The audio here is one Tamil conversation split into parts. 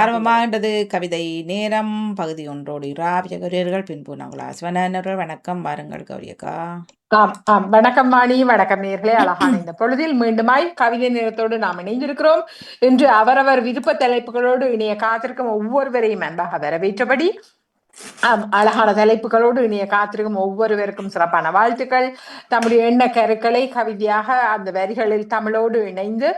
ஆரம்பமாகின்றது கவிதை நேரம் பகுதி ஒன்றோடு ராவியர்கள் பின்பு நாங்களா சிவனர்கள் வணக்கம் வாருங்கள் கௌரியக்கா. ஆம் ஆம் வணக்கம் வாணி, வணக்கம் நேர்களே. அழகான இந்த பொழுதில் மீண்டுமாய் கவிதை நேரத்தோடு நாம் இணைந்திருக்கிறோம். இன்று அவரவர் விருப்ப தலைப்புகளோடு இணைய காத்திருக்கும் ஒவ்வொருவரையும் அன்பாக வரவேற்றபடி அழகான தலைப்புகளோடு இணைய காத்திருக்கும் ஒவ்வொருவருக்கும் சிறப்பான வாழ்த்துக்கள். தம்முடைய எண்ண கருக்களை கவிதையாக அந்த வரிகளில் தமிழோடு இணைந்து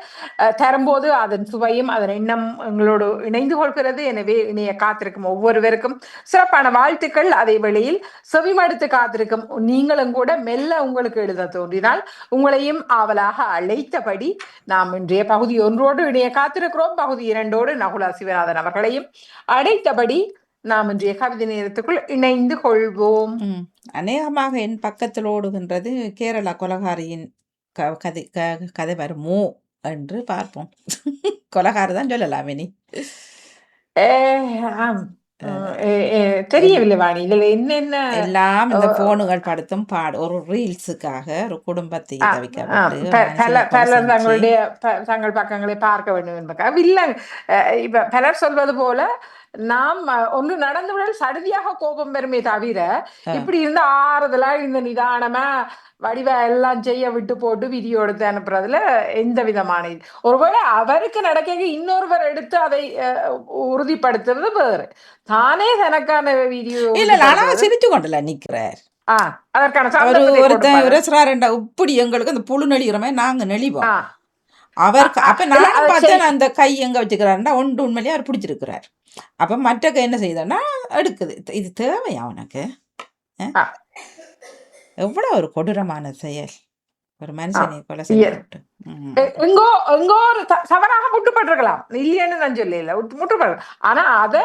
தரும்போது அதன் சுவையும் அதன் எண்ணம் எங்களோடு இணைந்து கொள்கிறது. எனவே இணைய காத்திருக்கும் ஒவ்வொருவருக்கும் சிறப்பான வாழ்த்துக்கள். அதே வேளையில் செவிமடுத்து காத்திருக்கும் நீங்களும் கூட மெல்ல உங்களுக்கு எழுத தோன்றினால் உங்களையும் ஆவலாக அழைத்தபடி நாம் இன்றைய பகுதி ஒன்றோடு இணைய காத்திருக்கிறோம். பகுதி 2ஓடு நகுலா சிவநாதன் அவர்களையும் அழைத்தபடி நாம் இன்றைய கவிதை நேரத்துக்குள் இணைந்து கொள்வோம். அநேகமாக என் பக்கத்தில் ஓடுகின்றது கேரளா கொலகாரியின் கதை வருமோ என்று பார்ப்போம். கொலகாரி தான் சொல்லலாம் இனி. தெரியவில்லை வாணி, இதுல என்னென்ன எல்லாம் இந்த போனுகள் படுத்தும் ஒரு ரீல்ஸுக்காக ஒரு குடும்பத்தை தங்களுடைய தங்கள் பக்கங்களை பார்க்க வேண்டும் என்பதற்காக இல்லை. இப்ப பலர் சொல்வது போல நாம் ஒன்று நடந்துவிடல் சடுதியாக கோபம் பெருமே தவிர இப்படி இருந்து ஆறுதலா இந்த நிதானமா வடிவா எல்லாம் செய்ய விட்டு போட்டு வீடியோ எடுத்து அனுப்புறதுல எந்த விதமான இது. ஒருவேளை அவருக்கு நடக்க இன்னொருவர் எடுத்து அதை உறுதிப்படுத்துறது வேறு. தானே தனக்கான வீடியோ சிரிச்சு கொண்டுல நிக்கிறார். அதற்கான இப்படி எங்களுக்கு அந்த புழு நெளிகிறமே நாங்க நெளிவோம். அவருக்கு அப்ப நானும் பார்த்தேன் அந்த கை எங்க வச்சுக்கிறாருன்னா ஒன்று உண்மையிலேயே அவர் பிடிச்சிருக்கிறார். அப்ப மற்ற கை என்ன செய்யுதுன்னா எடுக்குது. இது தேவையா உனக்கு? எவ்வளவு ஒரு கொடூரமான செயல். ஒரு மனுஷனை கொலை செய்யப்பட்டு எங்கோ ஒரு தவறாக முட்டுப்பட்டிருக்கலாம், இல்லைன்னு நான் சொல்லல, முட்டுப்பட. ஆனா அதை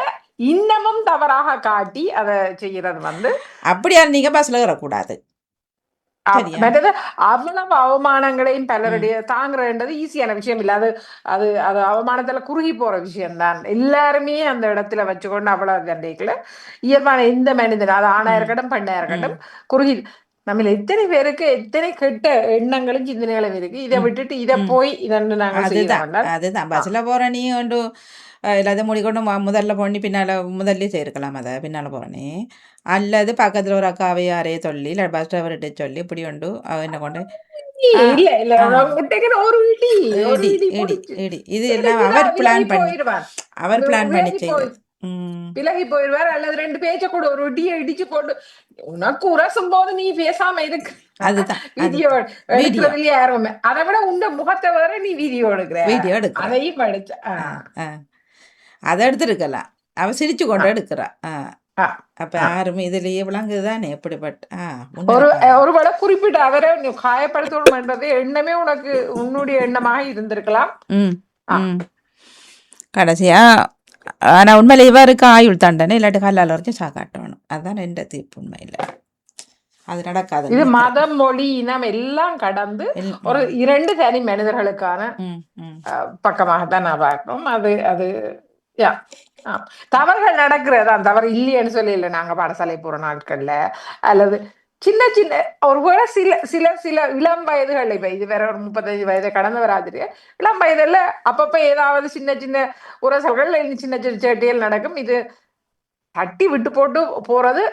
இன்னமும் தவறாக காட்டி அதை செய்யறது அப்படியா? நீங்க பஸ்ல வரக்கூடாது. அவ்வளவு அவமானங்களையும் பலருடைய தாங்குறதுன்றது ஈஸியான விஷயம் இல்ல. அது அது அது அவமானத்துல குறுகி போற விஷயம்தான். எல்லாருமே அந்த இடத்துல வச்சுக்கொண்டு அவ்வளவு தண்டைக்குள்ள இயல்பான எந்த மனிதன், அது ஆணா இருக்கட்டும் பெண்ணா இருக்கட்டும், குறுகி நம்ம எத்தனை பேருக்கு எத்தனை கெட்ட எண்ணங்களும் சிந்தனைகளும் இருக்கு. இதை விட்டுட்டு இதை போய் இதன்னு நாங்க அதுதான் பஸ்ல போற நீ கொண்டு எல்லாத்தையும் மூடிக்கொண்டு முதல்ல போனி பின்னால முதல்ல செய்யிருக்கலாம். அதை பின்னால போறனே அல்லது பக்கத்துல ஒரு அக்காவை யாரையே சொல்லி இல்லை பஸ் டிரைவர்கிட்ட சொல்லி இப்படி உண்டு என்ன கொண்டு இது எல்லாம் அவர் பிளான் பண்ணி செய்வது. விலகி போயிடுவார். அல்லது 2 பேச்ச கூட ஒரு இடியை இடிச்சு போட்டு உனக்கு உரசும் போது நீ பேசாம இருக்கு. அதுதான் வீடியோ எடுக்கிறதுலயே ஆர்வமே. அதை விட உண்ட முகத்தை வேற நீ வீடியோ எடுக்கிற, அதையும் படிச்ச அதை எடுத்துருக்கலாம். அவ சிரிச்சு கொண்டு எடுக்கிறா. அப்ப யாருமே இதுலயே விளங்குதுதானே எப்படிப்பட்ட ஒருவேளை குறிப்பிட்ட அவரை காயப்படுத்தணும் என்றது எண்ணமே உனக்கு உன்னுடைய எண்ணமாக இருந்திருக்கலாம். கடைசியா ஆனா உண்மையில இவருக்கு ஆயுள் தண்டனை இல்லாட்டி கல்லால் வரைக்கும் சாக்காட்டணும். அதுதான் எந்த தீர்ப்பு. உண்மையில அது நடக்காது. இது மதம், மொழி, இனம் எல்லாம் கடந்து ஒரு 2 தனி மனிதர்களுக்கான பக்கமாகத்தான் நான் பார்க்கணும். அது அது தவறுகள் நடக்கிறதான், தவறு இல்லையன்னு சொல்லி இல்லை. நாங்க பாடசாலை போற நாட்கள்ல அல்லது சின்ன சின்ன ஒருவேளை சில சில சில இளம் வயதுகள், இப்ப இது வேற ஒரு 35 வயதை கடந்து வராது, இளம் வயதுல அப்பப்ப ஏதாவது சின்ன சின்ன உரசல்கள் சின்ன சின்ன சேட்டியல் நடக்கும். இது தட்டி விட்டு போட்டு போறது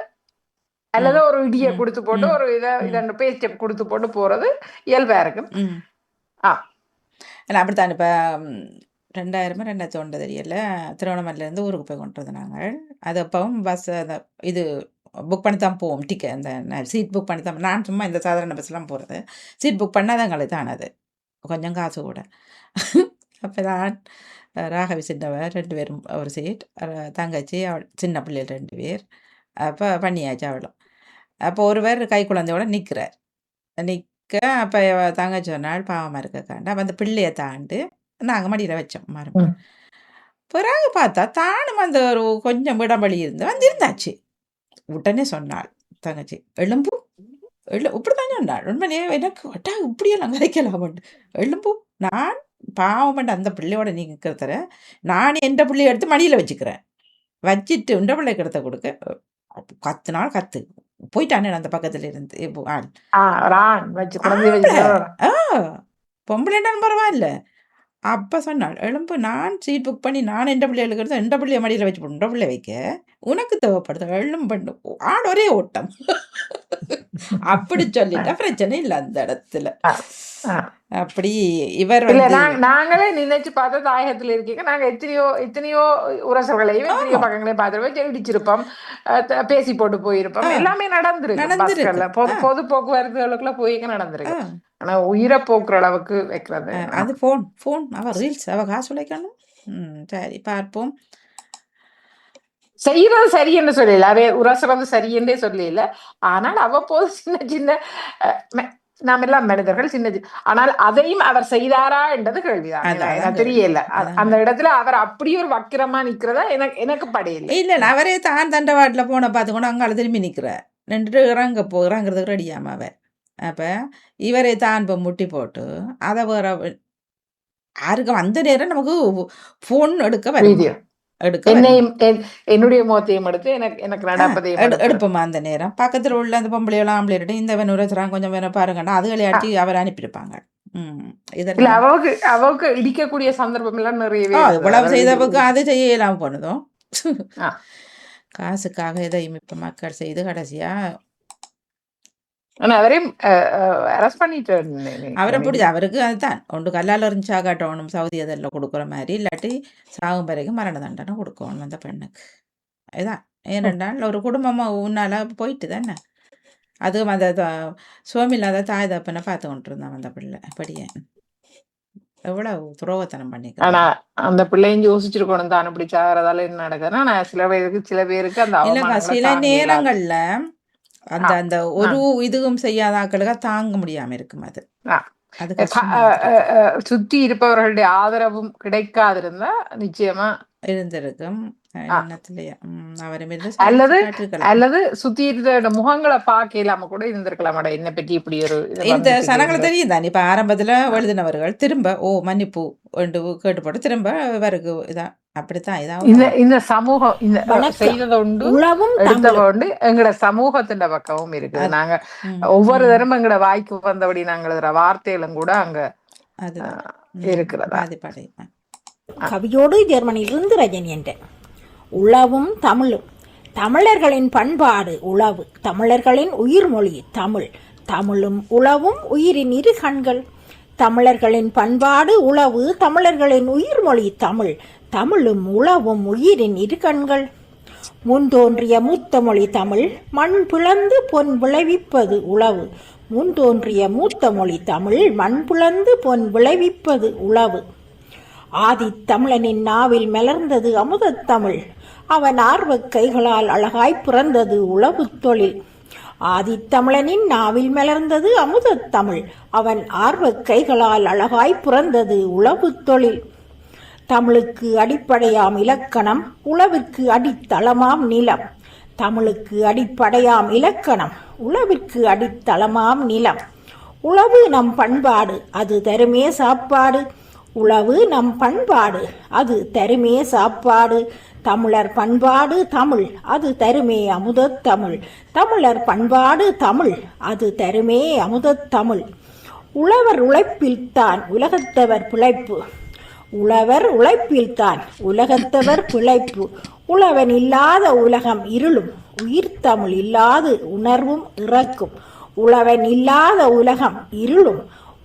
அல்லது ஒரு இடியை கொடுத்து போட்டு ஒரு இதை பேச்சை கொடுத்து போட்டு போறது இயல்பா இருக்கும். அப்படித்தான். இப்ப 2001 தெரியல, திருவண்ணாமலையிலேருந்து ஊருக்கு போய் கொண்டு வந்து நாங்கள். அது அப்பவும் பஸ் இது புக் பண்ணி தான் போவோம். டிக்கெட் அந்த சீட் புக் பண்ணி தான். நான் சும்மா இந்த சாதாரண பஸ்லாம் போகிறது சீட் புக் பண்ணால் எங்களுக்கு தான் அது கொஞ்சம் காசு கூட. அப்போ தான் ராகவி சின்னவர் 2 பேரும் ஒரு சீட், தங்கச்சி அவள் சின்ன பிள்ளைகள் 2 பேர். அப்போ பண்ணியாச்சு அவளும். அப்போ ஒருவர் கை குழந்தையோட நிற்கிறார். நிற்க அப்போ தங்கச்சி ஒரு நாள் பாவமாக இருக்கக்காண்டு அப்போ அந்த பிள்ளையை தாண்டு நாங்கள் மடியில் வச்சோம் மரம். பிறகு பார்த்தா தானும் அந்த ஒரு கொஞ்சம் விடம்படி இருந்து வந்திருந்தாச்சு. உடனே சொன்னாள் தங்கச்சி, எலும்பு இப்படித்தான் சொன்னாள். உண்மையிலேயே எனக்கு வட்டா இப்படியெல்லாம் கதைக்கலாம் எலும்பு. நான் பாவம் பண்ண அந்த பிள்ளையோட நீங்கிறத நான் எந்த பிள்ளைய எடுத்து மடியில் வச்சுக்கிறேன். வச்சுட்டு உண்ட பிள்ளைக்கு எடுத்த கொடுக்க கத்துனாள். கத்து போயிட்டானே அந்த பக்கத்துல இருந்து ஆள். பொம்பளைன்னு பரவாயில்ல, அப்ப சொன்னாள், "எழும்பு நான் சீட் புக் பண்ணி நான் எந்த பிள்ளைகளுக்கு எடுத்து எந்த பிள்ளைய மடியில வச்சு போட்டு பிள்ளை வைக்க. உனக்கு தேவைப்படுது எழும்புன்னு." ஆள் ஒரே ஓட்டம். அப்படி சொல்லிட்டா பிரச்சனை இல்ல அந்த இடத்துல. அப்படி இவர் இல்ல வந்து நாங்களே நினைச்சு பார்த்தா தாயகத்துல இருக்கீங்க. நாங்க எத்தனையோ உரசல்களையும் எத்தனையோ ஆமா. பக்கங்களையும் பார்த்துருப்போம், இடிச்சிருப்போம், பேசி போட்டு போயிருப்போம், ஆ. எல்லாமே நடந்திருக்கு. நடந்திருக்கு. பஸ்கள்ல பொது போக்குவரத்துகளுக்குள்ள போய்க்க ஆ. நடந்திருக்கு. ஆனா உயிரை போக்குற அளவுக்கு வைக்கிறது அது ஃபோன் அவ ரீல்ஸ் அவ காசு உழைக்கணும். சரி பார்ப்போம். செய்யறது சரி என்று சொல்லல, அவை உரசுறது சரி என்றே சொல்லல. ஆனால் அவ்வப்போது சின்ன சின்ன நாம் எல்லாம் மனிதர்கள் ஆனால் அதையும் அவர் செய்தாரா என்றது கேள்விதான். எனக்கு தெரியல அந்த இடத்துல அவர் அப்படி ஒரு வக்கிரமா நிக்கிறதா எனக்கு படையில. இல்ல அவரே தான் தண்டை வாட்டில் போன பார்த்துக்கணும் அங்கால திரும்பி நிற்கிறார். நின்று இறங்குறதுக்கு ரெடியாம அவ. அப்ப இவரை தான் இப்போ முட்டி போட்டு அதை வேற யாருக்கும் அந்த நேரம் நமக்கு ஃபோன் எடுக்க வரும். என்னுடைய முகத்தையும் எடுத்து எனக்கு நடப்பதையும் எடுப்போமா அந்த நேரம் பக்கத்துல உள்ள அந்த பொம்பளையெல்லாம் ஆம்பளை இந்த வேணும் கொஞ்சம் வேணும் பாருங்கண்ணா அது விளையாட்டி அவர் அனுப்பியிருப்பாங்க. அவருக்கு இடிக்கக்கூடிய சந்தர்ப்பம் எல்லாம் நிறையவே இவ்வளவு செய்தவருக்கு அது செய்யலாம் போனதும் காசுக்காக எதையும் இப்ப மக்கள் செய்து கடைசியா அவரையும் அரெஸ்ட் பண்ணிட்டு அவரை பிடிச்சி அவருக்கு அதுதான் ஒன்று கல்லால் இருந்துச்சா காட்டணும் சவுதி அதெல்லாம் கொடுக்குற மாதிரி இல்லாட்டி சாகும் வரைக்கும் மரண தண்டனை கொடுக்கணும் அந்த பெண்ணுக்கு. இதுதான் ஏனென்றால் ஒரு குடும்பமாக உன்னால போயிட்டு தானே அதுவும் அந்த சோமில்லாத தாய் தப்பனை பார்த்து கொண்டு இருந்தான் அந்த பிள்ளை அப்படியே எவ்வளவு துரோகத்தனம் பண்ணிக்கலாம். ஆனா அந்த பிள்ளையும் யோசிச்சிருக்கணும் தான் அப்படி சாகிறதால என்ன நடக்குதுன்னா நான் சில பேருக்கு அந்த சில நேரங்கள்ல அந்த அந்த ஒரு இதுவும் செய்யாத ஆக்களுக்கு தாங்க முடியாம இருக்கும். அது சுத்தி இருப்பவர்களுடைய ஆதரவும் கிடைக்காதிருந்தா நிச்சயமா இருந்திருக்கும். அல்லது சுத்தி இருந்த முகங்களை பார்க்கலாம கூட இருந்திருக்கலாம். என்ன பற்றி இப்படி ஒரு இந்த சனங்களை தெரியும் தான். இப்ப ஆரம்பத்துல எழுதினவர்கள் திரும்ப மன்னிப்பு கேட்டு போட்டு திரும்ப இவருக்கு இதான் அப்படித்தான் இதான் இந்த சமூகம் இந்த செய்தது உண்டு எடுத்தவ உண்டு எங்கட சமூகத்தின் பக்கமும் இருக்குது. நாங்க ஒவ்வொரு தரம் எங்கட வாய்க்கு வந்தபடி நாங்கள் வார்த்தைகளும் கூட அங்க இருக்கிறதா. கவியோடு ஜெர்மனியிலிருந்து ரஜினி என்ற உளவும் தமிழும் தமிழர்களின் பண்பாடு உளவு தமிழர்களின் உயிர்மொழி தமிழ் தமிழும் உளவும் உயிரின் இரு கண்கள் தமிழர்களின் பண்பாடு உளவு தமிழர்களின் உயிர்மொழி தமிழ் தமிழும் உளவும் உயிரின் இரு கண்கள் முன் தோன்றிய மூத்த மொழி தமிழ் மண் பிளந்து பொன் விளைவிப்பது உளவு முன் தோன்றிய மூத்த மொழி தமிழ் மண் பிளந்து பொன் விளைவிப்பது உளவு ஆதி தமிழனின் நாவில் மலர்ந்தது அமுதத் தமிழ் அவன் ஆர்வக் கைகளால் அழகாய் பிறந்தது உளவு தொழில் ஆதி தமிழனின் நாவில் மலர்ந்தது அமுதத் தமிழ் அவன் ஆர்வக் கைகளால் அழகாய் பிறந்தது உளவு தொழில் தமிழுக்கு அடிப்படையாம் இலக்கணம் உளவிற்கு அடித்தளமாம் நிலம் தமிழுக்கு அடிப்படையாம் இலக்கணம் உளவிற்கு அடித்தளமாம் நிலம் உளவு நம் பண்பாடு அது தருமே சாப்பாடு உளவு நம் பண்பாடு அது தருமே சாப்பாடு தமிழர் பண்பாடு தமிழ் அது தருமே அமுதத் தமிழ் தமிழர் பண்பாடு தமிழ் அது தருமே அமுதத் தமிழ் உழவர் உழைப்பில்தான் உலகத்தவர் பிழைப்பு உழவர் உழைப்பில்தான் உலகத்தவர் பிழைப்பு உழவன் இல்லாத உலகம் இருளும் உயிர் தமிழ் இல்லாது உணர்வும் இறக்கும் உழவன் இல்லாத உலகம் இருளும்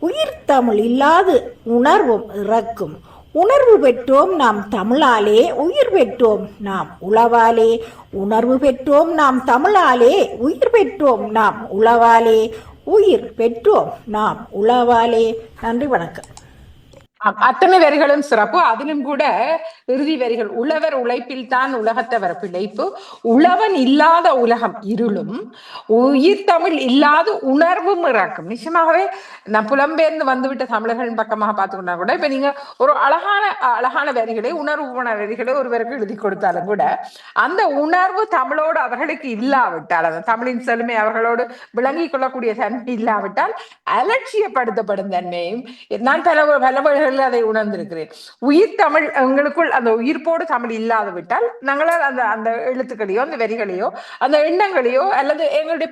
உயிர் தமிழ் இல்லாது உணர்வும் இறக்கும் உணர்வு பெற்றோம் நாம் தமிழாலே உயிர் பெற்றோம் நாம் உளவாலே உணர்வு பெற்றோம் நாம் தமிழாலே உயிர் பெற்றோம் நாம் உளவாலே உயிர் பெற்றோம் நாம் உளவாலே. நன்றி, வணக்கம். அத்தனை வரிகளும் சிறப்பு. அதிலும் கூட இறுதி வரிகள் உழவர் உழைப்பில் தான் உலகத்தவர் பிழைப்பு உழவன் இல்லாத உலகம் இருளும் உயிர் தமிழ் இல்லாத உணர்வும் இறக்கும். நிச்சயமாகவே நான் புலம்பெயர்ந்து வந்துவிட்ட தமிழர்களின் பக்கமாக பார்த்துக்கொண்டா கூட இப்ப நீங்க ஒரு அழகான வரிகளை உணர்வு வரிகளை ஒருவருக்கு எழுதி கொடுத்தாலும் கூட அந்த உணர்வு தமிழோடு அவர்களுக்கு இல்லாவிட்டால் அந்த தமிழின் செழுமை அவர்களோடு விளங்கிக் கொள்ளக்கூடிய தன்மை இல்லாவிட்டால் அலட்சியப்படுத்தப்படும் தன்மையும் நான் பல பாடல்களில் அதை உணர்ந்திருக்கிறேன். உயிர் தமிழ் எங்களுக்குள் அந்த உயிர்ப்போடு தமிழ் இல்லாது விட்டால் நாங்களால் அந்த அந்த எழுத்துக்களையோ அந்த வரிகளையோ அந்த எண்ணங்களையோ அல்லது எங்களுடைய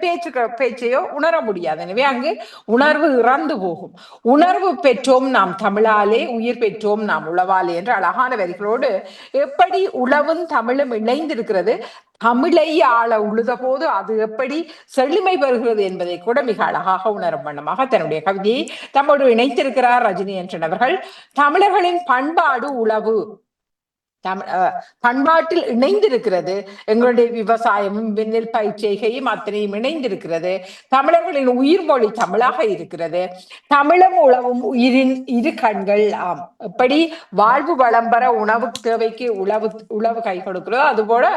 பேச்சையோ உணர முடியாது. எனவே அங்கு உணர்வு இறந்து போகும். உணர்வு பெற்றோம் நாம் தமிழாலே, உயிர் பெற்றோம் நாம் உளவாலே என்ற அழகான வரிகளோடு எப்படி உளவும் தமிழும் இணைந்திருக்கிறது, தமிழை ஆள உழுத போது அது எப்படி செழுமை பெறுகிறது என்பதை கூட மிக அழகாக உணரும் வண்ணமாக தன்னுடைய கவிதையை தம்மோடு இணைத்திருக்கிறார் ரஜினி என்றன் அவர்கள். தமிழர்களின் பண்பாடு உளவு பண்பாட்டில் இணைந்திருக்கிறது. எங்களுடைய விவசாயமும் நெல் பயிர் செய்கையும் அத்தனையும் இணைந்திருக்கிறது. தமிழர்களின் உயிர்மொழி தமிழாக இருக்கிறது. தமிழும் உழவும் உயிரின் இரு கண்கள். ஆம், எப்படி வாழ்வு வளம் பெற உணவு தேவைக்கு உழவு கை கொடுக்கிறதோ அதுபோல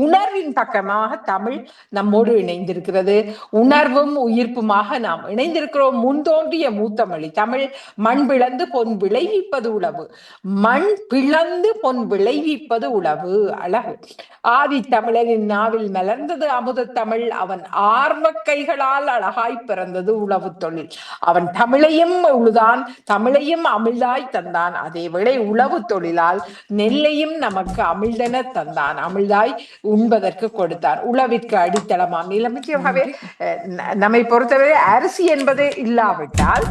உணர்வின் பக்கமாக தமிழ் நம்மோடு இணைந்திருக்கிறது. உணர்வும் உயிர்ப்புமாக நாம் இணைந்திருக்கிறோம். முன்தோன்றிய மூத்தமொழி தமிழ். மண் பிளந்து பொன் விளைவிப்பது உழவு. மண் பிளந்து பொன் விளைவிப்பது உழவு. அழகு. ஆதி தமிழரின் நாவில் மலர்ந்தது அமுத தமிழ். அவன் ஆர்வ கைகளால் அழகாய் பிறந்தது உழவு தொழில். அவன் தமிழையும் உழுதான், தமிழையும் அமிழ்தாய் தந்தான். அதேவேளை உழவு தொழிலால் நெல்லையும் நமக்கு அமிழ்தென தந்தான், அமிழ்தாய் உண்பதற்கு கொடுத்தான். உழவிற்கு அடித்தளமாம் நிலம். நிச்சயமாகவே நம்மை பொறுத்தவரை அரிசி என்பது இல்லாவிட்டால்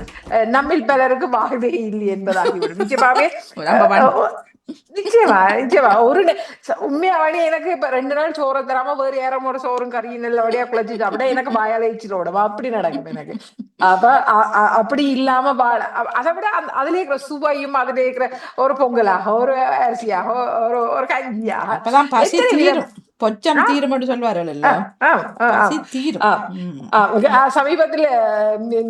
நம்மில் பலருக்கு வாழ்வே இல்லை என்பதாகிவிடும். நிச்சயமாகவே நிச்சயமா ஒரு உண்மையாவே எனக்கு இப்ப 2 நாள் சோறு தராம வேறு யாரும் ஒரு சோறும் கறியும் நல்ல வழியா குழச்சி சாப்பிட்டா எனக்கு வாயாலைச்சிரோடும் அப்படி நடக்கும் எனக்கு. அப்ப அப்படி இல்லாம அதை விட அதுல இருக்கிற சுவையும் அதுல இருக்கிற ஒரு பொங்கலாக ஒரு அரிசியாக ஒரு கஞ்சியாக பொச்சம் தீரும் என்று சொல்வார்கள். சமீபத்துல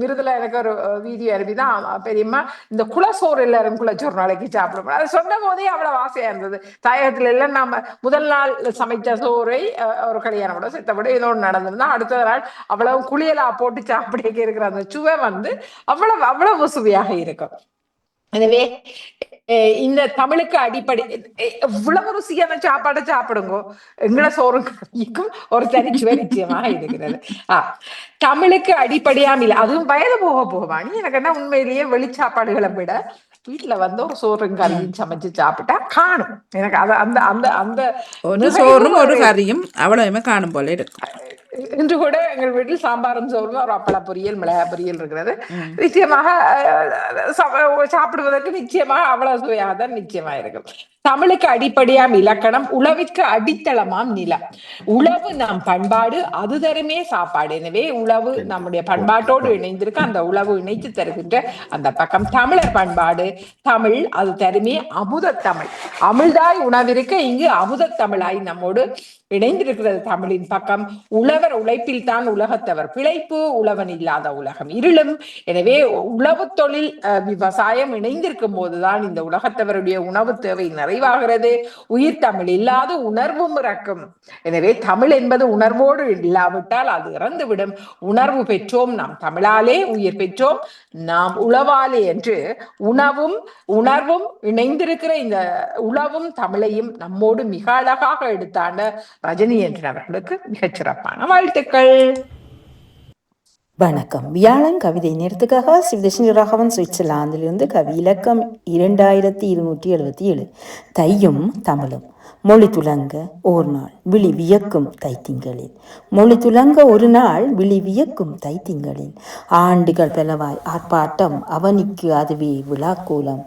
விருதுல எனக்கு ஒரு வீடியோ அனுப்பிதான் பெரியம்மா இந்த குலசோறு எல்லாரும் குலச்சோறு நாளைக்கு சாப்பிடும். அதை சொன்ன போதே அவ்வளவு ஆசையா இருந்தது. தாயகத்துல எல்லாம் நாம முதல் நாள் சமைச்ச சோறை ஒரு கல்யாணம் கூட சித்தப்பட ஏதோ ஒன்று நடந்திருந்தா அடுத்த நாள் அவ்வளவு குளியலா போட்டு சாப்பிட இருக்கிற அந்த சுவை அவ்வளவு சுவையாக இருக்கும். எனவே இந்த தமிழுக்கு அடிப்படை எவ்வளவு ருசியான சாப்பாடை சாப்பிடுங்க, எங்களை சோறு கறிக்கும் ஒரு தனிச்சுவை நிச்சயமாக இருக்கிறது. தமிழுக்கு அடிப்படையாம் இல்லை. அதுவும் வயது போக போகவாணி எனக்கு என்ன உண்மையிலேயே வெளிச்சாப்பாடுகளை விட வீட்டுல வந்து ஒரு சோறும் கறியும் சமைச்சு சாப்பிட்டா காணும். எனக்கு அந்த அந்த அந்த ஒரு சோறும் ஒரு கறியும் அவ்வளவுமே காணும் போல இருக்கும். இன்று கூட எங்கள் வீட்டில் சாம்பாரும் சோறும் ஒரு அப்பள பொரியல் மிளகா பொரியல் இருக்கிறது. நிச்சயமாக சாப்பிடுவதற்கு நிச்சயமாக அவ்வளவு சுவையாக தான் நிச்சயமா இருக்கும். தமிழுக்கு அடிப்படையாம் இலக்கணம், உழவிற்கு அடித்தளமாம் நிலம். உழவு நம் பண்பாடு, அது தருமே சாப்பாடு. எனவே உழவு நம்முடைய பண்பாட்டோடு இணைந்திருக்க அந்த உழவு இணைத்து தருகின்ற அந்த பக்கம் தமிழர் பண்பாடு. தமிழ் அது தருமே அமுத தமிழ். அமிழ்தாய் உணவிருக்க இங்கு அமுத தமிழாய் நம்மோடு இணைந்திருக்கிறது தமிழின் பக்கம். உழவர் உழைப்பில் தான் உலகத்தவர் பிழைப்பு, உழவன் இல்லாத உலகம் இருளும். எனவே உழவு தொழில் விவசாயம் இணைந்திருக்கும் போதுதான் இந்த உலகத்தவருடைய உணவு தேவை நிறைவாகிறது. உயிர் தமிழ் இல்லாத உணர்வும் இறக்கும். எனவே தமிழ் என்பது உணர்வோடு இல்லாவிட்டால் அது இறந்துவிடும். உணர்வு பெற்றோம் நாம் தமிழாலே, உயிர் பெற்றோம் நாம் உழவாலே என்று உணர்வும் இணைந்திருக்கிற இந்த உழவும் தமிழையும் நம்மோடு மிக அழகாக எடுத்தாண்ட ரஜினி என்றவர்களுக்கு மிகச்சிறப்பான வாழ்த்துக்கள். வணக்கம். வியாழன் கவிதை நேரத்துக்காக சிவதேசன் ராகவன் சுவிட்சர்லாந்திலிருந்து கவி இலக்கம் 2277. தையும் தமிழும். மொழி துலங்க ஒரு நாள் விழி வியக்கும் தைத்திங்களில். மொழி துலங்க ஒரு நாள் விழி வியக்கும் தைத்திங்களில். ஆண்டுகள் பலவாய் ஆர்ப்பாட்டம் அவனிக்கு அதுவே விழாக்கூலம்.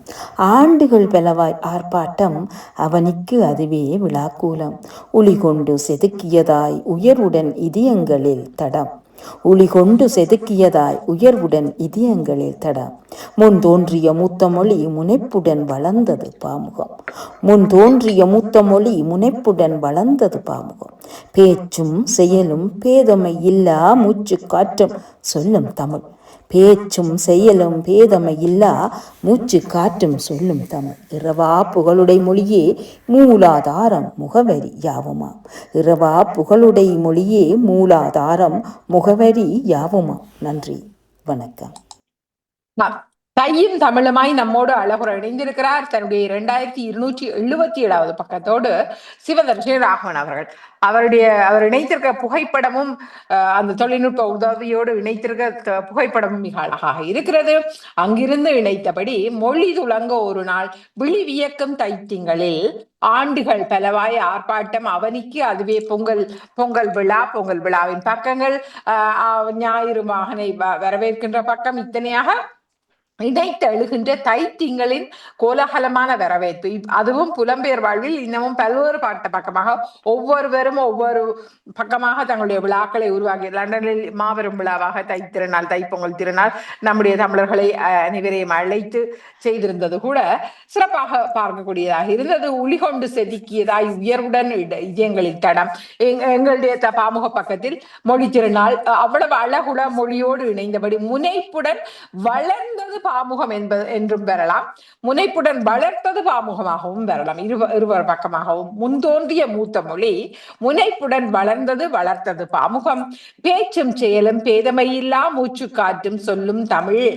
ஆண்டுகள் பலவாய் ஆர்ப்பாட்டம் அவனிக்கு அதுவே விழாக்கூலம். ஒளி கொண்டு செதுக்கியதாய் உயர்வுடன் இதயங்களில் தடம். ஒளி கொண்டு செதுக்கியதாய் உயர்வுடன் இதயங்களில் தடம். முன் தோன்றிய மூத்த மொழி முனைப்புடன் வளர்ந்தது பாமுகம். முன் தோன்றிய மூத்த மொழி முனைப்புடன் வளர்ந்தது பாமுகம். பேச்சும் செயலும் பேதமை இல்லா மூச்சு காற்றும் சொல்லும் தமிழ். பேச்சும் செயலும் பேதமை இல்லா மூச்சு காற்றும் சொல்லும் தமிழ். இரவா புகழுடை மொழியே மூலாதாரம் முகவரி யாவுமாம். இரவா புகழுடை மொழியே மூலாதாரம் முகவரி யாவுமாம். நன்றி, வணக்கம். தையும் தமிழுமாய் நம்மோடு அழகுற இணைந்திருக்கிறார் தன்னுடைய 2277வது பக்கத்தோடு சிவதர்ஷினி ராகவன் அவர்கள். அவர் இணைத்திருக்க புகைப்படமும் அந்த தொழில்நுட்ப உதவியோடு இணைத்திருக்க புகைப்படமும் மிக அழகாக இருக்கிறது. அங்கிருந்து இணைத்தபடி மொழி துலங்க ஒரு நாள் விழி வியக்கும் தைத்திங்களில் ஆண்டுகள் பலவாய் ஆர்ப்பாட்டம் அவனிக்கு அதுவே பொங்கல் விழாவின் பக்கங்கள், ஞாயிறு மகனை வரவேற்கின்ற பக்கம், இத்தனையாக இணைத்து எழுகின்ற தைத்திங்களின் கோலாகலமான வரவேற்பு. அதுவும் புலம்பெயர் வாழ்வில் இன்னமும் பல்வேறு பாட்ட பக்கமாக ஒவ்வொருவரும் ஒவ்வொரு பக்கமாக தங்களுடைய விழாக்களை உருவாக்கி, லண்டனில் மாபெரும் விழாவாக தைத்திருநாள், தைப்பொங்கல் திருநாள் நம்முடைய தமிழர்களை அனைவரையும் அழைத்து செய்திருந்தது கூட சிறப்பாக பார்க்கக்கூடியதாக இருந்தது. ஒளிகொண்டு செதுக்கியதாய் உயர்வுடன் இதயங்களின் தடம். எங்களுடைய பாமுக பக்கத்தில் மொழி திருநாள் அவ்வளவு அழகுட மொழியோடு இணைந்தபடி முனைப்புடன் வளர்ந்தது பாமுகம் என்றும் பெறலாம், முனைப்புடன் வளர்த்தது பாமுகமாகவும் பெறலாம். இருவர் பக்கமாகவும் முன்தோன்றிய மூத்த மொழி முனைப்புடன் வளர்த்தது பாமுகம். பேச்சும் செயலும் பேதமையில்லா மூச்சு காற்றும் சொல்லும் தமிழ்.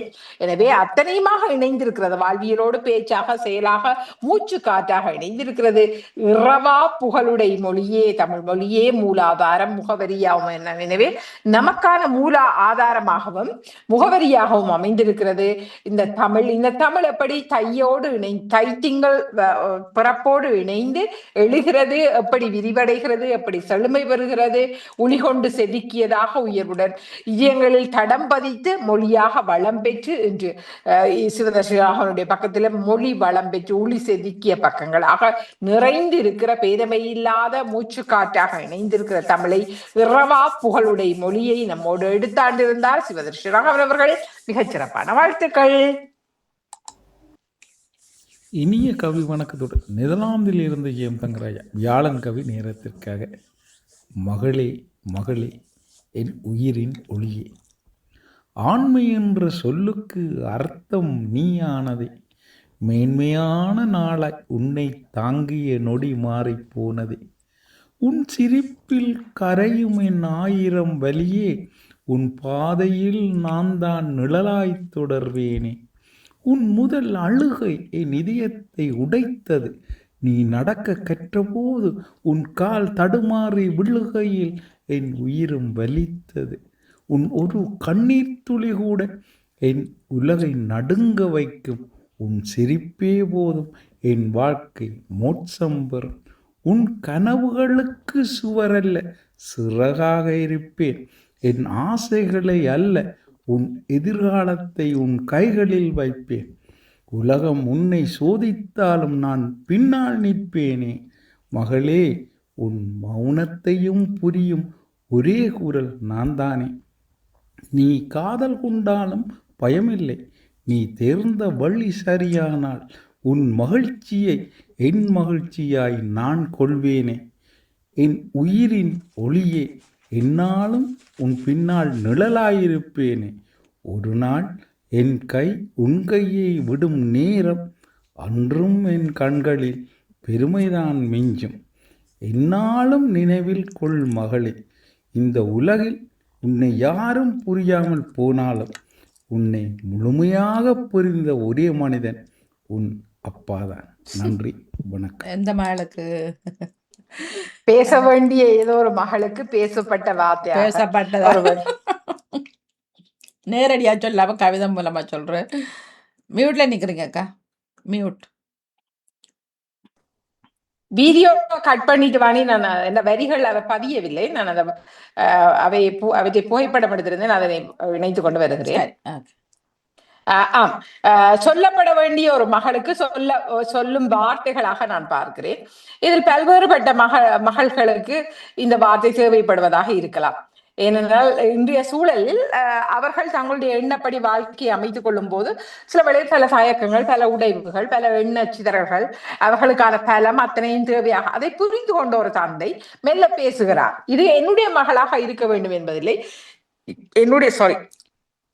எனவே அத்தனையுமாக இணைந்திருக்கிறது. வாழ்வியலோடு பேச்சாக செயலாக மூச்சு காற்றாக இணைந்திருக்கிறது. இரவா புகழுடை மொழியே தமிழ் மொழியே மூலாதாரம் முகவரியாகவும். எனவே நமக்கான மூல ஆதாரமாகவும் முகவரியாகவும் அமைந்திருக்கிறது இந்த தமிழ். எப்படி தையோடு தைத்திங்கள் பிறப்போடு இணைந்து எழுகிறது, எப்படி விரிவடைகிறது, எப்படி செழுமை பெறுகிறது, ஒளிகொண்டு செதுக்கியதாக உயர்வுடன் இதயங்களில் தடம் பதித்து மொழியாக வளம் பெற்று என்று சிவதர்ஷிராகவனுடைய பக்கத்தில் மொழி வளம் பெற்று ஒளி செதுக்கிய பக்கங்களாக நிறைந்து இருக்கிற பேதமையில்லாத மூச்சு காற்றாக இணைந்திருக்கிற தமிழை இரவா புகழுடைய மொழியை நம்மோடு எடுத்தாண்டிருந்தார் சிவதர்ஷிராகவன் அவர்கள். மிகச்சிறப்பான வாழ்த்துக்கள். இனிய கவி வணக்கத்தோடு நெதர்லாந்தில் இருந்து ஜெயம் தங்கராஜா. வியாழன் கவி நேரத்திற்காக. மகளே மகளே என் உயிரின் ஒளியே, ஆண்மை என்ற சொல்லுக்கு அர்த்தம் நீயானதே, மேன்மையான நாளாய் உன்னை தாங்கிய நொடி மாறி போனதே, உன் சிரிப்பில் கரையும் என் 1000 வலியே, உன் பாதையில் நான் தான் நிழலாய் தொடர்வேனே, உன் முதல் அழுகை என் இதயத்தை உடைத்தது, நீ நடக்க கற்றபோது உன் கால் தடுமாறி விழுகையில் என் உயிரும் வலித்தது, உன் ஒரு கண்ணீர் துளி கூட என் உலகை நடுங்க வைக்கும், உன் சிரிப்பே போதும் என் வாழ்க்கை மோட்சம் பெறும், உன் கனவுகளுக்கு சுவரல்ல சிறகாக இருப்பேன், என் ஆசைகளை அல்ல உன் எதிர்காலத்தை உன் கைகளில் வைப்பேன், உலகம் உன்னை சோதித்தாலும் நான் பின்னால் நிற்பேனே, மகளே உன் மௌனத்தையும் புரியும் ஒரே குரல் நான் தானே, நீ காதல் கொண்டாலும் பயமில்லை, நீ தேர்ந்த வழி சரியானால் உன் மகிழ்ச்சியை என் மகிழ்ச்சியாய் நான் கொள்வேனே, என் உயிரின் ஒளியே என்னாலும் உன் பின்னால் நிழலாயிருப்பேனே, ஒரு நாள் என் கை உன் கையை விடும் நேரம் அன்றும் என் கண்களில் பெருமைதான் மிஞ்சும், என்னாலும் நினைவில் கொள் மகளே, இந்த உலகில் உன்னை யாரும் புரியாமல் போனாலும் உன்னை முழுமையாக புரிந்த ஒரே மனிதன் உன் அப்பாதான். நன்றி, வணக்கம். எந்த மகளுக்கு பேச வேண்டிய ஏதோ ஒரு மகளுக்கு பேசப்பட்ட வார்த்தை பேசப்பட்டதா நேரடியா சொல்லாம கவிதை மூலமா சொல்றேன். மியூட்ல நிக்கிறீங்க அக்கா, மியூட். வீடியோ கட் பண்ணிட்டு வாணி. நான் இந்த வரிகள் அவ பதியவில்லை. நான் அதை அவற்றை புகைப்படம் எடுத்திருந்தேன். அதனை இணைத்துக் கொண்டு வருகிறேன். சொல்லப்பட வேண்டிய ஒரு மகளுக்கு சொல்லும் வார்த்தைகளாக நான் பார்க்கிறேன். இதில் பல்வேறுபட்ட மகள்களுக்கு இந்த வார்த்தை தேவைப்படுவதாக இருக்கலாம். ஏனென்றால் இன்றைய சூழலில் அவர்கள் தங்களுடைய எண்ணப்படி வாழ்க்கையை அமைத்துக் கொள்ளும் போது சில வேளையில் பல தயக்கங்கள், பல உடைவுகள், பல எண்ணச்சிதறல்கள், அவர்களுக்கான பலம் அத்தனையும் தேவையாக அதை புரிந்து கொண்ட ஒரு தந்தை மெல்ல பேசுகிறார். இது என்னுடைய மகளாக இருக்க வேண்டும் என்பதில்லை.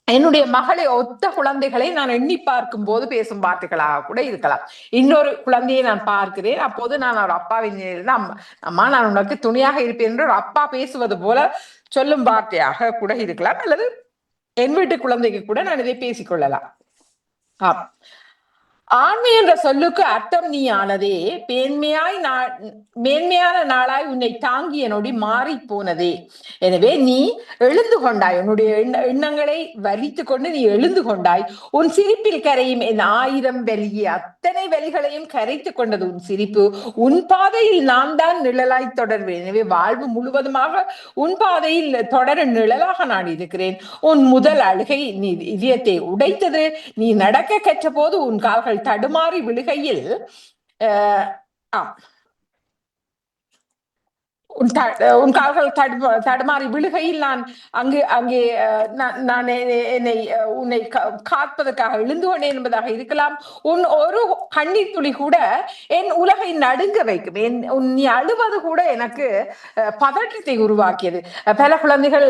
என்னுடைய மகளை ஒத்த குழந்தைகளை நான் எண்ணி பார்க்கும் போது பேசும் வார்த்தைகளாக கூட இருக்கலாம். இன்னொரு குழந்தையை நான் பார்க்கிறேன். அப்போது நான் ஒரு அப்பாவின் அம்மா நான் உனக்கு துணையாக இருப்பேன் என்று ஒரு அப்பா பேசுவது போல சொல்லும் வார்த்தையாக கூட இருக்கலாம். அல்லது என் வீட்டு குழந்தைக்கு கூட நான் இதை பேசிக்கொள்ளலாம். ஆம். ஆண்மை என்ற சொல்லுக்கு அர்த்தம் நீ ஆனதே, மேன்மையான நாளாய் உன்னை தாங்கிய நொடி மாறி போனதே. எனவே நீ எழுந்து கொண்டாய், உன்னுடைய எண்ணங்களை வலித்து கொண்டு நீ எழுந்து கொண்டாய். உன் சிரிப்பில் கரையும் என் 1000 வெளியே அத்தனை வலிகளையும் கரைத்து கொண்டது உன் சிரிப்பு. உன் பாதையில் நான் தான் நிழலாய் தொடர்வேன். எனவே வாழ்வு முழுவதுமாக உன் பாதையில் தொடர நிழலாக நான் இருக்கிறேன். உன் முதல் அழுகை நீ இதயத்தை உடைத்தது. நீ நடக்க கற்ற போது உன் கால்கள் தடுமாறி விழுகையில் உன் கால்கள் தடுமாறி விழுகையில் நான் அங்கே நான் என்னை உன்னை காப்பதற்காக எழுந்து கொண்டேன் என்பதாக இருக்கலாம். உன் ஒரு கண்ணீர் துளி கூட என் உலகை நடுங்க வைக்கும். நீ அழுவது கூட எனக்கு பதற்றத்தை உருவாக்கியது. பல குழந்தைகள்,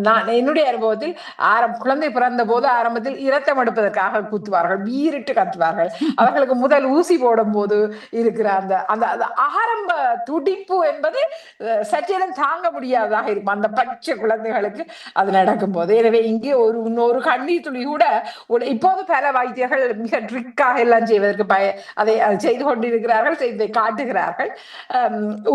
நான் என்னுடைய அனுபவத்தில் குழந்தை பிறந்த போது ஆரம்பத்தில் இரத்தம் எடுப்பதற்காக குத்துவார்கள், வீரிட்டு கத்துவார்கள். அவர்களுக்கு முதல் ஊசி போடும் போது இருக்கிற அந்த ஆரம்ப துடிப்பு என்பது சற்றேனும் தாங்க முடியாததாக இருக்கும் அந்த பச்சை குழந்தைகளுக்கு அது நடக்கும் போது. எனவே இங்கே ஒரு கண்ணீர் துளி கூட, இப்போது பல வைத்தியர்கள் மிக ட்ரிக்காக எல்லாம் செய்வதற்கு அதை செய்து கொண்டிருக்கிறார்கள், செய்து காட்டுகிறார்கள்.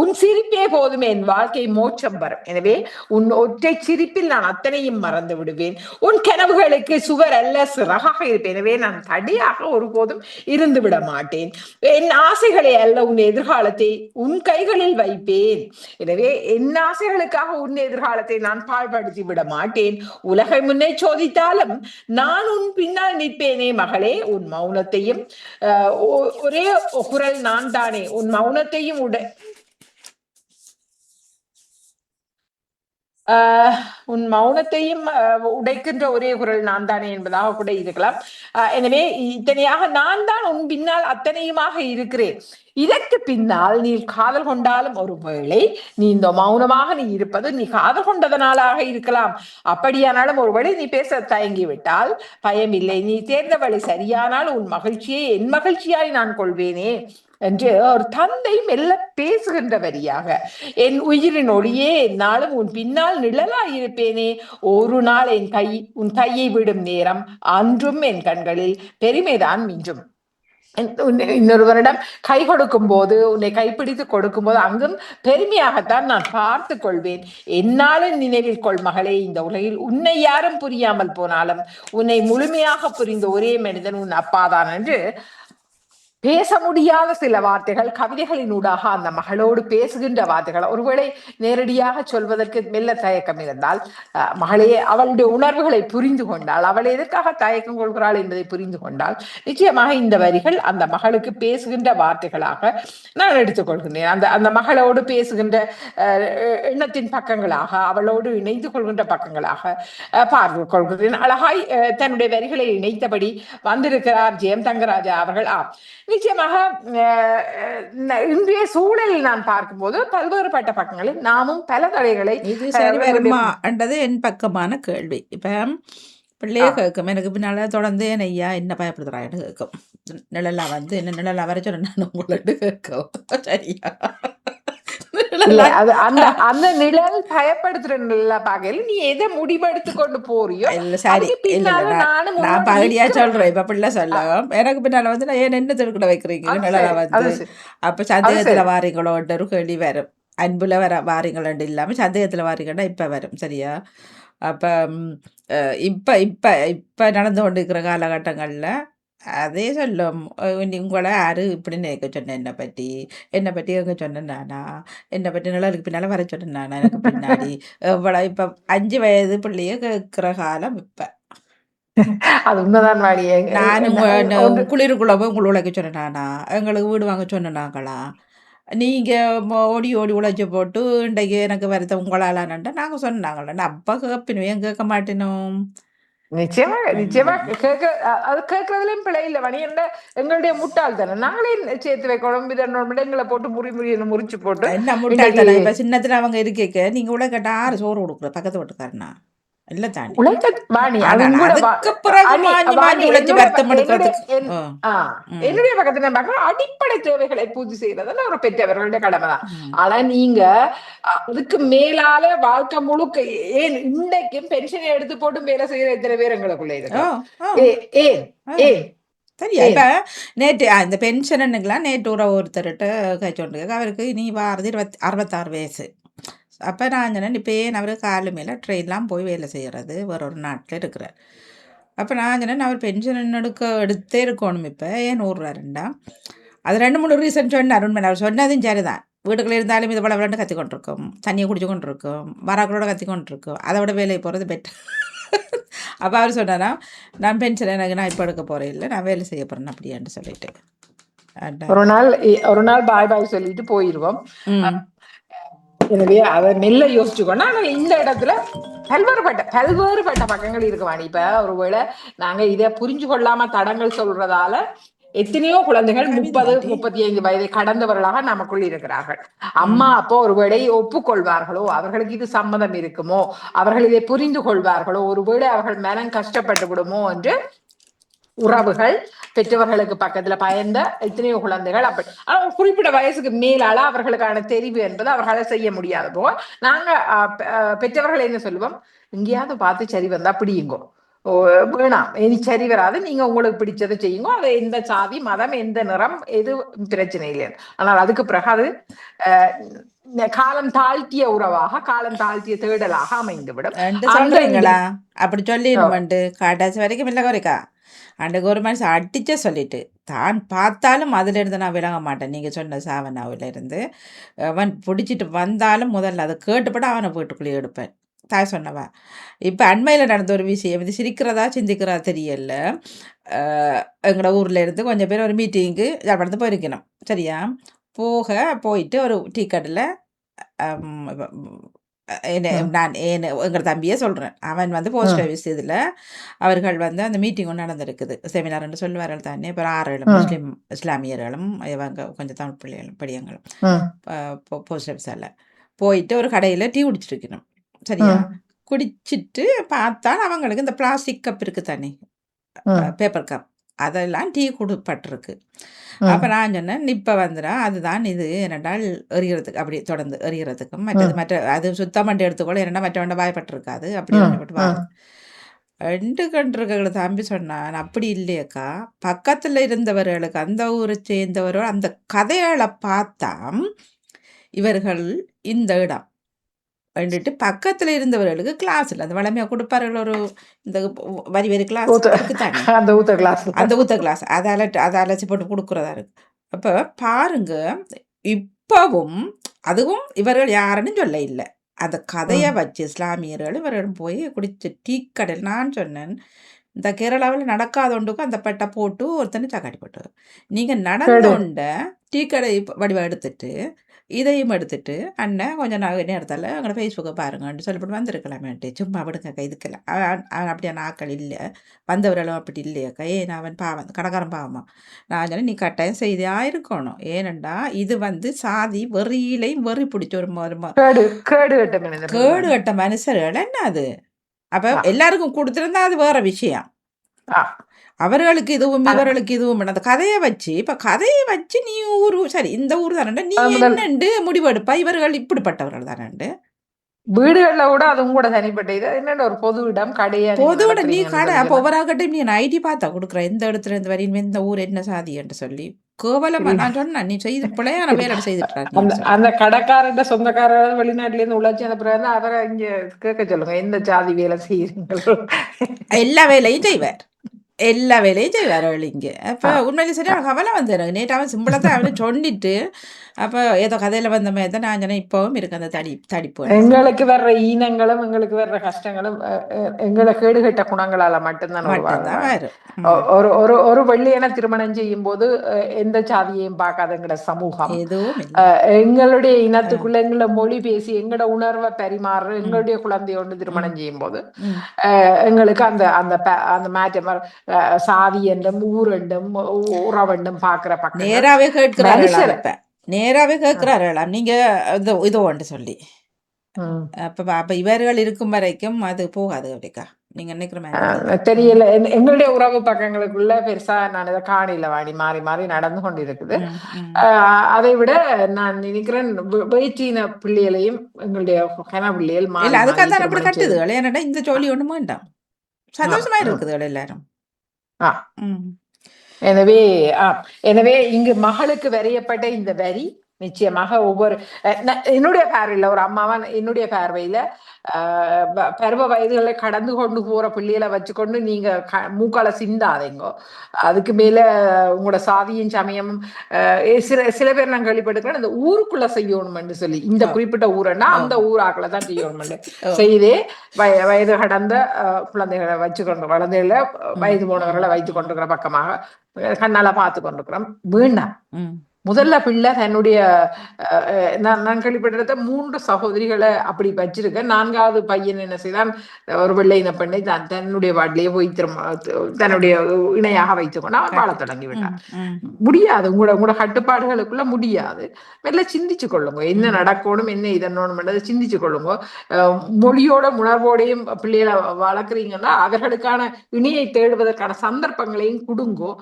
உன் சிரிப்பே போதுமே என் வாழ்க்கை மோட்சம் வரும். எனவே உன் ஒற்றை சிரிப்பில் நான் அத்தனையும் மறந்து விடுவேன். உன் கனவுகளுக்கு சுவர் அல்ல சிறகாக இருப்பேன். எனவே நான் தடியாக ஒருபோதும் இருந்து விட மாட்டேன். என் ஆசைகளை அல்ல உன் எதிர்காலத்தை உன் கைகளில் வைப்பேன். எனவே என் ஆசைகளுக்காக உன் எதிர்காலத்தை நான் பாழ்படுத்தி விட மாட்டேன். உலகை முன்னே சோதித்தாலும் நான் உன் பின்னால் நிற்பேனே மகளே. உன் மௌனத்தையும் ஒரே குரல் நான் தானே, உன் மௌனத்தையும் உன் மௌனத்தையும் உடைக்கின்ற ஒரே குரல் நான் தானே என்பதாக கூட இருக்கலாம். எனவே இத்தனையாக நான் தான் உன் பின்னால் அத்தனையுமாக இருக்கிறேன். இதற்கு பின்னால் நீ காதல் கொண்டாலும் ஒருவேளை நீ இந்த மௌனமாக நீ இருப்பது நீ காதல் கொண்டதனாலாக இருக்கலாம். அப்படியானாலும் ஒருவேளை நீ பேச தயங்கி விட்டால் பயமில்லை. நீ தேர்ந்த வழி சரியானால் உன் மகிழ்ச்சியை என் மகிழ்ச்சியாய் நான் கொள்வேனே என்று ஒரு தந்தை மெல்ல பேசுகின்ற வரியாக, என் உயிரின் ஒளியே என்னாலும் உன் பின்னால் நிழலாய் இருப்பேனே. ஒரு நாள் உன் கையை விடும் நேரம் அன்றும் என் கண்களில் பெருமைதான் மிஞ்சும். இன்னொருவரிடம் கை கொடுக்கும் போது, உன்னை கைப்பிடித்து கொடுக்கும் போது அங்கும் பெருமையாகத்தான் நான் பார்த்து கொள்வேன். என்னாலும் நினைவில் கொள் மகளே, இந்த உலகில் உன்னை யாரும் புரியாமல் போனாலும் உன்னை முழுமையாக புரிந்த ஒரே மனிதன் உன் அப்பாதான் என்று பேச முடியாத சில வார்த்தைகள் கவிதைகளின் ஊடாக அந்த மகளோடு பேசுகின்ற வார்த்தைகள். ஒருவேளை நேரடியாக சொல்வதற்கு மெல்ல தயக்கம் இருந்தால், மகளே அவளுடைய உணர்வுகளை புரிந்து கொண்டால், அவள் எதற்காக தயக்கம் கொள்கிறாள் என்பதை புரிந்து கொண்டால், நிச்சயமாக இந்த வரிகள் அந்த மகளுக்கு பேசுகின்ற வார்த்தைகளாக நான் எடுத்துக்கொள்கின்றேன். அந்த மகளோடு பேசுகின்ற எண்ணத்தின் பக்கங்களாக, அவளோடு இணைந்து கொள்கின்ற பக்கங்களாக பார்த்து கொள்கிறேன். அழகாய் தன்னுடைய வரிகளை இணைத்தபடி வந்திருக்கிறார் ஜெயம் தங்கராஜா அவர்கள். நிச்சயமாக இன்றைய சூழலில் நான் பார்க்கும்போது பல்வேறுபட்ட பக்கங்களில் நாமும் பல தடைகளை இது சரி வருமா என்றது என் பக்கமான கேள்வி. இப்ப பிள்ளைய கேட்கும், எனக்கு பின்னால தொடர்ந்து என் ஐயா என்ன பயப்படுத்துறான்னு கேட்கும். நிழலா வந்து என்ன நிழலா வர சொன்ன நான் உங்கள்ட்ட கேட்கும். சரியா? அந்த நிழல் பயப்படுத்துற நிழலா பார்க்கல, நீ எதை முடிவெடுத்து கொண்டு போறியோ. இல்ல சரி, இல்ல நான் பகடியா சொல்றேன். இப்ப பிள்ளை சொல்லும், எனக்கு பின்னால வந்து நான் ஏன் என்ன திருக்கிட வைக்கிறீங்க நிழலா வந்து, அப்ப சந்தேகத்துல வாரீங்களோன்ற ஒரு கேள்வி வரும். அன்புல வாரீங்களோண்டு இல்லாம சந்தேகத்துல வாரீங்கன்னா இப்ப வரும். சரியா? அப்ப இப்ப இப்ப இப்ப நடந்து கொண்டு இருக்கிற காலகட்டங்கள்ல அதே சொல்லும், உங்களை யாரு இப்படி நினைக்க சொன்னேன், என்னை பற்றி எங்க சொன்னேன் நானா, என்னை பற்றி நிழலுக்கு பின்னால வர சொன்னேன் நானா, எனக்கு பின்னாடி இவ்வளோ இப்ப 5 வயது பிள்ளைய கேட்கிற காலம் இப்ப. அது உண்மைதான் வாடி. நானும் குளிருக்குள்ள போய் உங்களை உழைக்க சொன்னேன் நானா, எங்களுக்கு வீடு வாங்க சொன்னாங்களா, நீங்க ஓடி ஓடி உழைச்சி போட்டு இன்றைக்கு எனக்கு வரத உங்களாலான்டா நாங்க சொன்னாங்களா, அப்பா கேட்பினும் கேட்க மாட்டேனும். நிச்சயமா அது கேட்கறதுலயும் பிழை இல்லை வணி. எங்களுடைய முட்டாள் தானே நாங்களே சேர்த்து வைக்கணும். இடங்களை போட்டு முறிச்சு போட்டு என்ன முட்டாள் தானே. இப்ப சின்னத்துல அவங்க இருக்கேக்க நீங்க உள்ள கேட்டா 6 சோறு கொடுக்குற பக்கத்து வீட்டுக்காரனா இல்ல தாண்டி என்னுடைய பக்கத்துல அடிப்படை தேவைகளை பூர்த்தி செய்யறதுன்னு ஒரு பெற்றவர்களுடைய கடமை தான். ஆனா நீங்க அதுக்கு மேலால வாழ்க்கை முழுக்க ஏன் இன்னைக்கும் பென்ஷனை எடுத்து போட்டு வேலை செய்யற இத்தனை பேர் எங்களுக்குள்ள இருக்கு. ஏன் சரியா? ஏன் இப்ப நேற்று இந்த பென்ஷனுக்கெல்லாம் நேற்று ஒருத்தர்கிட்ட கேட்டோன்ருக்கு. அவருக்கு இனி வாரது 66 வயசு. அப்ப நான் சொன்னேன், இப்ப ஏன் அவரு காலு மேல ட்ரெயின்லாம் போய் வேலை செய்யறது? வேற ஒரு நாட்டுல இருக்கிறார். அப்ப நான் சொன்னேன், அவர் பென்ஷன் எடுத்தே இருக்கணும் இப்ப. ஏன் ஓடுறாருண்டா? அது 2, 3 ரீசன் சொன்னார். உண்மையில அவர் சொன்னதும் சரிதான். வீட்டுக்குள்ள இருந்தாலும் இது போல விளாண்டு கத்தி கொண்டிருக்கும். தண்ணியை குடிச்சு கொண்டிருக்கும். வராக்களோட கத்தி கொண்டிருக்கும். அதை விட வேலைக்கு போகிறது பெட்டர். அப்போ அவர் சொன்னாராம், நான் பென்ஷன் எனக்கு நான் இப்போ எடுக்க போகிறேன் இல்லை, நான் வேலை செய்ய போகிறேன் அப்படியான்னு சொல்லிட்டு. ஒரு நாள் பாய் பாய் சொல்லிட்டு போயிருவோம். ம் எனவே அதை மெல்ல யோசிச்சுக்கணும். ஆனால் இந்த இடத்துல பல்வேறுபட்ட பக்கங்கள் இருக்குவாணி. இப்ப ஒருவேளை நாங்க இதை புரிஞ்சு கொள்ளாம தடங்கள் சொல்றதால எத்தனையோ குழந்தைகள் 30, 35 வயதை கடந்தவர்களாக நமக்குள் இருக்கிறார்கள். அம்மா அப்போ ஒருவேளை ஒப்புக்கொள்வார்களோ, அவர்களுக்கு இது சம்மதம் இருக்குமோ, அவர்கள் இதை புரிந்து கொள்வார்களோ, ஒருவேளை அவர்கள் மனம் கஷ்டப்பட்டு விடுமோ என்று உறவுகள் பெற்றவர்களுக்கு பக்கத்துல பயந்த எத்தனையோ குழந்தைகள் அப்படி. ஆனா குறிப்பிட்ட வயசுக்கு மேலால அவர்களுக்கான தெரிவு என்பது அவர்களால் செய்ய முடியாது. போக நாங்க பெற்றவர்கள் என்ன சொல்லுவோம், எங்கேயாவது பார்த்து சரி வந்தா பிடியுங்கோ, வேணாம் இனி சரி வராது, நீங்க உங்களுக்கு பிடிச்சதை செய்யுங்க, அது எந்த சாதி மதம் எந்த நிறம் எது பிரச்சனை இல்லை. ஆனால் அதுக்கு பிறகு அது காலம் தாழ்த்திய உறவாக காலம் தாழ்த்திய தேடலாக அமைந்துவிடும். சொல்றீங்களா? அப்படி சொல்லிடுமெண்டு கடைசி வரைக்கும் இல்லை குறைக்கா. அன்றைக்கு ஒரு மனுஷன் அடிச்சே சொல்லிட்டு தான் பார்த்தாலும் அதுல இருந்து நான் விளங்க மாட்டேன். நீங்க சொன்ன சாவனாவில இருந்து அவன் பிடிச்சிட்டு வந்தாலும் முதல்ல அதை கேட்டுப்பட்டு அவனை வீட்டுக்குள்ளேயே எடுப்பேன். தாய் சொன்னவா. இப்போ அண்மையில் நடந்த ஒரு விஷயம், இது சிரிக்கிறதா சிந்திக்கிறதா தெரியல. எங்களோட ஊர்ல இருந்து கொஞ்சம் பேர் ஒரு மீட்டிங்கு யாழ்ப்பாணத்து போயிருக்கணும். சரியா? போயிட்டு ஒரு டீ கடையில் நான் எங்கள் தம்பியே சொல்கிறேன். அவன் வந்து போஸ்ட் ஆஃபீஸ் இதில் அவர்கள் வந்து அந்த மீட்டிங் ஒன்று நடந்திருக்குது. செமினார்ன்னு சொல்லுவார்கள் தானே. இப்போ 6 இஸ்லாமியர்களும் இவங்க கொஞ்சம் தமிழ் பிள்ளைகளும் படியங்களும் போஸ்ட் ஆஃபீஸால் போயிட்டு ஒரு கடையில் டீ குடிச்சிருக்கணும். சரியா? குடிச்சிட்டு பார்த்தா அவங்களுக்கு இந்த பிளாஸ்டிக் கப் இருக்குது தானே, பேப்பர் கப், அதெல்லாம் டீ கொடுப்பட்டிருக்கு. அப்போ நான் சொன்னேன், இப்போ வந்துடா அதுதான் இது என்னென்றால் எறிகிறதுக்கு அப்படி தொடர்ந்து எறிகிறதுக்கும் மற்ற அது சுத்தம் பண்ணி எடுத்துக்கொள்ள என்னென்னா மற்றவண்ட வாய்ப்பட்டிருக்காது அப்படி பண்ணிவிட்டு வாங்க 2 கண்டிருக்க தம்பி சொன்னான். அப்படி இல்லையக்கா, பக்கத்தில் இருந்தவர்களுக்கு அந்த ஊரை சேர்ந்தவர்கள் அந்த கதைகளை பார்த்தா இவர்கள் இந்த இடம் வந்துட்டு பக்கத்தில் இருந்தவர்களுக்கு கிளாஸ் இல்லை, அந்த வளமையாக கொடுப்பார்கள் ஒரு இந்த வரி கிளாஸ் இருக்குதானே, அந்த ஊத்த கிளாஸ் அதை அழைச்சி போட்டு கொடுக்குறதா இருக்கு. அப்போ பாருங்க, இப்பவும் அதுவும் இவர்கள் யாருன்னு சொல்ல இல்லை, அந்த கதையை வச்சு இஸ்லாமியர்கள் இவர்கள் போய் குடிச்ச டீ கடையில் நான் சொன்னேன், இந்த கேரளாவில் நடக்காத ஒன்றுக்கும் அந்த பெட்டை போட்டு ஒருத்தனை சாக்காடி போட்டு நீங்கள் நடந்த டீ கடை வடிவம் எடுத்துட்டு இதையும் எடுத்துட்டு அண்ணன் கொஞ்சம் நேரத்தில் எங்களோட ஃபேஸ்புக்கை பாருங்கன்னு சொல்லிவிட்டு வந்திருக்கலாமேன்ட்டு. சும்மா விடுங்கக்கா, இதுக்கெல்லாம் அவன் அப்படியான ஆக்கள் இல்லை, வந்தவர்களும் அப்படி இல்லையாக்கா. ஏன் அவன் பாவம், கடைக்காரன் பாவமா. நான் சொன்னேன், நீ கட்டாயம் செய்தியாக இருக்கணும். ஏனண்டா இது வந்து சாதி வெறியிலையும் வெறி பிடிச்ச ஒரு கேடு கட்ட மனுஷர்கள் என்ன அது. அப்போ எல்லாருக்கும் கொடுத்துருந்தா அது வேற விஷயம். அவர்களுக்கு இதுவும் இவர்களுக்கு இதுவும் அந்த கதையை வச்சு இப்ப கதையை வச்சு நீ ஊரு சரி இந்த ஊர் தானே நீ என்னண்டு முடிவெடுப்பா, இவர்கள் இப்படிப்பட்டவர்கள் தானே. வீடுகள்ல கூட அதுவும் கூட தனிப்பட்ட இது என்னென்ன ஒரு பொது இடம் கடையா, பொது இடம் நீ கடை. அப்போ ஒவ்வொருக்கிட்டையும் நீ ஐடி பார்த்தா கொடுக்குற, எந்த இடத்துல இருந்து வரையும் இந்த ஊர் என்ன சாதி என்று சொல்லி கோவலமா நான் சொன்னேன், நீ செய்து பிள்ளையான வேலை செய்துட்டு அந்த கடைக்காரன் சொந்தக்காரர் வெளிநாட்டுல இருந்து உழைச்சி அந்த பிறகு அவரை இங்க கேட்க சொல்லுங்க, எந்த ஜாதி வேலை செய்யறீங்களோ. எல்லா வேலையும் செய்வார், எல்லா வேலையும் செய்வார்கள் இங்கே. அப்போ உண்மையிலே சரியா கவலை வந்து எனக்கு நேற்று அவன் சிம்பிளாக தான் அவனை சொன்னிட்டு அப்போ ஏதோ கதையில் வந்த மாதிரி தான் நான் சொன்னேன். இப்போவும் இருக்கு அந்த தடிப்பு. எங்களுக்கு வர்ற ஈனங்களும் எங்களுக்கு வர்ற கஷ்டங்களும் எங்களை கேடுகட்ட குணங்களால மட்டும்தான் ஒரு ஒரு ஒரு வெள்ளையனை திருமணம் செய்யும் போது எந்த சாதியையும் பார்க்காதங்கிற சமூகம் எதுவும் எங்களுடைய இனத்துக்குள்ள எங்களை மொழி பேசி எங்களோட உணர்வை பரிமாறு எங்களுடைய குழந்தைய ஒன்று திருமணம் செய்யும் போது எங்களுக்கு அந்த அந்த அந்த மாற்றம் சாதி என்றும் ஊர் என்றும் உறவெண்டும் பார்க்கிற பக்கம் நேராவே கேட்கிறாங்க, நேராவே கேட்கிறார்களாம் நீங்க இதோ ஒன்று சொல்லி. அப்ப இவர்கள் இருக்கும் வரைக்கும் அது போகாது அப்படிக்கா, நீங்க நினைக்கிற தெரியல. எங்களுடைய உறவு பக்கங்களுக்குள்ள பெருசா நான் இதை காணில வாடி மாறி மாறி நடந்து கொண்டு இருக்குது. அதை விட நான் நினைக்கிறேன் வயிற்றின பிள்ளைகளையும் எங்களுடைய கன பிள்ளைகள் மாறி அதுக்காக அப்படி கட்டுதுகள். ஏன்னா இந்த ஜோலி ஒண்ணும் வேண்டாம், சந்தோஷமா இருக்குது எல்லாரும். எனவே எனவே இங்கு மகளுக்கு வரையப்பட்ட இந்த வரி நிச்சயமாக ஒவ்வொரு என்னுடைய பார்வையில ஒரு அம்மாவா என்னுடைய பார்வையில பருவ வயதுகளை கடந்து கொண்டு போற பிள்ளைகளை வச்சுக்கொண்டு நீங்க மூக்கால சிந்தாதீங்கோ. அதுக்கு மேல உங்களோட சாதியும் சமயமும் சில பேர் நான் கேள்விப்பட்டிருக்கேன் இந்த ஊருக்குள்ள செய்யணும்னு சொல்லி இந்த குறிப்பிட்ட ஊரன்னா அந்த ஊராக்களை தான் செய்யணும்னு செய்தே வயது கடந்த குழந்தைகளை வச்சுக்கொண்டு குழந்தைகளை வயது போனவர்களை வைத்துக் கொண்டிருக்கிற பக்கமாக கண்ணால பார்த்து கொண்டிருக்கிறோம். வேண்டாம். முதல்ல பிள்ளை தன்னுடைய நான் கேள்விப்பட்ட 3 சகோதரிகளை அப்படி வச்சிருக்கேன். 4வது பையன் என்ன செய்தான், ஒரு வெள்ளை இன பெண்ணை தன்னுடைய வாட்டிலேயே போய் தன்னுடைய இணையாக வைத்துக்கொண்டு அவன் வாழ தொடங்கி விட்டான். முடியாது, உங்களோட கட்டுப்பாடுகளுக்குள்ள முடியாது. மெல்ல சிந்திச்சு கொள்ளுங்க, என்ன நடக்கணும் என்ன இதனோட சிந்திச்சு கொள்ளுங்க. மொழியோட உணர்வோடையும் பிள்ளைகளை வளர்க்குறீங்கன்னா அவர்களுக்கான இணையை தேடுவதற்கான சந்தர்ப்பங்களையும் கொடுங்கோ.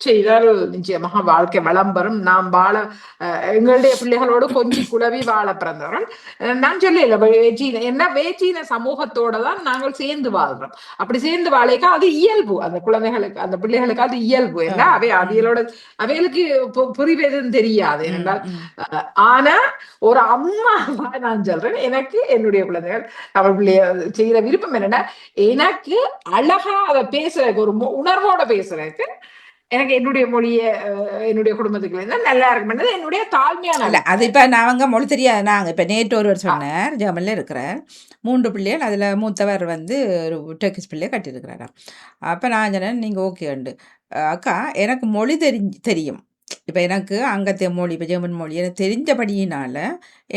செய்தால் நிச்சயமாக வாழ்க்கை வளம் பெறும். நாம் வாழ எங்களுடைய பிள்ளைகளோடு கொஞ்சி குழவி வாழ பிறந்தவர்கள். நான் சொல்லல வேச்சீன சமூகத்தோட தான் நாங்கள் சேர்ந்து வாழ்றோம். அப்படி சேர்ந்து வாழைக்கா அது இயல்பு. அந்த குழந்தைகளுக்கு அந்த பிள்ளைகளுக்கு அது இயல்பு. ஏன்னா அவைகளுக்கு புரிவதுன்னு தெரியாது என்றால். ஆனா ஒரு அம்மா நான் சொல்றேன், எனக்கு என்னுடைய குழந்தைகள் தமிழ் பிள்ளைய செய்யற விருப்பம் என்னன்னா, எனக்கு அழகா அதை பேசுறதுக்கு ஒரு உணர்வோட பேசுறதுக்கு எனக்கு என்னுடைய மொழிய என்னுடைய குடும்பத்துக்கு நல்லா இருக்கும். என்னுடைய தாழ்மையான அது இப்ப நாங்க மொழி தெரியாது. நாங்க இப்ப நேற்று ஒருவர் சொன்னார், ஜெர்மன்ல இருக்கிறார், 3 பிள்ளைகள், அதுல மூத்தவர் வந்து ஒரு டர்க்கிஷ் பிள்ளைய கட்டியிருக்கிறாராம். அப்ப நான் சொன்னேன், நீங்க ஓகே உண்டு அக்கா, எனக்கு மொழி தெரியும். இப்ப எனக்கு அங்கத்திய மொழி, இப்ப ஜெர்மன் மொழி எனக்கு தெரிஞ்சபடியினால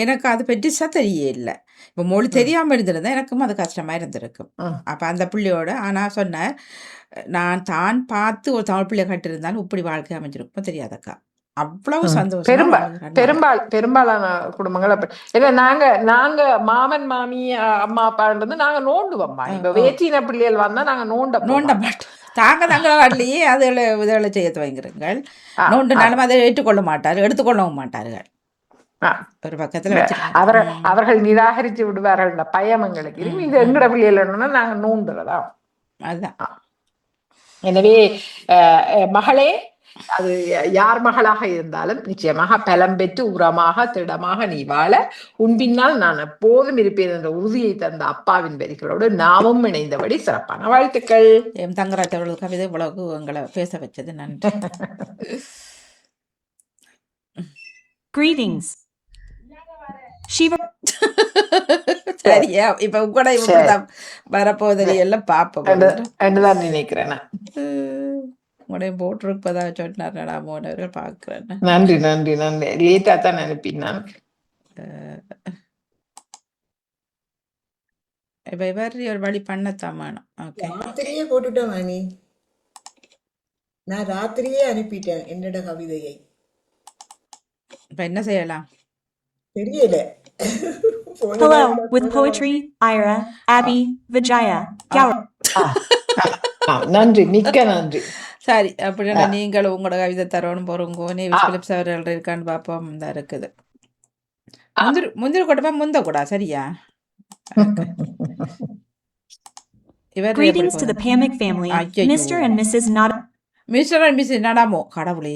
எனக்கு அது பெருசா தெரிய இல்லை. இப்ப மொழி தெரியாம இருந்திருந்தா எனக்கும் அது கஷ்டமா இருந்திருக்கும். அப்ப அந்த பிள்ளையோட ஆனா சொன்னார், நான் தான் பார்த்து ஒரு தமிழ் பிள்ளை கட்டிருந்தாலும் இப்படி வாழ்க்கை அமைஞ்சிருக்கும் தெரியாதக்கா. அவ்வளவு சந்தோஷம். பெரும்பாலான குடும்பங்கள் ஏன்னா நாங்க மாமன் மாமி அம்மா அப்பான்றது நாங்க நோண்டுவோம்மா. இப்ப வேற்றின பிள்ளைகள் வந்தா நாங்க நோண்ட மாட்டோம். தாங்க தங்களை வாட்டிலேயே அதுகளை செய்ய துவங்கிறீர்கள். நோண்டுனாலும் அதை ஏற்றுக்கொள்ள மாட்டார்கள், எடுத்துக்கொள்ளவும் மாட்டார்கள். ஒரு பக்கத்துல அவர்கள் நிராகரித்து விடுவார்கள். பயம் எங்களுக்கு இருக்கு. இது எங்கட பிள்ளைகள் நாங்க நோண்டுறதா அதுதான். எனவே மகளே, அது யார் மகளாக இருந்தாலும் நிச்சயமாக பலம் பெற்று உரமாக திடமாக நீ வாழ உன் பின்னால் நான் எப்போதும் இருப்பேன் என்ற உறுதியை தந்த அப்பாவின் வரிகளோடு நாமும் இணைந்தபடி சிறப்பான வாழ்த்துக்கள். எம் தங்கராஜ் அவர்கள் கவிதை உலகு உங்களை பேச வச்சது நன்றி. Greetings. Shiva. சரியா, இப்ப கூட இப்படிதான் வரப்போதறி எல்லாம் பாப்போம் நினைக்கிறேன். உடைய போட்டிருப்பதா சொன்னார்டா மோனவர்கள் பாக்குறேன். நன்றி நன்றி நன்றி. லேட்டா தான் அனுப்பினான். இப்ப இவர் ஒரு வழி பண்ணத்தாமானோ. ராத்திரியே போட்டுட்டோம் மணி, நான் ராத்திரியே அனுப்பிட்டேன் என்னோட கவிதையை. இப்ப என்ன செய்யலாம் தெரியல. Hello, with poetry, Ira, Abby, Vijaya, Gaur. நன்றி, மிக்க நன்றி. சரி, அப்படின்னா நீங்களும் உங்களோட கவிதை தரணும் போறோங்கோ. நேவிஸ் பிலிப்ஸ் அவர்கள் இருக்கான்னு பாப்போம். தான் இருக்குது. முந்திரி கொட்டப்பா முந்த கூடா. சரியா? Greetings to the Pamic family, Mr. and Mrs. Nada. Mr. and Mrs. Nadamo. கடவுளே,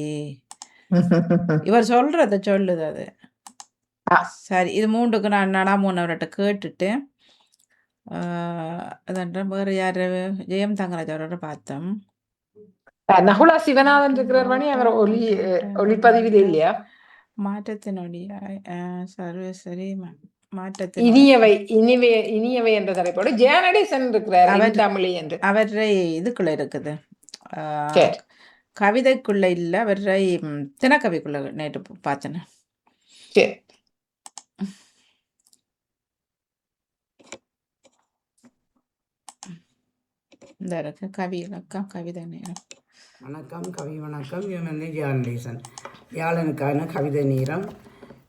இவர் சொல்றத சொல்லுது அது. சரி, இது 3க்கு நான் நடாமோனவர்கிட்ட கேட்டுட்டு அதன்ற வேறு யாரு ஜெயம் தங்கராஜ் அவரோட பார்த்தோம். நகுலா சிவநாதன் இருக்கிறார் மணி, அவர் ஒளிப்பதிவில் இல்லையா? மாற்றத்தினுடைய சரி மாற்றத்தின் இனியவை என்ற தலைப்போடு ஜெயநடேசன் இருக்கிறார் தமிழி என்று. அவரை இதுக்குள்ள இருக்குது, கவிதைக்குள்ள இல்ல, அவரை தினக்கவிக்குள்ள நேற்று பார்த்தேன். இந்த இருக்கு கவி இலக்கம் கவிதை நேரம். வணக்கம், கவி வணக்கம். இவன் ஜெயநடேசன். வியாழனுக்கான கவிதை நேரம்.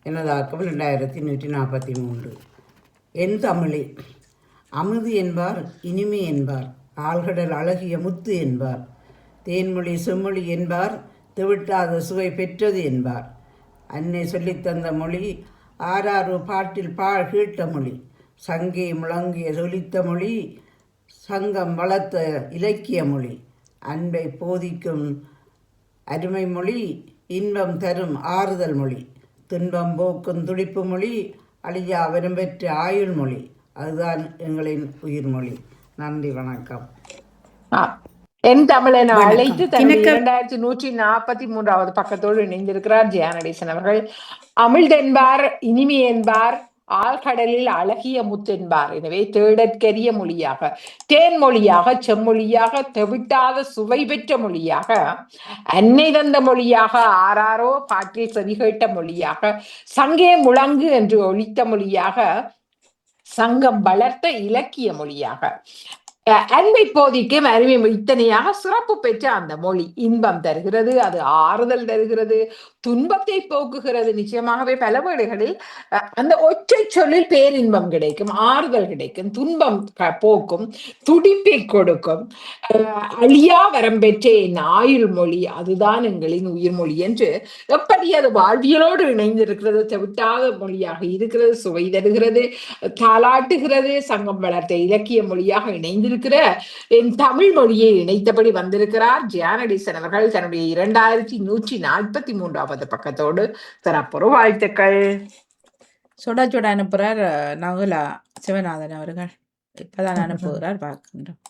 எனதாக்கம் 2143. என் தமிழே, அமுது என்பார், இனிமை என்பார், ஆழ்கடல் அழகிய முத்து என்பார், தேன்மொழி செம்மொழி என்பார், தெவிட்டாத சுவை பெற்றது என்பார். அன்னை சொல்லித்தந்த மொழி, ஆறாறு பாட்டில் பாழ் கீட்ட மொழி, சங்கே முழங்கிய சொலித்த மொழி, சங்கம் வளர்த்த இலக்கிய மொழி, அன்பை போதிக்கும் அருமை மொழி, இன்பம் தரும் ஆறுதல் மொழி, துன்பம் போக்கும் துடிப்பு மொழி, அழியா வரம் பெற்ற ஆயுள் மொழி, அதுதான் எங்களின் உயிர் மொழி. நன்றி, வணக்கம். என் தமிழன் அழைத்து தன்னுடைய 2143வது பக்கத்தோடு இணைந்திருக்கிறார் ஜெயானடேசன் அவர்கள். அமிழ்தென்பார், இனிமை என்பார், ஆழ்கடலில் அழகிய முத்தென்பார். எனவே தேடற்கரிய மொழியாக, தேன்மொழியாக, செம்மொழியாக, தெவிட்டாத சுவை பெற்ற மொழியாக, அன்னை தந்த மொழியாக, ஆறாரோ பாட்டில் செவிகேட்ட மொழியாக, சங்கே முழங்கு என்று ஒலித்த மொழியாக, சங்கம் வளர்த்த இலக்கிய மொழியாக, அன்பை போதிக்கும் அருமை இத்தனையாக சிறப்பு பெற்ற அந்த மொழி இன்பம் தருகிறது, அது ஆறுதல் தருகிறது, துன்பத்தை போக்குகிறது. நிச்சயமாகவே பல வேளைகளில் அந்த ஒற்றை சொல்லில் பேரின்பம் கிடைக்கும், ஆறுதல் கிடைக்கும், துன்பம் போக்கும், துடிப்பை கொடுக்கும். அழியா வரம் பெற்ற என் ஆயுள் மொழி, அதுதான் எங்களின் உயிர் மொழி என்று எப்படி அது வாழ்வியலோடு இணைந்திருக்கிறது, தவிட்டாத மொழியாக இருக்கிறது, சுவை தருகிறது, தாளாட்டுகிறது, சங்கம் வளர்த்த இலக்கிய மொழியாக இணைந்திருக்கிற என் தமிழ் மொழியை இணைத்தபடி வந்திருக்கிறார் ஜெயானடேசன் அவர்கள் தன்னுடைய 2143வது பக்கத்தோடு. தரப்புற வாழ்த்துக்கள். சுட சுட அனுப்புறார் நகுலா சிவநாதன் அவர்கள். இப்பதான் அனுப்புகிறார், பார்க்கின்றோம்.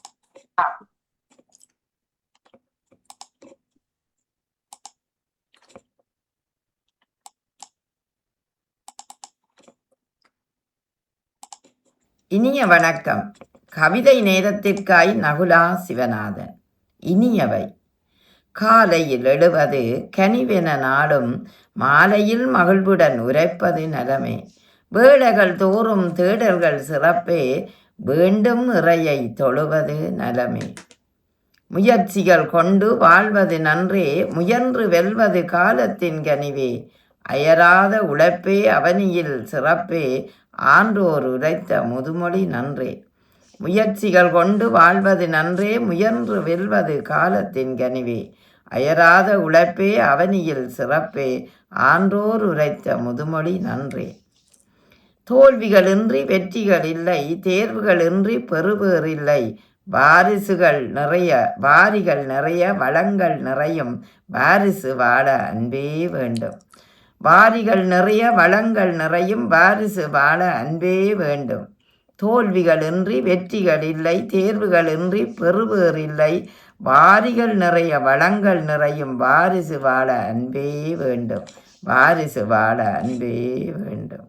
இனிய வணக்கம். கவிதை நேரத்திற்காய் நகுலா சிவநாதன். இனியவை. காலையில் எழுவது கனிவென நாடும், மாலையில் மகிழ்வுடன் உரைப்பது நலமே. வேளைகள் தோறும் தேடல்கள் சிறப்பே, வேண்டும் இறையை தொழுவது நலமே. முயற்சிகள் கொண்டு வாழ்வது நன்றே, முயன்று வெல்வது காலத்தின் கனிவே. அயராத உழைப்பே அவனியில் சிறப்பே, ஆன்றோர் உரைத்த முதுமொழி நன்றே. முயற்சிகள் கொண்டு வாழ்வது நன்றே, முயன்று வெல்வது காலத்தின் கனிவே. அயராத உழைப்பே அவனியில் சிறப்பே, ஆன்றோர் உரைத்த முதுமொழி நன்றே. தோல்விகளின்றி வெற்றிகள் இல்லை, தேர்வுகளின்றி பெறுபேறு இல்லை. வாரிகள் நிறைய வளங்கள் நிறையும், வாரிசு வாழ அன்பே வேண்டும். வாரிகள் நிறைய வளங்கள் நிறையும், வாரிசு வாழ அன்பே வேண்டும். தோல்விகளின்றி வெற்றிகள் இல்லை, தேர்வுகளின்றி பெறுபேறு இல்லை. வாரிகள் நிறைய வளங்கள் நிறையும், வாரிசு வாழ அன்பே வேண்டும். வாரிசு வாழ அன்பே வேண்டும்.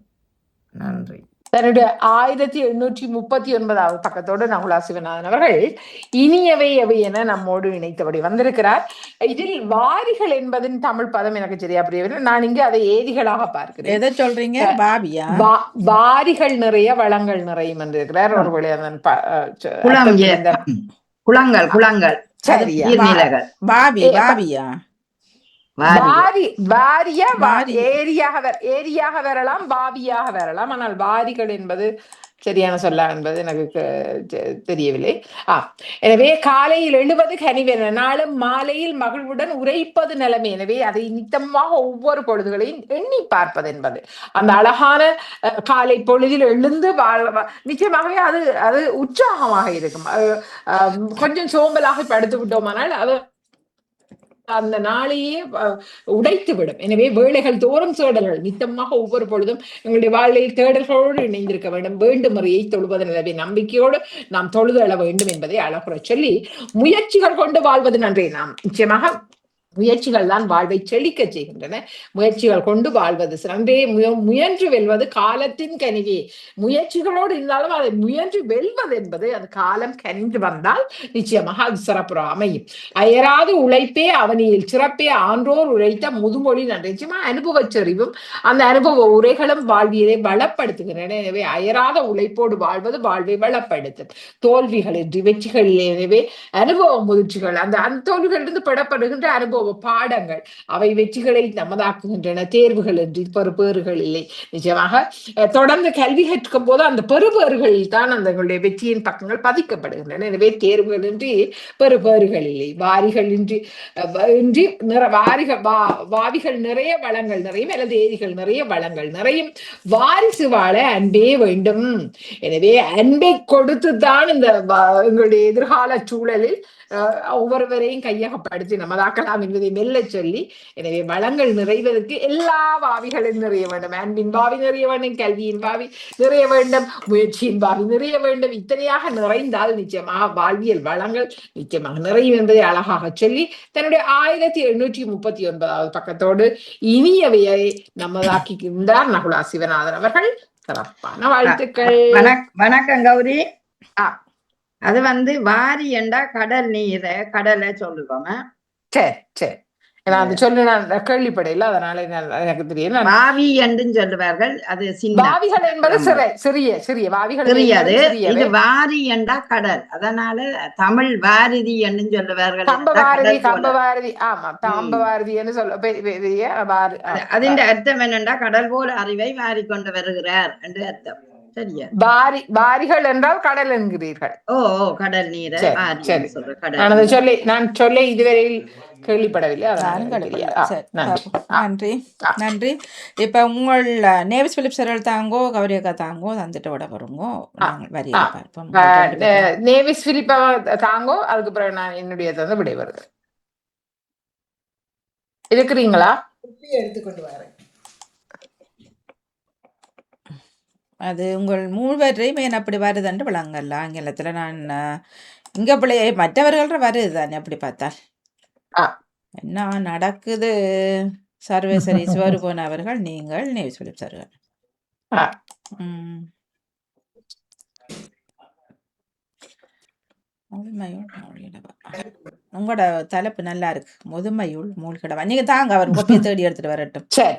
நன்றி. தன்னுடைய 1839வது பக்கத்தோடு நகுலா சிவநாதன் அவர்கள் இனியவை எவை என நம்மோடு இணைத்தபடி வந்திருக்கிறார். இதில் வாரிகள் என்பதின் தமிழ் பதம் எனக்கு சரியா புரியவில்லை. நான் இங்கு அதை ஏதிகளாக பார்க்கிறேன். எதை சொல்றீங்க? பாபியா? வாரிகள் நிறைய வளங்கள் நிறையும் என்று இருக்கிறார். ஒருவேளை அதன் குளங்கள் சரியா? பாபியா? ஏரியாக வரலாம், பாவியாக வரலாம். ஆனால் வாரிகள் என்பது சரியான சொல்ல என்பது எனக்கு தெரியவில்லை. எனவே காலையில் எழுவது கனிவென நாளும், மாலையில் மகிழ்வுடன் உரைப்பது நிலைமை. எனவே அதை நித்தமாக ஒவ்வொரு பொழுதுகளையும் எண்ணி பார்ப்பது என்பது அந்த அழகான காலை பொழுதில் எழுந்து நிச்சயமாகவே அது உற்சாகமாக இருக்கும். கொஞ்சம் சோம்பலாக படுத்து விட்டோமானால் அது அந்த நாளையே உடைத்து விடும். எனவே வேளைகள் தோறும் தேடல்கள் நித்தமாக ஒவ்வொரு பொழுதும் எங்களுடைய வாழ்க்கையில் தேடல்களோடு இணைந்திருக்க வேண்டும். வேண்டும் முறையை தொழுவது நிலவே நம்பிக்கையோடு நாம் தொழுதெழ வேண்டும் என்பதை அழகுற சொல்லி, முயற்சிகள் கொண்டு வாழ்வது நன்றே. நாம் நிச்சயமாக முயற்சிகள் தான் வாழ்வை செழிக்க செய்கின்றன. முயற்சிகள் கொண்டு வாழ்வது சிறந்தே, முயன்று வெல்வது காலத்தின் கனிவே. முயற்சிகளோடு இருந்தாலும் அதை முயன்று வெல்வது என்பது அது காலம் கனிந்து வந்தால் நிச்சயமாக அது சிறப்புற அமையும். அயராது உழைப்பே அவனியில் சிறப்பே, ஆன்றோர் உழைத்த முதுமொழி நன்றி. நிச்சயமா அனுபவச்சரிவும் அந்த அனுபவ உரைகளும் வாழ்வியலை வளப்படுத்துகின்றன. எனவே அயராத உழைப்போடு வாழ்வது வாழ்வை வளப்படுத்தும். தோல்விகள் என்று வெற்றிகள். எனவே அனுபவ முதிர்ச்சிகள், அந்த தோல்விகளிலிருந்து பெறப்படுகின்ற அனுபவ பாடங்கள் அவை வெற்றிகளை நமதாக்குகின்றன. தேர்வுகள் என்று பெறுபேறுகள் இல்லை. நிச்சயமாக தொடர்ந்து கல்வி கற்கும் போது அந்த பெறுபேறுகளில் தான் அந்த வெற்றியின் பக்கங்கள் பதிக்கப்படுகின்றன. எனவே தேர்வுகள் இன்றி பெறுபேறுகள் இல்லை. வாரிகள் இன்றி வாவிகள் நிறைய வளங்கள் நிறையும், அல்லது ஏரிகள் நிறைய வளங்கள் நிறையும். வாரிசு வாழ அன்பே வேண்டும். எனவே அன்பை கொடுத்துதான் இந்த எங்களுடைய எதிர்கால சூழலில் ஒவ்வொருவரையும் கையகப்படுத்தி நமதாக்கலாம் என்பதை மெல்ல சொல்லி, எனவே வளங்கள் நிறைவதற்கு எல்லா வாவிகளும் நிறைய வேண்டும். அன்பின் பாவி நிறைய வேண்டும், கல்வியின் பாவி நிறைய வேண்டும், முயற்சியின் பாவி நிறைய வேண்டும். இத்தனையாக நிறைந்தால் நிச்சயமாக வாழ்வியல் வளங்கள் நிச்சயமாக நிறையும் என்பதை அழகாக சொல்லி தன்னுடைய 1839 பக்கத்தோடு இனியவையை நம்மதாக்கியிருந்தார் நகுலா சிவநாதன் அவர்கள். சிறப்பான வாழ்த்துக்கள். வணக்கம் கௌரி. ஆ, அது வாரி என்றா கடல் நீரை கடலை சொல்லுவோம். சரி சரி. நான் அந்த சொல்லு நான் கேள்விப்படையில, அதனால எனக்கு தெரியும். வாவி என்றும் சொல்லுவார்கள். அது சின்ன வாவிகள் என்பது சிறிய சிறிய வாவிகள் தெரியாது. இது வாரி என்றா கடல், அதனால தமிழ் வாரிதி என்றும் சொல்லுவார்கள். கம்பவாரதி கம்பவாரதி. ஆமா, தாம்பவாரதி என்று சொல்ல பெரிய அதின் அர்த்தம் என்னண்டா கடல் போல அறிவை வாரி கொண்டு வருகிறார் என்று அர்த்தம். சரியா? வாரிகள் என்றால் கடல் என்கிறீர்கள். ஓ கடல் நீரை சரி. நான் சொல்ல இதுவரையில் கேள்விப்படவில்லை. நன்றி நன்றி. இப்ப உங்கள் நேவிஸ் பிலிப்ஸ் அவர்கள் தாங்கோ, கௌரியக்கா தாங்கோ தந்துட்டு விட வருங்கோ. வரியை பார்ப்போம். நேவிஸ் பிலிப்பா தாங்கோ, அதுக்கு பிறகு நான் என்னுடைய தந்து விடை வருது. இருக்கிறீங்களா? எடுத்துக்கொண்டு வரேன். அது உங்கள் மூவரையும் ஏன் அப்படி வருதுன்னு விளங்கல்ல. ஆங்கிலத்தில் நான் இங்கே பிள்ளை மற்றவர்கள வருது தானே அப்படி பார்த்தால். என்ன நடக்குது? சர்வேசரி சிவரு போனவர்கள், நீங்கள் நேவிஸ் பிலிப்ஸ் அவர்கள். உங்களோட தலைப்பு நல்லா இருக்கு. முதுமையுள் மூழ்கிடவா. நீங்க தாங்க, அவர் கோப்பியை தேடி எடுத்துட்டு வரட்டும். சரி.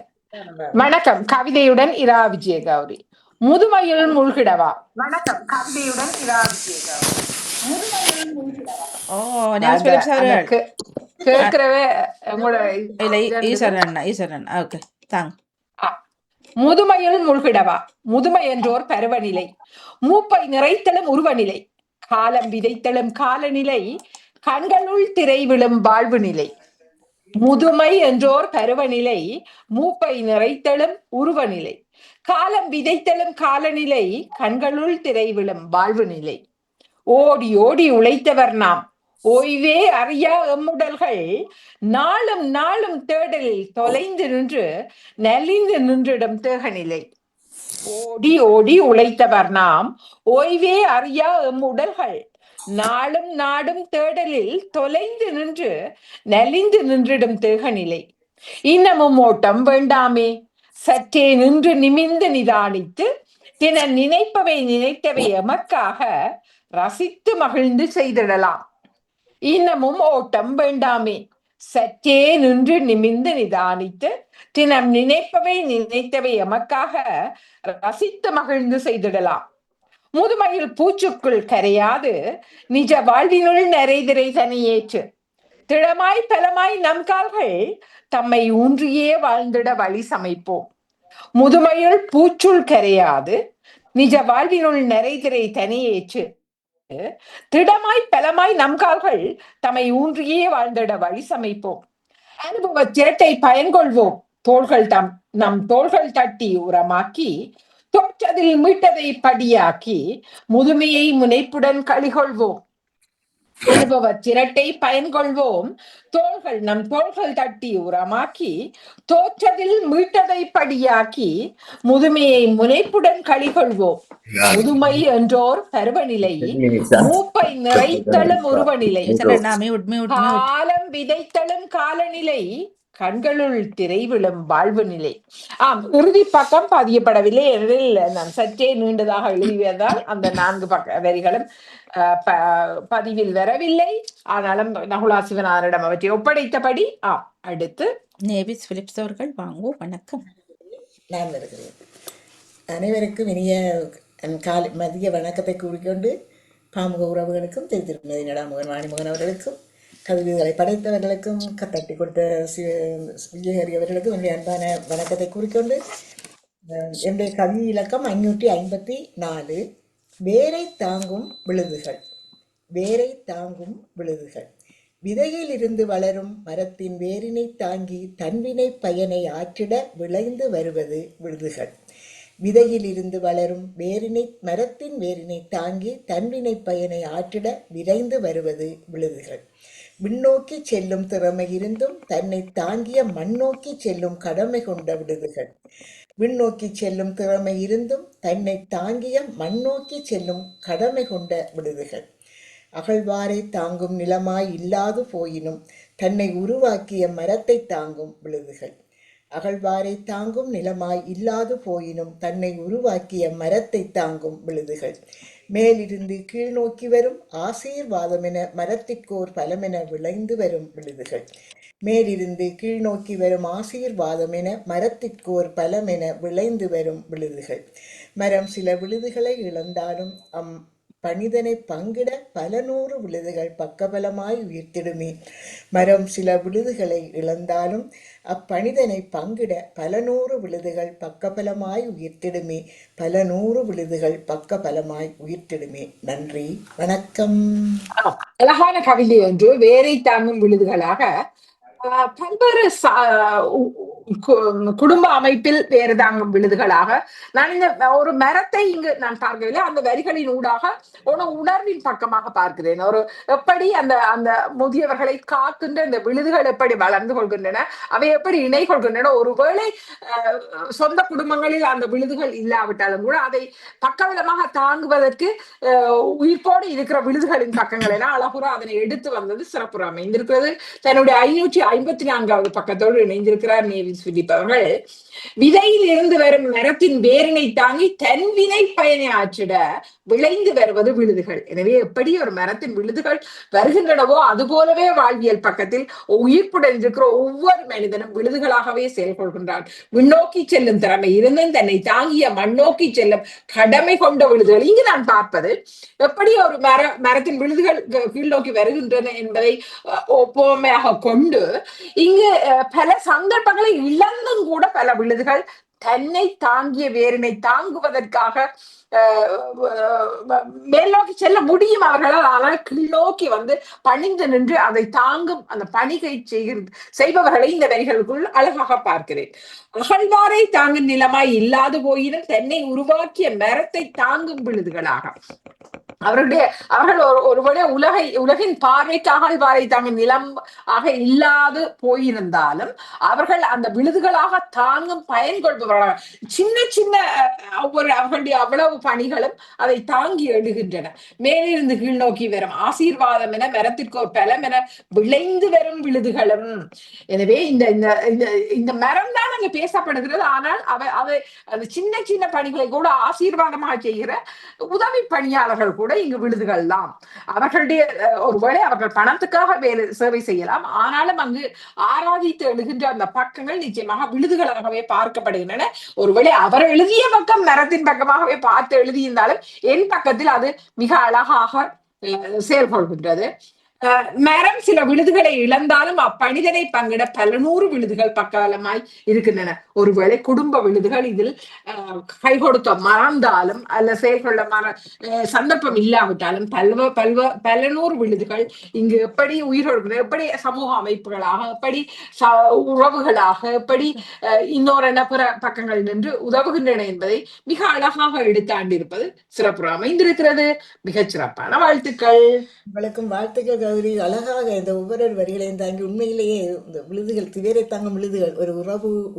வணக்கம். கவிதையுடன் இரா விஜய கௌரி. முதுமையுள் மூழ்கிடவா. வணக்கம். கவிதையுடன் இரா விஜய கௌரி. முதுமையுள் மூழ்கிடவா. ஓ, நேவிஸ் பிலிப்ஸ் அவர்கள் கேட்கிறவே ஈஸ்வரன். ஓகே, தாங்க. முதுமையுள் மூழ்கிடவா. முதுமை என்றோர் பருவநிலை, மூப்பை நிறைத்தலும் உருவநிலை, காலம் விதைத்தலும் காலநிலை, கண்களுள் திரை விழும் வாழ்வு நிலை. முதுமை என்றோர் பருவநிலை, மூப்பை நிறைத்தலும் உருவநிலை, காலம் விதைத்தலும் காலநிலை, கண்களுள் திரை விழும் வாழ்வு நிலை. ஓடி ஓடி உழைத்தவர் நாம், ஓய்வே அறியா எம்முடல்கள், நாளும் நாளும் தேடலில் தொலைந்து நின்று நலிந்து நின்றிடும் தேகநிலை. ஓடி ஓடி உழைத்தவர் நாம், ஓய்வே அறியா எம்முடல்கள், நாளும் நாடும் தேடலில் தொலைந்து நின்று நலிந்து நின்றிடும் தேகநிலை. இன்னமும் ஓட்டம் வேண்டாமே, சற்றே நின்று நிமிந்து நிதானித்து தின நினைப்பவை நினைத்தவை எமக்காக ரசித்து மகிழ்ந்து செய்திடலாம். இன்னமும் ஓட்டம் வேண்டாமே, சற்றே நின்று நிமிந்து நிதானித்து தினம் நினைப்பவை நினைத்தவை எமக்காக ரசித்து மகிழ்ந்து செய்திடலாம். முதுமையில் பூச்சுக்குள் கரையாது நிஜ வாழ்வினுள் நிறைதிரை தனியேற்று திடமாய் பலமாய் நம் கால்கள் தம்மை ஊன்றியே வாழ்ந்திட வழி சமைப்போம். முதுமையுள் பூச்சுள் கரையாது நிஜ வாழ்வினுள் நிறைதிரை தனியேற்று திடமாய் பலமாய் நம் கால்கள் தம்மை ஊன்றியே வாழ்ந்திட வழி சமைப்போம். அனுபவ திரட்டை பயன்கொள்வோம். தோள்கள் நம் தோள்கள் தட்டி உரமாக்கி தோற்றதில் மீட்டதை படியாக்கி முதுமையை முனைப்புடன் களிகொள்வோம். அனுபவ திரட்டை பயன்கொள்வோம். நம் தோள்கள் தட்டி உரமாக்கி தோற்றதில் மீட்டதை படியாக்கி முதுமையை முனைப்புடன் களிகொள்வோம். முதுமை என்றோர் பருவநிலை, மூப்பை நிறைத்தலும் உருவநிலை, காலம் விதைத்தலும் காலநிலை, கண்களுள் திரை விழும் வாழ்வு நிலை. இறுதி பக்கம் பதியப்படவில்லை, எனில் நான் சற்றே நீண்டதாக எழுதியதால் அந்த 4 பக்க வரிகளும் பதிவில் வரவில்லை. ஆனாலும் நகுலா சிவநாதனிடம் அவற்றை ஒப்படைத்தபடி அடுத்து நேவிஸ் பிலிப்ஸ் அவர்கள் வாங்கோ. வணக்கம். நான் வருகிறேன். அனைவருக்கும் இனிய மதிய வணக்கத்தை கூறிக்கொண்டு பாமுக உறவுகளுக்கும் திருமதி நடாமுகன் வாணிமுகன் அவர்களுக்கும் கவிதைகளை படைத்தவர்களுக்கும் தட்டி கொடுத்த விஜயஹரி அவர்களுக்கும் என்னுடைய அன்பான வணக்கத்தை கூறிக்கொண்டு என்னுடைய கவி இலக்கம் 554. வேரை தாங்கும் விழுதுகள். வேரை தாங்கும் விழுதுகள். விதையில் இருந்து வளரும் மரத்தின் வேரினை தாங்கி தன்வினை பயனை ஆற்றிட விளைந்து வருவது விழுதுகள். விதையில் இருந்து வளரும் மரத்தின் வேரினை தாங்கி தன்வினை பயனை ஆற்றிட விரைந்து வருவது விழுதுகள். விண்ணோக்கி செல்லும் திறமை இருந்தும் தன்னை தாங்கிய மண்ணோக்கி செல்லும் கடமை கொண்ட விழுதுகள். விண்ணோக்கி செல்லும் திறமை இருந்தும் தன்னை தாங்கிய மண்ணோக்கி செல்லும் கடமை கொண்ட விழுதுகள். அகழ்வாரை தாங்கும் நிலமாய் இல்லாது போயினும் தன்னை உருவாக்கிய மரத்தை தாங்கும் விழுதுகள். அகழ்வாரை தாங்கும் நிலமாய் இல்லாது போயினும் தன்னை உருவாக்கிய மரத்தை தாங்கும் விழுதுகள். மேலிருந்து கீழ் நோக்கி வரும் ஆசீர்வாதமென மரத்திற்கோர் பலமென விளைந்து வரும் விழுதுகள். மேலிருந்து கீழ் நோக்கி வரும் ஆசீர்வாதமென மரத்திற்கோர் பலமென விளைந்து வரும் விழுதுகள். மரம் சில விழுதுகளை இழந்தாலும் பணிதனை பங்கிட பல நூறு விழுதுகள் பக்கபலமாய் உயிர்த்திடுமே. மரம் சில விழுதுகளை இழந்தாலும் அப்பணிதனை பங்கிட பல நூறு விழுதுகள் பக்கபலமாய் உயிர்த்திடுமே. பல நூறு விழுதுகள் பக்கபலமாய் உயிர்த்திடுமே. நன்றி, வணக்கம். அழகான கவிதை ஒன்று. வேரை தாங்கும் விழுதுகளாக பல்வேறு குடும்ப அமைப்பில் வேறு தாங்கும் விழுதுகளாக நான் இந்த ஒரு மரத்தை இங்கு நான் பார்க்கவில்லை, அந்த வரிகளின் ஊடாக ஒரு உணர்வின் பக்கமாக பார்க்கிறேன். ஒரு எப்படி அந்த அந்த முதியவர்களை காக்கின்ற இந்த விழுதுகள் எப்படி வளர்ந்து கொள்கின்றன, அவை எப்படி இணை கொள்கின்றன. ஒருவேளை சொந்த குடும்பங்களில் அந்த விழுதுகள் இல்லாவிட்டாலும் கூட அதை பக்கவிலமாக தாங்குவதற்கு உயிர்ப்போடு இருக்கிற விழுதுகளின் பக்கங்கள் என அழகுற அதனை எடுத்து வந்தது சிறப்புற அமைந்திருக்கிறது. தன்னுடைய 554வது பக்கத்தோடு இணைந்திருக்கிறார் நேவிஸ் பிலிப் அவர்கள். விதையில் இருந்து வரும் மரத்தின் வேரினை தாங்கி தன் வினை பயனை ஆற்றிட விளைந்து வருவது விழுதுகள். எனவே எப்படி ஒரு மரத்தின் விழுதுகள் வருகின்றனவோ அதுபோலவே வாழ்வியல் பக்கத்தில் உயிர்ப்புடன் இருக்கிற ஒவ்வொரு மனிதனும் விழுதுகளாகவே செயல்கொள்கின்றான். விண்ணோக்கி செல்லும் திறமை இருந்தும் தன்னை தாங்கிய மண்ணோக்கி செல்லும் கடமை கொண்ட விழுதுகள். இங்கு நான் பார்ப்பது எப்படி ஒரு மரத்தின் விழுதுகள் கீழ்நோக்கி வருகின்றன என்பதை ஒப்புமையாக கொண்டு இங்கு பல சந்தர்ப்பங்களை இழந்தும் கூட பல விழுதுகள் தன்னை தாங்கிய வேரினை தாங்குவதற்காக மேல் நோக்கி செல்ல முடியும் அவர்களால். ஆனால் கீழ்நோக்கி வந்து பணிந்து நின்று அதை தாங்கும் அந்த பணிகை செய்பவர்களை இந்த வரிகளுக்குள் அழகாக பார்க்கிறேன். அகழ்வாரை தாங்கும் நிலமாய் இல்லாது போயினும் தன்னை உருவாக்கிய மரத்தை தாங்கும் விழுதுகளாக அவர்கள் ஒருவேளை உலகின் பார்வைக்கு அகழ்வாரை தாங்கும் நிலம் ஆக இல்லாது போயிருந்தாலும் அவர்கள் அந்த விழுதுகளாக தாங்கும் பயன் கொள்பவர்களாக சின்ன சின்ன அவர்களுடைய அவ்வளவு பணிகளும் அதை தாங்கி எழுகின்றன. மேலிருந்து கீழ் நோக்கி வரும் ஆசீர்வாதம் என மரத்திற்கு ஒரு பலம் என விளைந்து வரும் விழுதுகளும். எனவே இந்த மரம் தான் அங்கு பேசப்படுகிறது. ஆனால் அவை அந்த சின்ன சின்ன பணிகளை கூட ஆசீர்வாதமாக செய்கிற உதவி பணியாளர்கள் கூட இங்கு விழுதுகள் தான். அவர்களுடைய ஒருவேளை அவர்கள் பணத்துக்காக வேலை சேவை செய்யலாம், ஆனாலும் அங்கு ஆராதித்து எழுகின்ற அந்த பக்கங்கள் நிச்சயமாக விழுதுகளாகவே பார்க்கப்படுகின்றன. ஒருவேளை அவர் எழுதிய பக்கம் மரத்தின் பக்கமாகவே பார்த்து எழுதியிருந்தாலும் என் பக்கத்தில் அது மிக அழகாக செயல்படுகின்றது. மரம் சில விழுதுகளை இழந்தாலும் அப்பணிதனை பங்கிட பல நூறு விழுதுகள் பக்கபலமாய் இருக்கின்றன. ஒருவேளை குடும்ப விழுதுகள் இதில் கை கொடுத்த மறந்தாலும் அல்ல செயல்கொள்ள சந்தர்ப்பம் இல்லாவிட்டாலும் பல நூறு விழுதுகள் இங்கு எப்படி உயிரோடு எப்படி சமூக அமைப்புகளாக எப்படி உறவுகளாக எப்படி இன்னொரு பிற பக்கங்கள் நின்று உதவுகின்றன என்பதை மிக அழகாக எடுத்தாண்டிருப்பது சிறப்பு அமைந்திருக்கிறது. மிகச் சிறப்பான வாழ்த்துக்கள். உங்களுக்கும் வாழ்த்துக்கள் கௌரி. அழகாக இந்த ஒவ்வொரு வரிகளையும் தாங்கி உண்மையிலேயே இந்த விழுதுகள் திவேரை தாங்கும் விழுதுகள் ஒரு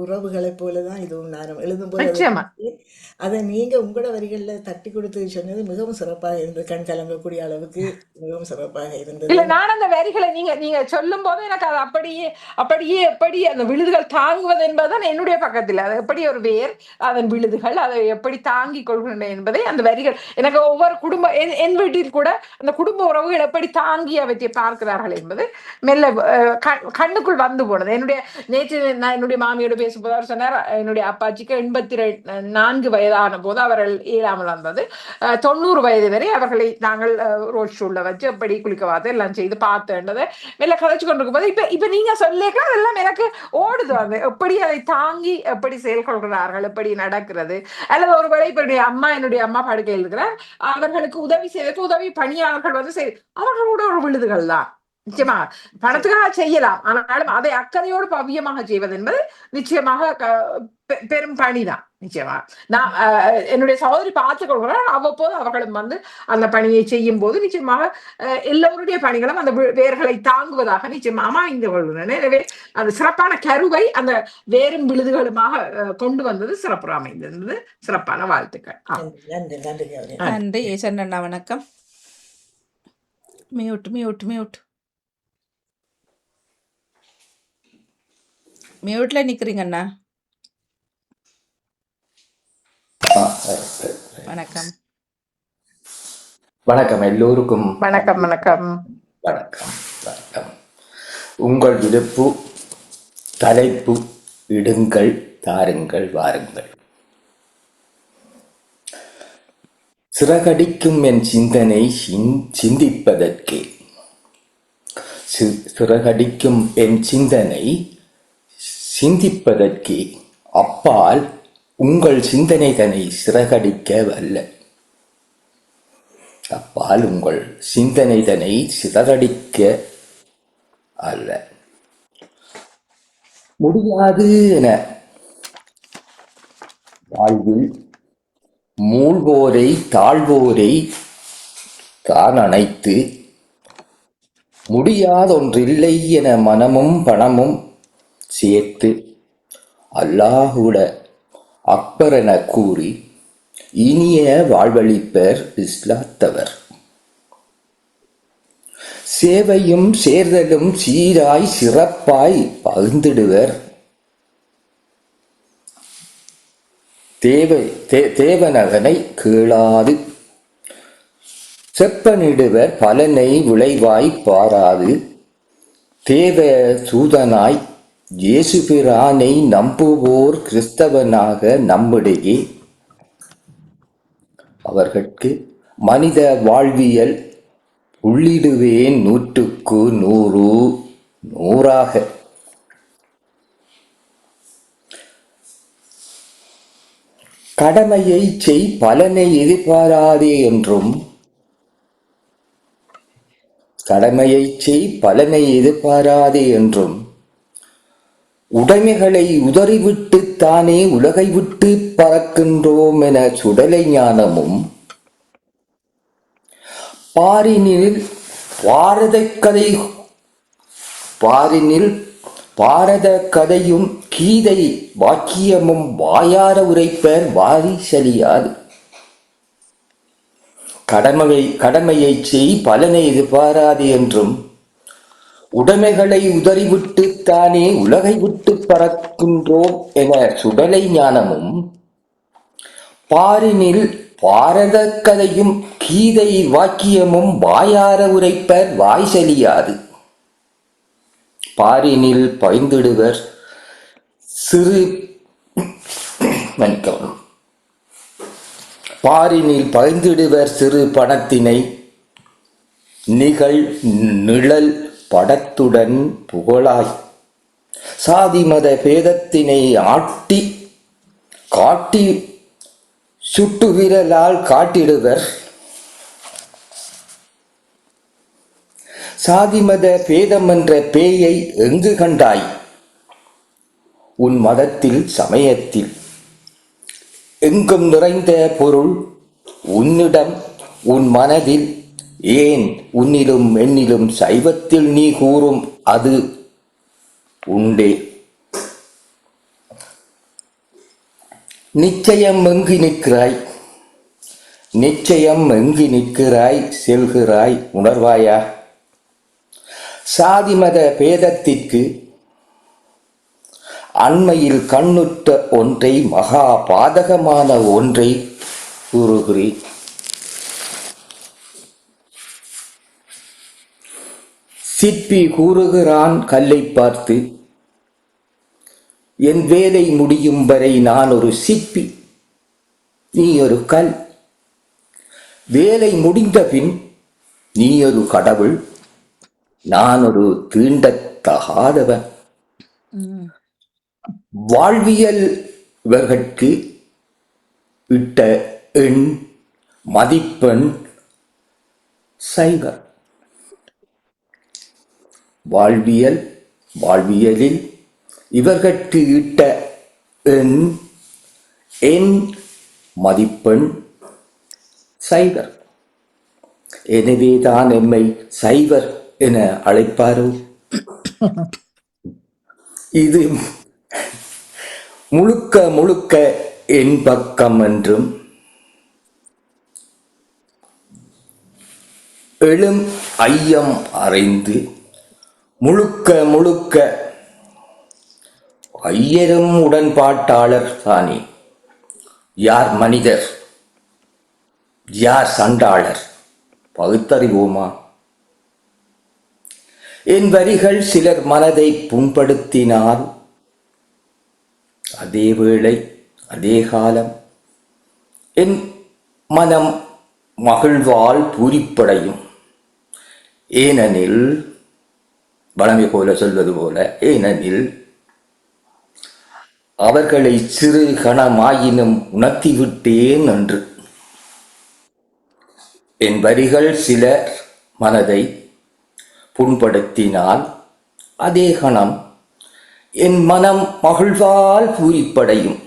உறவுகளை போலதான் இதுவும் நான் எழுதும் போது அதை நீங்க உங்களோட வரிகள்ல தட்டி கொடுத்து சொன்னது மிகவும் சிறப்பாக இருந்தது. கண் கலங்கக்கூடிய அளவுக்கு மிகவும் சிறப்பாக இருந்தது. இல்ல, நான் அந்த வரிகளை நீங்க சொல்லும் போது எனக்கு அது அப்படியே எப்படி அந்த விழுதுகள் தாங்குவது என்பதுதான் என்னுடைய பக்கத்தில். அது எப்படி ஒரு வேர் அதன் விழுதுகள் அதை எப்படி தாங்கி கொள்கின்றன என்பதை அந்த வரிகள் எனக்கு ஒவ்வொரு குடும்ப என் வீட்டில் கூட அந்த குடும்ப உறவுகள் எப்படி தாங்கி அவற்றை பார்க்கிறார்கள் என்பது மெல்ல கண்ணுக்குள் வந்து போனது. நேற்று நான் என்னுடைய மாமியோட பேசும்போது அவர் சொன்னார், என்னுடைய அப்பாச்சிக்கு 84 வயதான போது அவர்கள் இயலாமல் வந்தது. 90 வயது வரை அவர்களை நாங்கள் ரோட் ஷூல வச்சு எப்படி குளிக்க பார்த்து எல்லாம் செய்து பார்த்தேன்றது மெல்ல கதைச்சு கொண்டிருக்கும் போது இப்ப நீங்க சொல்லிக்க அதெல்லாம் எனக்கு ஓடுது. அது எப்படி அதை தாங்கி எப்படி செயல்கொள்கிறார்கள், எப்படி நடக்கிறது. அல்லது ஒருவேளை இப்ப என்னுடைய அம்மா படுக்கையில் இருக்கிறார், அவர்களுக்கு உதவி செய்வதற்கு உதவி பணியாளர்கள் வந்து அவர்களோட ஒரு விழுதுகள் தான். நிச்சயமாக பணத்துக்காக செய்யலாம், ஆனாலும் அதை அக்கறையோடு பவ்யமாக செய்வது என்பது நிச்சயமாக பெரும் பணிதான். நிச்சயமா நான் என்னுடைய சகோதரி பார்த்துக் கொள்கிறேன். அவ்வப்போது அவர்களும் அந்த பணியை செய்யும் போது நிச்சயமாக எல்லோருடைய பணிகளும் அந்த வேர்களை தாங்குவதாக நிச்சயமாக அமைந்து கொள்கிறேன். எனவே அந்த சிறப்பான கருவை அந்த வேரும் விழுதுகளுமாக கொண்டு வந்தது சிறப்பு அமைந்திருந்தது. சிறப்பான வாழ்த்துக்கள். நன்றி நன்றி கௌரி. நன்றி சரணண்ணா. வணக்கம். மியூட் மியூட் மியூட் மியூட்ல நிக்கிறீங்க அண்ணா. வணக்கம். வணக்கம் எல்லோருக்கும். வணக்கம் வணக்கம் வணக்கம் வணக்கம். உங்கள் விருப்பு தலைப்பு இடுங்கள், தாருங்கள், வாருங்கள். சிறகடிக்கும் என் சிந்தனை சிந்திப்பதற்கே. சிறகடிக்கும் என் சிந்தனை சிந்திப்பதற்கே அப்பால் உங்கள் சிந்தனை தன்னை சிறகடிக்க வல்ல. அப்பால் உங்கள் சிந்தனை தன்னை சிறகடிக்க அல்ல. முடியாது என வாழ்வில் மூழ்வோரை தாழ்வோரை தான் அணைத்து, முடியாதொன்றில்லை என மனமும் பணமும் சேர்த்து அல்லாஹுட அக்பர் என கூறி இனிய வாழ்வழிப்பர் இஸ்லாத்தவர். சேவையும் சேர்தலும் சீராய் சிறப்பாய் பகிர்ந்திடுவர். தேவனகனை கேளாது செப்பனிடுவர் பலனை விளைவாய் பாராது. தேவ சூதனாய் இயேசு பிரானை நம்புவோர் கிறிஸ்தவனாக நம்மிடையே அவர்களுக்கு மனித வாழ்வியல் உள்ளிடுவேன் 100க்கு 100 கடமையை செய் பலனை எதிர்பாராதே என்றும், கடமையை செய் பலனை எதிர்பாராதே என்றும், உடைமைகளை உதறிவிட்டு தானே உலகை விட்டு பறக்கின்றோம் என சுடலை ஞானமும், பாரினில் பாரத கதையும் கீதை வாக்கியமும் வாயார உரைப்பர் வாரி சலியாது. கடமையை செய் பலனை எதிர்பாராது என்றும், உடைமைகளை உதறிவிட்டு தானே உலகை விட்டு பறக்கின்றோம் என சுடலை ஞானமும், பாரினில் பாரத கதையும் கீதை வாக்கியமும் வாயார உரைப்பர் வாய் சலியாது. பாரினில் பயந்திடுவர் சிறு பாரினில் பயந்திடுவர் சிறு பணத்தினை நிழல் படத்துடன் புகழாய். சாதி மத பேதத்தினை காட்டி சுட்டு விரலால் காட்டிடுவர். சாதிமத பேதம் என்ற பேயை எங்கு கண்டாய்? உன் மதத்தில் சமயத்தில் எங்கும் நிறைந்த பொருள் உன்னிடம் உன் மனதில் ஏன் உன்னிலும் என்னிலும் சைவத்தில் நீ கூறும் அது உண்டே. நிச்சயம் எங்கு நிற்கிறாய்? நிச்சயம் எங்கு நிற்கிறாய்? செல்கிறாய் உணர்வாயா? சாதிமத பேதத்திற்கு அண்மையில் கண்ணுற்ற ஒன்றை, மகா பாதகமான ஒன்றை கூறுகிறேன். சிற்பி கூறுகிறான் கல்லை பார்த்து, என் வேலை முடியும் வரை நான் ஒரு சிற்பி, நீ ஒரு கல். வேலை முடிந்த பின் நீ ஒரு கடவுள், நான் ஒரு தீண்டத்தகாதவன். வாழ்வியல் இவர்களுக்கு இட்ட எண் மதிப்பெண் சைவர். வாழ்வியலில் இவர்கட்கு இட்ட என் மதிப்பெண் சைவர். எனவேதான் எம்மை சைவர் என அழைப்பாரோ? இது முழுக்க என் பக்கம் என்றும் எழும் ஐயம் அறிந்து முழுக்க ஐயரும் உடன்பாட்டாளர் தானே. யார் மனிதர், யார் சண்டாளர் பகுத்தறிவோமா? என் வரிகள் சிலர் மனதை புண்படுத்தினால் அதே வேளை அதே காலம் என் மனம் மகிழ்வால் பூரிப்படையும். ஏனெனில் வளமை போல சொல்வது போல, ஏனெனில் அவர்களை சிறு கணமாயினும் உணர்த்திவிட்டேன் என்று. என் வரிகள் சிலர் மனதை புண்படுத்தினால் அதே கணம் என் மனம் மகிழ்வால் பூரிப்படையும்.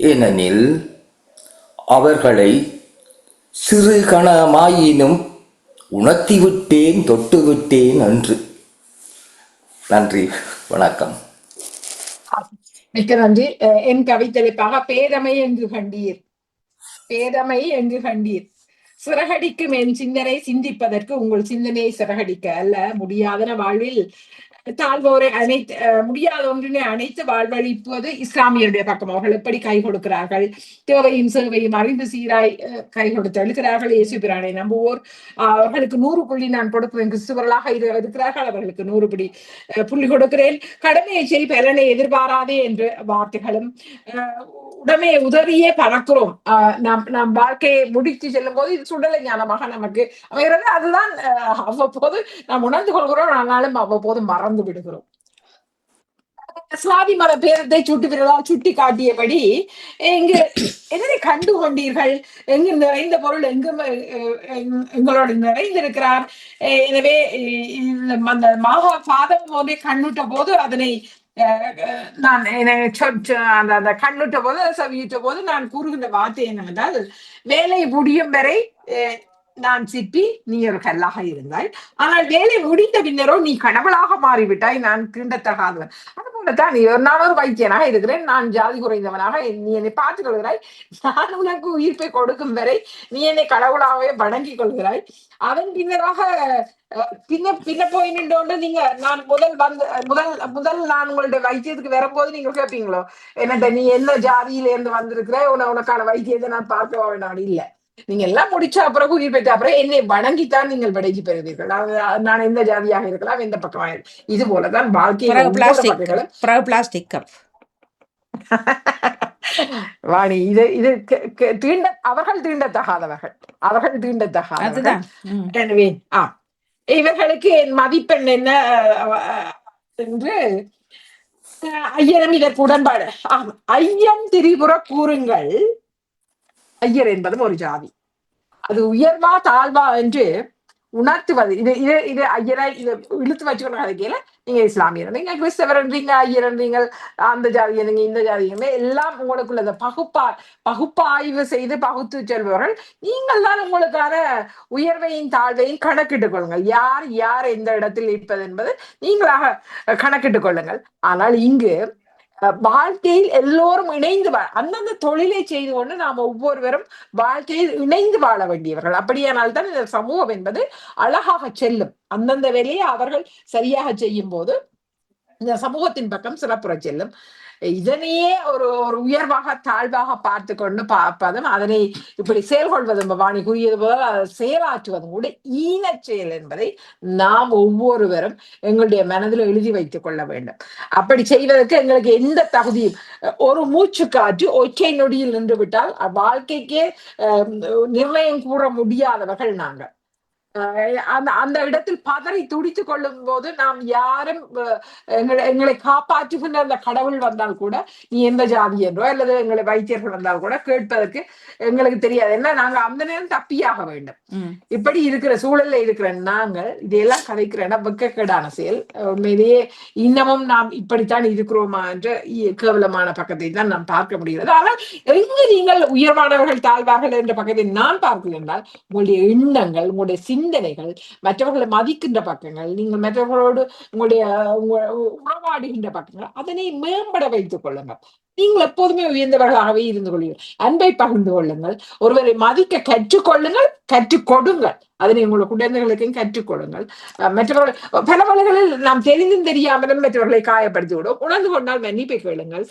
ஏனெனில் அவர்களை சிறு கணமாயினும் உணர்த்திவிட்டேன், தொட்டுவிட்டேன் என்று. நன்றி, வணக்கம். மிக்க நன்றி. என் கவித்தலைப்பாக பேதமை என்று கண்டீர், பேதமை என்று கண்டீர். சிறகடிக்கும் என் சிந்தனை சிந்திப்பதற்கு உங்கள் சிந்தனையை சிறகடிக்க அல்ல. முடியாதன வாழ்வில் தாழ்வோரை முடியாத ஒன்றினை அனைத்து வாழ்வழிப்பது இஸ்லாமியருடைய பக்கம். அவர்கள் எப்படி கை கொடுக்கிறார்கள், தேவையும் சேவையும் அறிந்து சீராய் கை கொடுத்து எழுக்கிறார்கள். இயேசு பிரானை நம்புவோர் அவர்களுக்கு 100 புள்ளி நான் கொடுக்கிறேன். கிறிஸ்துவர்களாக இருக்கிறார்கள், அவர்களுக்கு 100 புள்ளி கொடுக்கிறேன். கடமையை செய், பலனை எதிர்பாராதே என்று வார்த்தைகளும் உடமையை உதறியே பறக்கிறோம். நாம் வாழ்க்கையை முடித்து செல்லும் போது இது சுடலை ஞானமாக நமக்கு அமைகிறது. அதுதான் அவ்வப்போது நாம் உணர்ந்து கொள்கிறோம், ஆனாலும் அவ்வப்போது மறந்து விடுகிறோம். சாதி மத பேரத்தை சுட்டி காட்டியபடி இங்கு எதனை கண்டு கொண்டீர்கள்? எங்கு நிறைந்த பொருள் எங்கும் எங்களோடு நிறைந்திருக்கிறார். எனவே அந்த பாதம் ஒன்றை கண்ணுட்ட போது அதனை நான் அந்த கண்ணுட்ட போது சவியிட்ட போது நான் கூறுகின்ற வார்த்தை என்னவென்றால், வேலை முடியும் வரை நான் சிற்பி, நீ ஒரு கல்லாக இருந்தாய். ஆனால் வேலை முடிந்த பின்னரோ நீ கடவுளாக மாறிவிட்டாய், நான் தீண்டத்தகாதவன். அதுபோலத்தான் நான் ஒரு வைத்தியனாக இருக்கிறேன், நான் ஜாதி குறைந்தவனாக நீ என்னை பார்த்துக் கொள்கிறாய். நான் உனக்கு உயிர்ப்பை கொடுக்கும் வரை நீ என்னை கடவுளாகவே வணங்கிக் கொள்கிறாய். அதன் பின்னராக பின்ன போய் நின்றோண்டு நீங்க நான் முதல் நான் உங்களுடைய வைத்தியத்துக்கு வரும்போது நீங்க கேட்பீங்களோ, என்னட்ட நீ என்ன ஜாதியில இருந்து வந்திருக்கிற, உனக்கான வைத்தியத்தை நான் பார்க்க வேண்டாம். இல்ல, நீங்க எல்லாம் முடிச்ச அப்புறம் உயிர் பெற்ற அப்புறம் என்னை வணங்கித்தான் நீங்கள் விடைக்கு பெறுவீர்கள். நான் எந்த ஜாதியாக இருக்கலாம், எந்த பக்கமாக. இது போலதான் வாழ்க்கையில் பிளாஸ்டிக் வாணி. இது அவர்கள் தீண்டத்தகாதவர்கள். எனவே இவர்களுக்கு என் மதிப்பெண் என்ன என்று ஐயரும் இதற்கு உடன்பாடு. ஐயம் திரிபுற கூறுங்கள். ஐயர் என்பதும் ஒரு ஜாதி. அது உயர்வா தாழ்வா என்று உணர்த்துவது. இது ஐயரை இதை இழுத்து வச்சுக்கணும். கதைக்கையில நீங்க இஸ்லாமியர், நீங்க கிறிஸ்தவர் என்றீங்க, ஐயர் என்றீங்க, அந்த ஜாதி நீங்க இந்த ஜாதியுமே எல்லாம் உங்களுக்குள்ள பகுப்பாய்வு செய்து பகுத்து செல்பவர்கள் நீங்கள் தான். உங்களுக்கான உயர்வையும் தாழ்வையும் கணக்கிட்டுக் கொள்ளுங்கள். யார் எந்த இடத்தில் இருப்பது என்பது நீங்களாக கணக்கிட்டுக் கொள்ளுங்கள். ஆனால் இங்கு வாழ்க்கையில் எல்லோரும் இணைந்து அந்தந்த தொழிலை செய்து கொண்டு நாம் ஒவ்வொருவரும் வாழ்க்கையில் இணைந்து வாழ வேண்டியவர்கள். அப்படியானால்தான் இந்த சமூகம் என்பது அழகாக செல்லும். அந்தந்த வேலையை அவர்கள் சரியாக செய்யும் போது இந்த சமூகத்தின் பக்கம் சிறப்புற செல்லும். இதனையே ஒரு உயர்வாக தாழ்வாக பார்த்து கொண்டு பார்ப்பதும், அதனை இப்படி செயல்கொள்வதும், வாணி கூறியது போல செயலாற்றுவதும் கூட ஈனச் செயல் என்பதை நாம் ஒவ்வொருவரும் எங்களுடைய மனதில் எழுதி வைத்துக் கொள்ள வேண்டும். அப்படி செய்வதற்கு எங்களுக்கு எந்த தகுதியும், ஒரு மூச்சு காற்று ஒற்றை நொடியில் நின்று விட்டால் வாழ்க்கைக்கே நிர்ணயம் கூற முடியாதவர்கள் நாங்கள். அந்த அந்த இடத்தில் பதறி துடித்துக் கொள்ளும் போது நாம் யாரும் எங்களை காப்பாற்றுகின்ற அந்த கடவுள் வந்தால் கூட நீ எந்த ஜாதி என்றோ அல்லது எங்களை வைத்தியர்கள் வந்தால் கூட கேட்பதற்கு எங்களுக்கு தெரியாது. என்ன நாங்க அந்த நேரம் தப்பியாக வேண்டும். இப்படி இருக்கிற சூழல்ல இருக்கிற நாங்கள் இதையெல்லாம் கதைக்கிறேன்னா வெக்கக்கேடான செயல். உண்மையிலேயே இன்னமும் நாம் இப்படித்தான் இருக்கிறோமா என்ற கேவலமான பக்கத்தை தான் நாம் பார்க்க முடிகிறது. ஆனால் எங்கு நீங்கள் உயர்வானவர்கள் தாழ்வார்கள் என்ற பக்கத்தை நான் பார்க்கிறேன் என்றால் உங்களுடைய எண்ணங்கள், உங்களுடைய சிந்தனைகள், மற்றவர்களை மதிக்கின்ற பக்கங்கள், நீங்கள் மற்றவர்களோடு உங்களுடைய உறவாடுகின்ற பக்கங்கள், அதனை மேம்பட வைத்துக் கொள்ளுங்கள். நீங்கள் எப்போதுமே உயர்ந்தவர்களாகவே இருந்து கொள்ளுங்கள். அன்பை பகிர்ந்து கொள்ளுங்கள். ஒருவரை மதிக்க கற்றுக்கொள்ளுங்கள், கற்றுக் கொடுங்கள். அதனை உங்களுடைய குழந்தைகளுக்கும் கற்றுக் கொடுங்கள். மற்றவர்கள் பல வழிகளில் நாம் தெரிந்தும் தெரியாமலும் மற்றவர்களை காயப்படுத்தி விடும். உணர்ந்து கொண்டால் மன்னிப்பை கேளுங்கள்.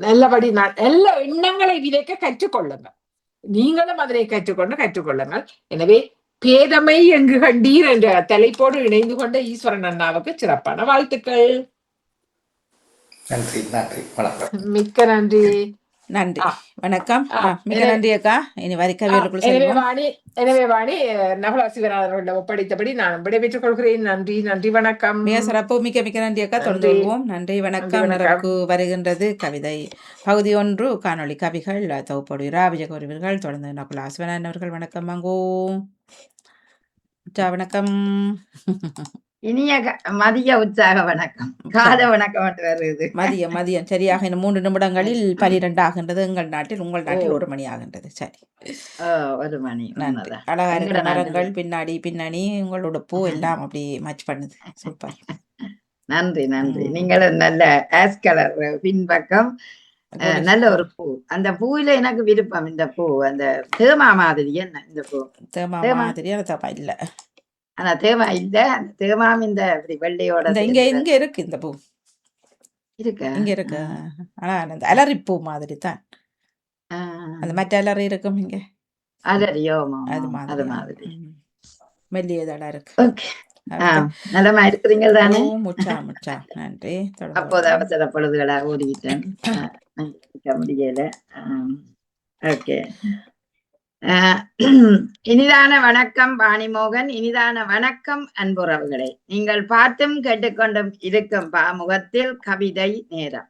நல்லபடி நல்ல எண்ணங்களை விதைக்க கற்றுக்கொள்ளுங்கள். நீங்களும் அதனை கற்றுக்கொள்ளுங்கள். எனவே பேதமை எங்கு கண்டீர் என்ற தலைப்போடு இணைந்து கொண்ட ஈஸ்வரன் அண்ணாவுக்கு சிறப்பான வாழ்த்துக்கள். நன்றி நன்றி வணக்கம். மிக்க நன்றி. நன்றி வணக்கம். மிக நன்றி அக்கா. இனி எனவே வாணி நகுலா சிவநாதன் ஒப்படைத்தபடி நான் விடைபெற்றுக் கொள்கிறேன். நன்றி நன்றி வணக்கம். மிக சிறப்பு. மிக்க நன்றி அக்கா. தொடர்ந்து கொள்வோம். நன்றி வணக்கம். நிறைவுக்கு வருகின்றது கவிதை பகுதி 1 காணொளி கவிகள் தொகுப்போடு விஜயகோரிவர்கள். தொடர்ந்து நகுலா சிவநாதன் அவர்கள். வணக்கம் மங்கோ. வணக்கம். இனிய மதிய உற்சாக வணக்கம். கால வணக்கம் வருது. மதியம் சரியாக இன்னும் 3 நிமிடங்களில் 12 ஆகின்றது எங்கள் நாட்டில். உங்கள் நாட்டில் 1 மணி ஆகின்றது. சரி, 1 மணி. நன்றி. அழகா இருக்கிற மரங்கள், பின்னணி, உங்களோட பூ எல்லாம் அப்படி மச் பண்ணுது. சூப்பர். நன்றி நன்றி. நீங்களும் நல்ல ஆஸ் கலர் பின்பக்கம் நல்ல ஒரு பூ. அந்த பூவில எனக்கு விருப்பம். இந்த பூ அந்த தேமா மாதிரி. என்ன இந்த பூ தேமா மாதிரி? தப்பா இல்ல. ஆனா தேமா இல்ல. அந்த தேமாம் இந்த இப்படி வெள்ளையோட இங்க இருக்கு. இந்த பூ இங்க இருக்கு. ஆனா அந்த அலரி பூ மாதிரி தான். அந்த மற்ற அலரி இருக்கும் இங்க. அலரியோ அது மாதிரி மெல்லியதா இருக்கு. நலமா இருக்கிறீங்க தானே? முச்சா நன்றி. அப்போது அவசர பொழுதுகளா ஓடிக்கிட்டேன், முடியல. ஓகே. இனிதான வணக்கம் வாணிமோகன். இனிதான வணக்கம் அன்புறவுகளே. நீங்கள் பார்த்தும் கேட்டுக்கொண்டும் இருக்கும் பாமுகத்தில் கவிதை நேரம்.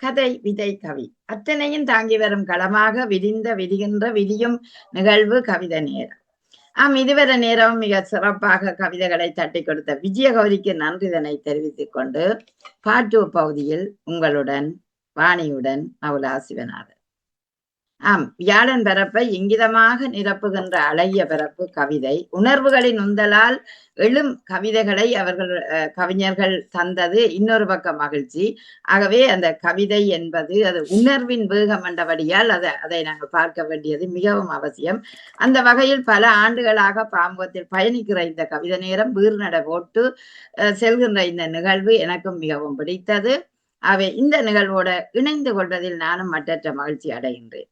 கதை விதை கவி அத்தனையும் தாங்கி வரும் களமாக விரியும் நிகழ்வு கவிதை நேரம். இதுவரை நேரம் மிக சிறப்பாக கவிதைகளை தட்டி கொடுத்த விஜயகௌரிக்கு நன்றிதனை தெரிவித்துக் கொண்டு பாட்டு பகுதியில் உங்களுடன் வாணியுடன் நகுலா சிவநாதன். வியாழன் பரப்பை இங்கிதமாக நிரப்புகின்ற அழகிய பரப்பு கவிதை. உணர்வுகளின் உந்தலால் எழும் கவிதைகளை கவிஞர்கள் தந்தது இன்னொரு பக்கம் மகிழ்ச்சி. ஆகவே அந்த கவிதை என்பது அது உணர்வின் வேகம் என்றபடியால் அதை நாங்கள் பார்க்க வேண்டியது மிகவும் அவசியம். அந்த வகையில் பல ஆண்டுகளாக பாமுகத்தில் பயணிக்கிற இந்த கவிதை நேரம் வீர்நடை போட்டு செல்கின்ற இந்த நிகழ்வு எனக்கும் மிகவும் பிடித்தது. இந்த நிகழ்வோட இணைந்து கொள்வதில் நானும் மற்றற்ற மகிழ்ச்சி அடைகின்றேன்.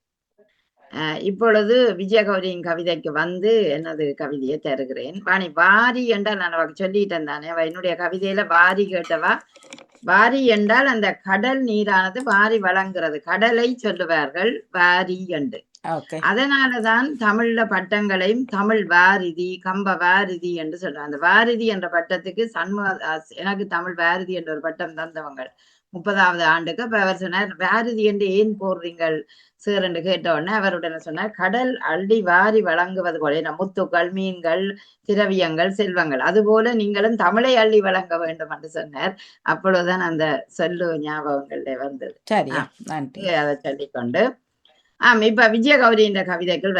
இப்பொழுது விஜயகௌரியின் கவிதைக்கு வந்து எனது கவிதையை தருகிறேன். வாரி என்றால் நான் அவருக்கு சொல்லிட்டேன் தானே, என்னுடைய கவிதையில வாரி கேட்டவா. வாரி என்றால் அந்த கடல் நீரானது வாரி வழங்குறது. கடலை சொல்லுவார்கள் வாரி என்று. அதனாலதான் தமிழ்ல பட்டங்களையும் தமிழ் வாரிதி, கம்ப வாரிதி என்று சொல்றாங்க. அந்த வாரிதி என்ற பட்டத்துக்கு எனக்கு தமிழ் வாரிதி என்ற ஒரு பட்டம் தந்தவங்க 30வது ஆண்டுக்கு. அப்ப அவர் சொன்னார், வாரிதி என்று ஏன் போடுறீங்கள் சார் என்று கேட்ட உடனே அவருடனே சொன்னார், கடல் அள்ளி வாரி வழங்குவது போல முத்துக்கள், மீன்கள், திரவியங்கள், செல்வங்கள், அதுபோல நீங்களும் தமிழை அள்ளி வழங்க வேண்டும் என்று சொன்னார். அப்பொழுதுதான் அந்த சொல்லு ஞாபகங்கள்ல வந்தது. அதை சொல்லிக்கொண்டு இப்ப விஜயகௌரி என்ற கவிதைகள்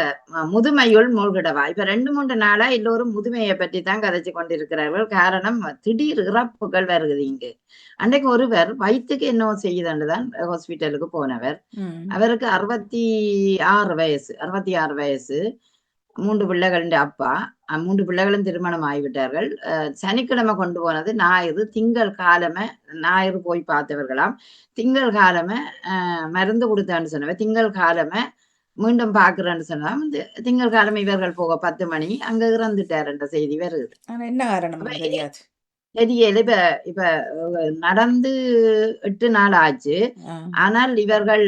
முதுமையுள் மூழ்கிடவா. இப்ப 2-3 நாளா எல்லோரும் முதுமையை பற்றி தான் கதைச்சு கொண்டிருக்கிறார்கள். காரணம் திடீர் இறப்புகள் வருகுது இங்கு. அன்றைக்கு ஒருவர் வயிற்றுக்கு என்ன செய்யுதுன்னுதான் ஹாஸ்பிட்டலுக்கு போனவர். அவருக்கு 66 வயசு, 3 பிள்ளைகளின் அப்பா. 3 பிள்ளைகளும் திருமணம் ஆகிவிட்டார்கள். சனிக்கிழமை கொண்டு போனது ஞாயிறு. ஞாயிறு போய் பார்த்தவர்களாம். திங்கள் காலமே மருந்து கொடுத்தான்னு சொன்னவ. திங்கள் காலமே மீண்டும் பாக்குறேன்னு சொன்னா திங்கள் காலமே இவர்கள் போக 10 மணி அங்க இறந்துட்டார் என்ற செய்தி வருது. என்ன காரணம் தெரியாது. தெரியல. இப்ப இப்ப நடந்து 8 நாள் ஆச்சு. ஆனால் இவர்கள்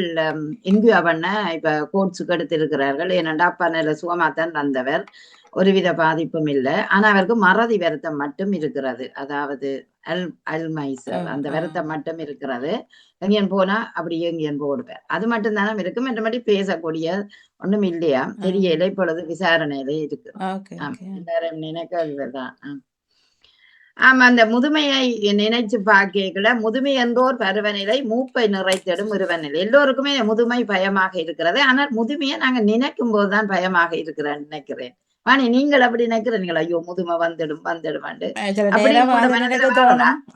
இன்கியூ பண்ண இப்ப கோர்ட்ஸுக்கு எடுத்திருக்கிறார்கள். ஏனென்றா அப்பா நல்ல சுகமாத்தான் வந்தவர், ஒருவித பாதிப்பும் இல்லை. ஆனா அவருக்கு மறதி வருத்தம் மட்டும் இருக்கிறது. அதாவது அல்மைசர் அந்த வருத்தம் மட்டும் இருக்கிறது. எங்கேயும் போனா அப்படி எங்கேயும் போடுவார். அது மட்டும் தானே இருக்கு. மற்றபடி பேசக்கூடிய ஒண்ணும் இல்லையா தெரியல. இப்பொழுது விசாரணையில இருக்கு. எல்லாரும் நினைக்கிறதுதான். ஆமா, அந்த முதுமையை நினைச்சு பார்க்கல. முதுமை என்றோர் பருவநிலை, மூப்பை நிறைத்திடும் உருவநிலை. எல்லோருக்குமே முதுமை பயமாக இருக்கிறது. ஆனால் முதுமையை நாங்க நினைக்கும் போதுதான் பயமாக இருக்கிறேன்னு நினைக்கிறேன். வாணி, நீங்கள் அப்படி நினைக்கிறீங்களா? ஐயோ, முதுமை வந்துடும்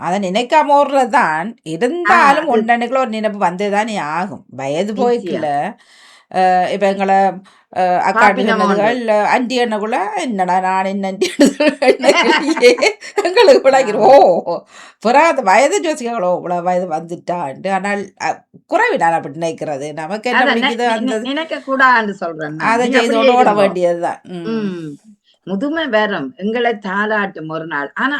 அதை நினைக்காம ஓடுறதுதான். இருந்தாலும் ஒன்னுக்குள்ள ஒரு நினைப்பு வந்துதானே ஆகும். வயது போய்க்கல. இப்ப எங்களை அக்காட்டுகள் அண்டி எண்ணக்குள்ள என்னடா நான் என்ன எங்களுக்கு விளக்கிறோம். புறாத வயது ஜோசிகளோ இவ்வளவு வயது வந்துட்டான்ட்டு. ஆனால் குறைவினால் அப்படி நினைக்கிறது. நமக்கு என்ன பிடிக்குது அந்த நினைக்க கூடாதுன்னு சொல்றேன். அதை செய்தோட ஓட வேண்டியதுதான். முதுமை வரும், எங்களை தாளாட்டும் ஒரு நாள். ஆனா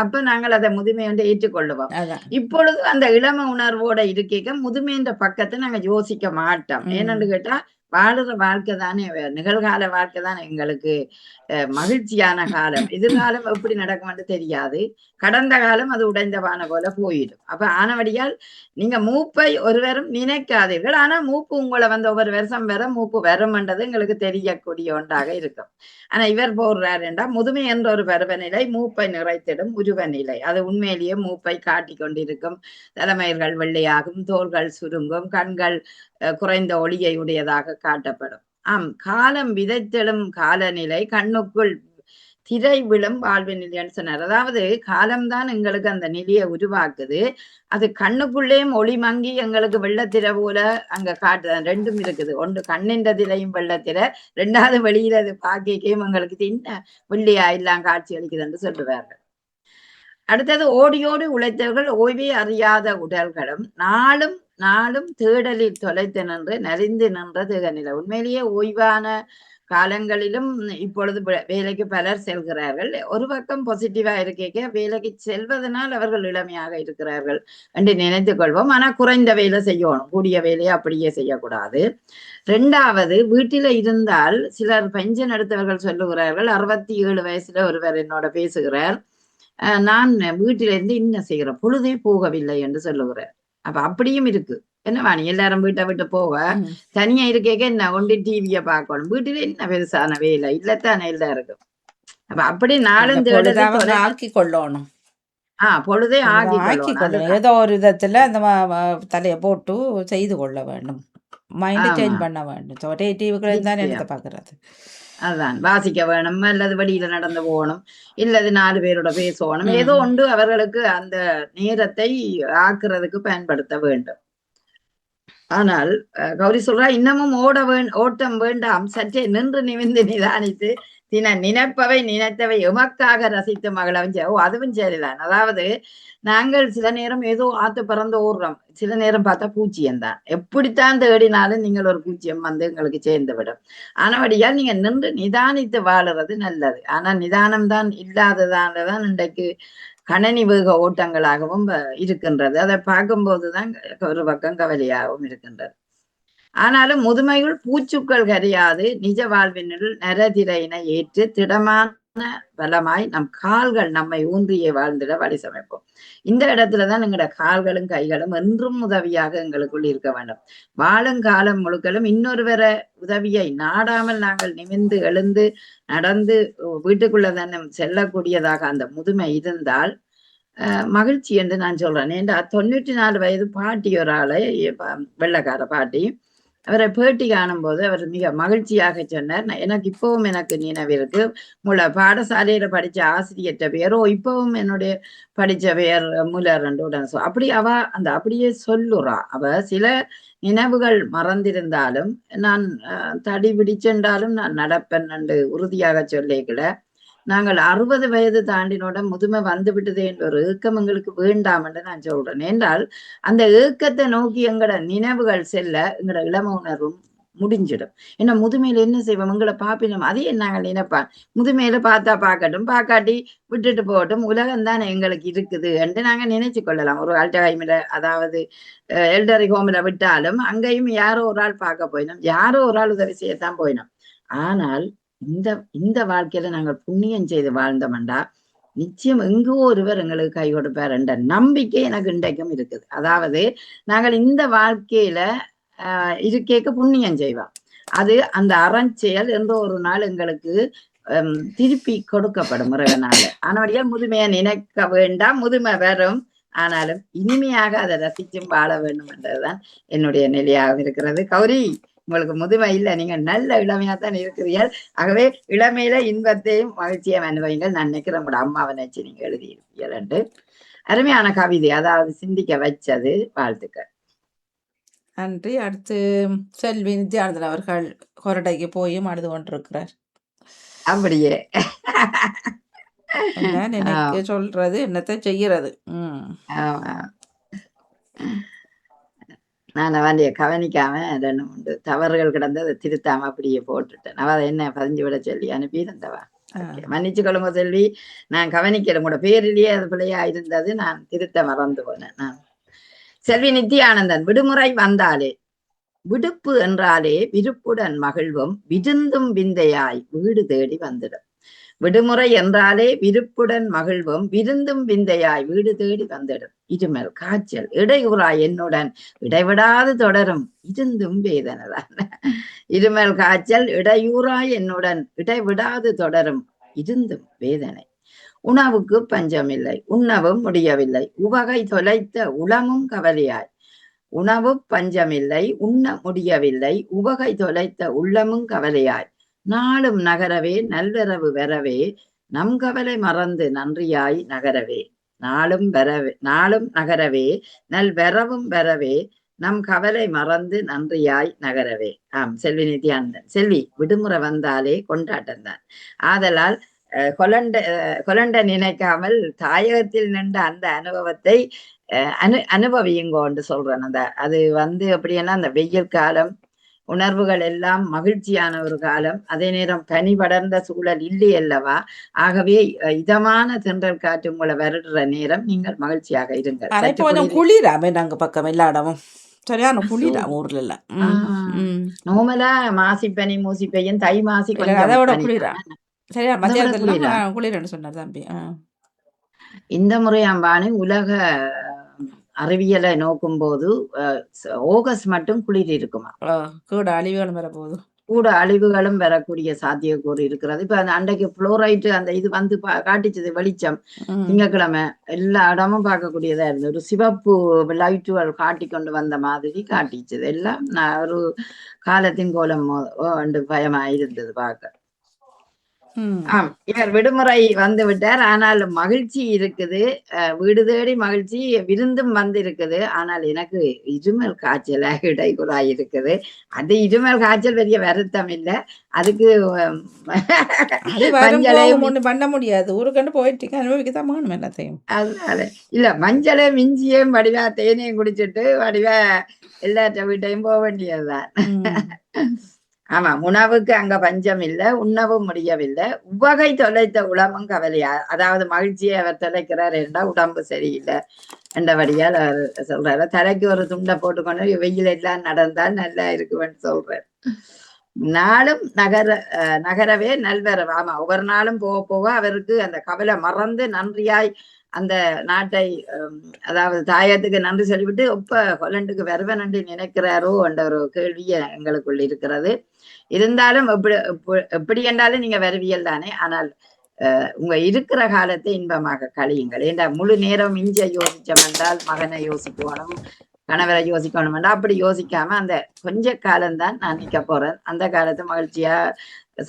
அப்ப நாங்கள் அதை முதுமை என்று ஏற்றுக்கொள்ளுவோம். இப்பொழுது அந்த இளம உணர்வோட இருக்க முதுமைன்ற பக்கத்தை நாங்க யோசிக்க மாட்டோம். ஏன்னு கேட்டா வாழுற வாழ்க்கை தானே, நிகழ்கால வாழ்க்கை தானே எங்களுக்கு மகிழ்ச்சியான காலம். எதிர்காலம் எப்படி நடக்கும்னு தெரியாது. கடந்த காலம் அது உடைந்த வான போல போயிடும். அப்ப ஆனவடியால் நீங்க மூப்பை ஒருவரும் நினைக்காதீர்கள். ஆனா மூப்பு உங்களை ஒவ்வொரு வருஷம் வர மூப்பு வரும்ன்றது எங்களுக்கு தெரியக்கூடிய ஒன்றாக இருக்கும். ஆனா இவர் போடுறாருண்டா முதுமை என்ற ஒரு பருவநிலை மூப்பை நிறைத்திடும் உருவநிலை. அது உண்மையிலேயே மூப்பை காட்டி கொண்டிருக்கும். தலைமயிர்கள் வெள்ளையாகும், தோள்கள் சுருங்கும், கண்கள் குறைந்த ஒளியை உடையதாக காட்டப்படும். காலம் விதைத்தெழும் காலநிலை, கண்ணுக்குள் திரை விழும் வாழ்வு நிலைன்னு சொன்னார். அதாவது காலம்தான் எங்களுக்கு அந்த நிலையை உருவாக்குது. அது கண்ணுக்குள்ளேயும் ஒளி மங்கி எங்களுக்கு வெள்ளத்திரை போல அங்க காட்டுதான். ரெண்டும் இருக்குது. ஒன்று கண்ணின்ற திரையும் வெள்ளத்திரை, ரெண்டாவது வெளியில அது பாக்கியும் எங்களுக்கு தின்ன வெள்ளியா எல்லாம் காட்சி அளிக்குதுன்னு சொல்லுவார்கள். அடுத்தது ஓடியோடு உழைத்தவர்கள் ஓய்வே அறியாத உடல்களும் நாளும் தேடலில் தொலைத்து நின்று நலிந்து நின்ற திகநிலை. உண்மையிலேயே ஓய்வான காலங்களிலும் இப்பொழுது வேலைக்கு பலர் செல்கிறார்கள். ஒரு பக்கம் பாசிட்டிவா இருக்க வேலைக்கு செல்வதனால் அவர்கள் இளமையாக இருக்கிறார்கள் என்று நினைத்துக் கொள்வோம். ஆனா குறைந்த வேலை செய்யணும், கூடிய வேலையை அப்படியே செய்யக்கூடாது. 2வது, வீட்டில இருந்தால் சிலர் பென்ஷன் எடுத்தவர்கள் சொல்லுகிறார்கள். 67 வயசுல ஒருவர் என்னோட பேசுகிறார். நான் வீட்டில இருந்து இன்னும் செய்கிறேன், பொழுதே போகவில்லை என்று சொல்லுகிறார். அப்ப அப்படியும் இருக்கு. என்னவா நீ எல்லாரும் வீட்டை விட்டு போவ, தனியா இருக்க என்ன ஒன்று டிவிய பார்க்கணும், வீட்டுல என்ன பெருசான வேலை இல்லத்தானே எல்லாருக்கும். அப்ப அப்படி நாளும் ஆக்கி கொள்ளணும். பொழுதே ஆக்கி கொள்ளணும். ஏதோ ஒரு விதத்துல அந்த தலையை போட்டு செய்து கொள்ள வேண்டும். மைண்ட் சேஞ்ச் பண்ண வேண்டும். ஒரே டிவிக்குள்ள தான் என்னத்தை பாக்குறது. அதான் வாசிக்க வேணும், அல்லது வெளியில நடந்து போகணும், இல்லது 4 பேரோட பேசணும். ஏதோ ஒன்று அவர்களுக்கு அந்த நேரத்தை ஆக்குறதுக்கு பயன்படுத்த வேண்டும். ஆனால் கௌரி சொல்றா, இன்னமும் ஓட்டம் வேண்டாம், சற்றே நின்று நிமிந்து நிதானித்து நினைப்பவை நினைத்தவை எமக்காக ரசித்து மகளவன். அதுவும் சரிதான். அதாவது நாங்கள் சில நேரம் ஏதோ ஆத்து பறந்து ஓடுறோம், சில நேரம் பார்த்தா பூச்சியம் தான். எப்படித்தான் தேடினாலும் நீங்கள் ஒரு பூச்சியம் எங்களுக்கு சேர்ந்து விடும். ஆனபடியால் நீங்க நின்று நிதானித்து வாழுறது நல்லது. ஆனா நிதானம் தான் இல்லாததானதான் இன்றைக்கு கணனி வேக ஓட்டங்களாகவும் இருக்கின்றது. அதை பார்க்கும்போதுதான் ஒரு பக்கம் கவலையாகவும் இருக்கின்றது. ஆனாலும் முதுமையுள் பூச்சுக்கள் கரையாது நிஜ வாழ்வினுள் நரதிரையினை ஏற்று திடமான பலமாய் நம் கால்கள் நம்மை ஊன்றியே வாழ்ந்திட வழி சமைப்போம். இந்த இடத்துலதான் எங்களோட கால்களும் கைகளும் என்றும் உதவியாக எங்களுக்குள் இருக்க வேண்டும். வாழும் காலம் முழுக்களும் இன்னொருவர உதவியை நாடாமல் நாங்கள் நிமிர்ந்து எழுந்து நடந்து வீட்டுக்குள்ள தானே செல்லக்கூடியதாக அந்த முதுமை இருந்தால் மகிழ்ச்சி என்று நான் சொல்றேன். ஏண்டா 94 வயது பாட்டி ஒரு ஆளை, வெள்ளக்கார பாட்டி, அவரை பேட்டி காணும் போது அவர் மிக மகிழ்ச்சியாக சொன்னார். எனக்கு இப்பவும் எனக்கு நினைவிருக்கு, பாடசாலையில படிச்ச ஆசிரியர்கிட்ட பேரோ இப்பவும் என்னுடைய படிச்ச பெயர் முலர் உடன் அப்படி அவ அந்த அப்படியே சொல்லுறா. அவ சில நினைவுகள் மறந்திருந்தாலும் நான் தடி பிடிச்சென்றாலும் நான் நடப்பேன் என்று உறுதியாக சொல்லிக்கல. நாங்கள் 60 வயது தாண்டினோட முதுமை வந்து விட்டது என்ற ஒரு ஏக்கம் எங்களுக்கு வேண்டாம் என்று நான் சொல்றேன். என்றால் அந்த ஏக்கத்தை நோக்கி எங்களோட நினைவுகள் செல்ல எங்களோட இளம உணர்வும் முடிஞ்சிடும். ஏன்னா முதுமையில என்ன செய்வோம், எங்களை பாப்பினோம் அதே நாங்கள் நினைப்பான், முதுமையில பார்த்தா பார்க்கட்டும், பார்க்காட்டி விட்டுட்டு போகட்டும், உலகம் தானே எங்களுக்கு இருக்குது என்று நாங்க நினைச்சு கொள்ளலாம். ஒரு அல்டஹைமில, அதாவது எல்டரி ஹோமில் விட்டாலும் அங்கேயும் யாரோ ஒரு ஆள் பார்க்க போயினோம், யாரோ ஒரு ஆள் உதவி செய்யத்தான் போயினோம். ஆனால் இந்த இந்த வாழ்க்கையில நாங்கள் புண்ணியம் செய்து வாழ்ந்தோம்டா நிச்சயம் எங்கோ ஒருவர் எங்களுக்கு கை கொடுப்பார் என்ற நம்பிக்கை எனக்கு இன்றைக்கும் இருக்குது. அதாவது நாங்கள் இந்த வாழ்க்கையில இருக்கேக்க புண்ணியம் செய்வோம், அது அந்த அறஞ்செயல் என்ற ஒரு நாள் எங்களுக்கு திருப்பி கொடுக்கப்படும் இறைவனால. ஆனபடியால் முதுமையை நினைக்க வேண்டாம், முதுமை வரும், ஆனாலும் இனிமையாக அதை ரசிச்சும் வாழ வேண்டும் என்றதுதான் என்னுடைய நிலையாக இருக்கிறது. கௌரி, உங்களுக்கு முதுமை இல்லை, நீங்க நல்ல இளமையாத்தான் இருக்கிறீர்கள். ஆகவே இளமையில இன்பத்தையும் மகிழ்ச்சியும் அனுபவங்கள். நான் நினைக்கிறேன் உங்களோட அம்மாவை நினைச்சு நீங்க எழுதியிருப்பீர்கள் என்று. அருமையான கவிதை, அதாவது சிந்திக்க வச்சது. வாழ்த்துக்கள். நன்றி. அடுத்து செல்வி நித்யானந்தன் அவர்கள் கொரடைக்கு போயும் அழுது கொண்டிருக்கிறார். அப்படியே என்ன நினைக்க சொல்றது, என்னத்தை செய்யறது. நான் அவண்டிய கவனிக்காம 2-3 தவறுகள் கிடந்து அதை திருத்தாம அப்படியே போட்டுட்டேன். அவ அதை என்ன பதிஞ்சு விட சொல்லி அனுப்பி இருந்தவா. மன்னிச்சு கொள்ளுங்க செல்வி, நான் கவனிக்கல, உங்களோட பேரிலேயே அது பிள்ளையா இருந்தது, நான் திருத்த மறந்து போனேன். நான் செல்வி நித்யானந்தன். விடுமுறை வந்தாலே, விடுப்பு என்றாலே விருப்புடன் மகிழ்வும் விருந்தும் விந்தையாய் வீடு தேடி வந்துடும். விடுமுறை என்றாலே விருப்புடன் மகிழ்வும் விருந்தும் விந்தையாய் வீடு தேடி வந்துடும். இருமல் காய்ச்சல் இடையூறாய் என்னுடன் இடைவிடாது தொடரும் இருந்தும் வேதனைதான். இருமல் காய்ச்சல் இடையூறாய் என்னுடன் இடைவிடாது தொடரும் இருந்தும் வேதனை. உணவுக்கு பஞ்சமில்லை, உண்ணவும் முடியவில்லை, உவகை தொலைத்த உளமும் கவலையாய். உணவு பஞ்சமில்லை, உண்ண முடியவில்லை, உவகை தொலைத்த உள்ளமும் கவலையாய். நாளும் நகரவே நல்வரவு வரவே, நம் கவலை மறந்து நன்றியாய் நகரவே. நாளும் நகரவே நல்வரவும் வரவே, நம் கவலை மறந்து நன்றியாய் நகரவே. செல்வி நித்யானந்தன். செல்வி, விடுமுறை வந்தாலே கொண்டாட்டம் தான். ஆதலால் கொலண்ட நினைக்காமல் தாயகத்தில் நின்ற அந்த அனுபவத்தை அனுபவியுங்கோன்னு சொல்றேன். அது எப்படின்னா, அந்த வெயில் காலம் உணர்வுகள் எல்லாம் மகிழ்ச்சியான ஒரு காலம், அதே நேரம் பனி படர்ந்த சூழல் இல்லை அல்லவா. ஆகவே இதமான தென்றல் காற்று உங்களை வருடுற நேரம் நீங்கள் மகிழ்ச்சியாக இருங்கள். குளிரா நாங்க பக்கம் எல்லா இடமும் சரியான குளிரா ஊர்ல இல்ல. நோமலா மாசிப்பனி மூசிப்பையும் தை மாசி அதோட குளிரா சரியா மத்தியானத்துல குளிர்னு சொன்னார் தம்பி. இந்த முறை அம்பானி உலக அறிவியலை நோக்கும் போது ஆகஸ்ட் மட்டும் குளிர் இருக்குமா, கூட அழிவுகளும் வரப்போகுது, கூட அழிவுகளும் வரக்கூடிய சாத்தியக்கூறு இருக்கிறது. இப்ப அந்த அன்றைக்கு புளோரைட்டு அந்த இது காட்டிச்சது வெளிச்சம், திங்கட்கிழமை எல்லா இடமும் பார்க்கக்கூடியதா இருந்தது. ஒரு சிவப்பு லைட்டுகள் காட்டி கொண்டு வந்த மாதிரி காட்டிச்சது. எல்லாம் ஒரு காலத்தின் கோலம் பயமா இருந்தது பார்க்க. இவர் விடுமுறை வந்து விட்டார், ஆனால் மகிழ்ச்சி இருக்குது, வீடு தேடி மகிழ்ச்சி, விருந்தும் வந்து இருக்குது. ஆனால் எனக்கு இருமல் காய்ச்சல் இடைக்குறாய் இருக்குது. அது இருமல் காய்ச்சல் பெரிய வருத்தம் இல்லை, அதுக்கு பண்ண முடியாது, ஊருக்கண்டு போயிட்டு அனுபவிக்கத்தான் வேணும் எல்லாத்தையும். அதனால இல்ல, மஞ்சளை மிஞ்சியும் வடிவா தேனையும் குடிச்சிட்டு வடிவா எல்லாத்த வீட்டையும் போக வேண்டியதுதான். ஆமா, உணவுக்கு அங்க பஞ்சம் இல்லை, உண்ணவும் முடியவில்லை, உவகை தொலைத்த உளமும் கவலையா. அதாவது மகிழ்ச்சியை அவர் தொலைக்கிறார் என்றால் உடம்பு சரியில்லை என்றபடியால் அவர் சொல்றாரு. தலைக்கு ஒரு துண்டை போட்டுக்கொண்டு வெயில் எல்லாம் நடந்தால் நல்லா இருக்குன்னு சொல்றார். நாளும் நகரவே நல்வரவு. ஆமா, ஒவ்வொரு நாளும் போக போக அவருக்கு அந்த கவலை மறந்து நன்றியாய் அந்த நாட்டை, அதாவது தாயத்துக்கு நன்றி சொல்லிவிட்டு எப்ப ஹொலண்டுக்கு வருவன் என்று நினைக்கிறாரோ என்ற ஒரு கேள்வியை எங்களுக்குள் இருக்கிறது. இருந்தாலும் எப்படி என்றாலும் நீங்க வருவியல் தானே. ஆனால் உங்க இருக்கிற காலத்தை இன்பமாக கழியுங்கள். ஏண்டா முழு நேரம் இஞ்ச யோசிச்சோம் என்றால் மகனை யோசிக்கணும், கணவரை யோசிக்கணும் என்றால் அப்படி யோசிக்காம அந்த கொஞ்ச காலம்தான் நான் நிக்க போறேன். அந்த காலத்தை மகிழ்ச்சியா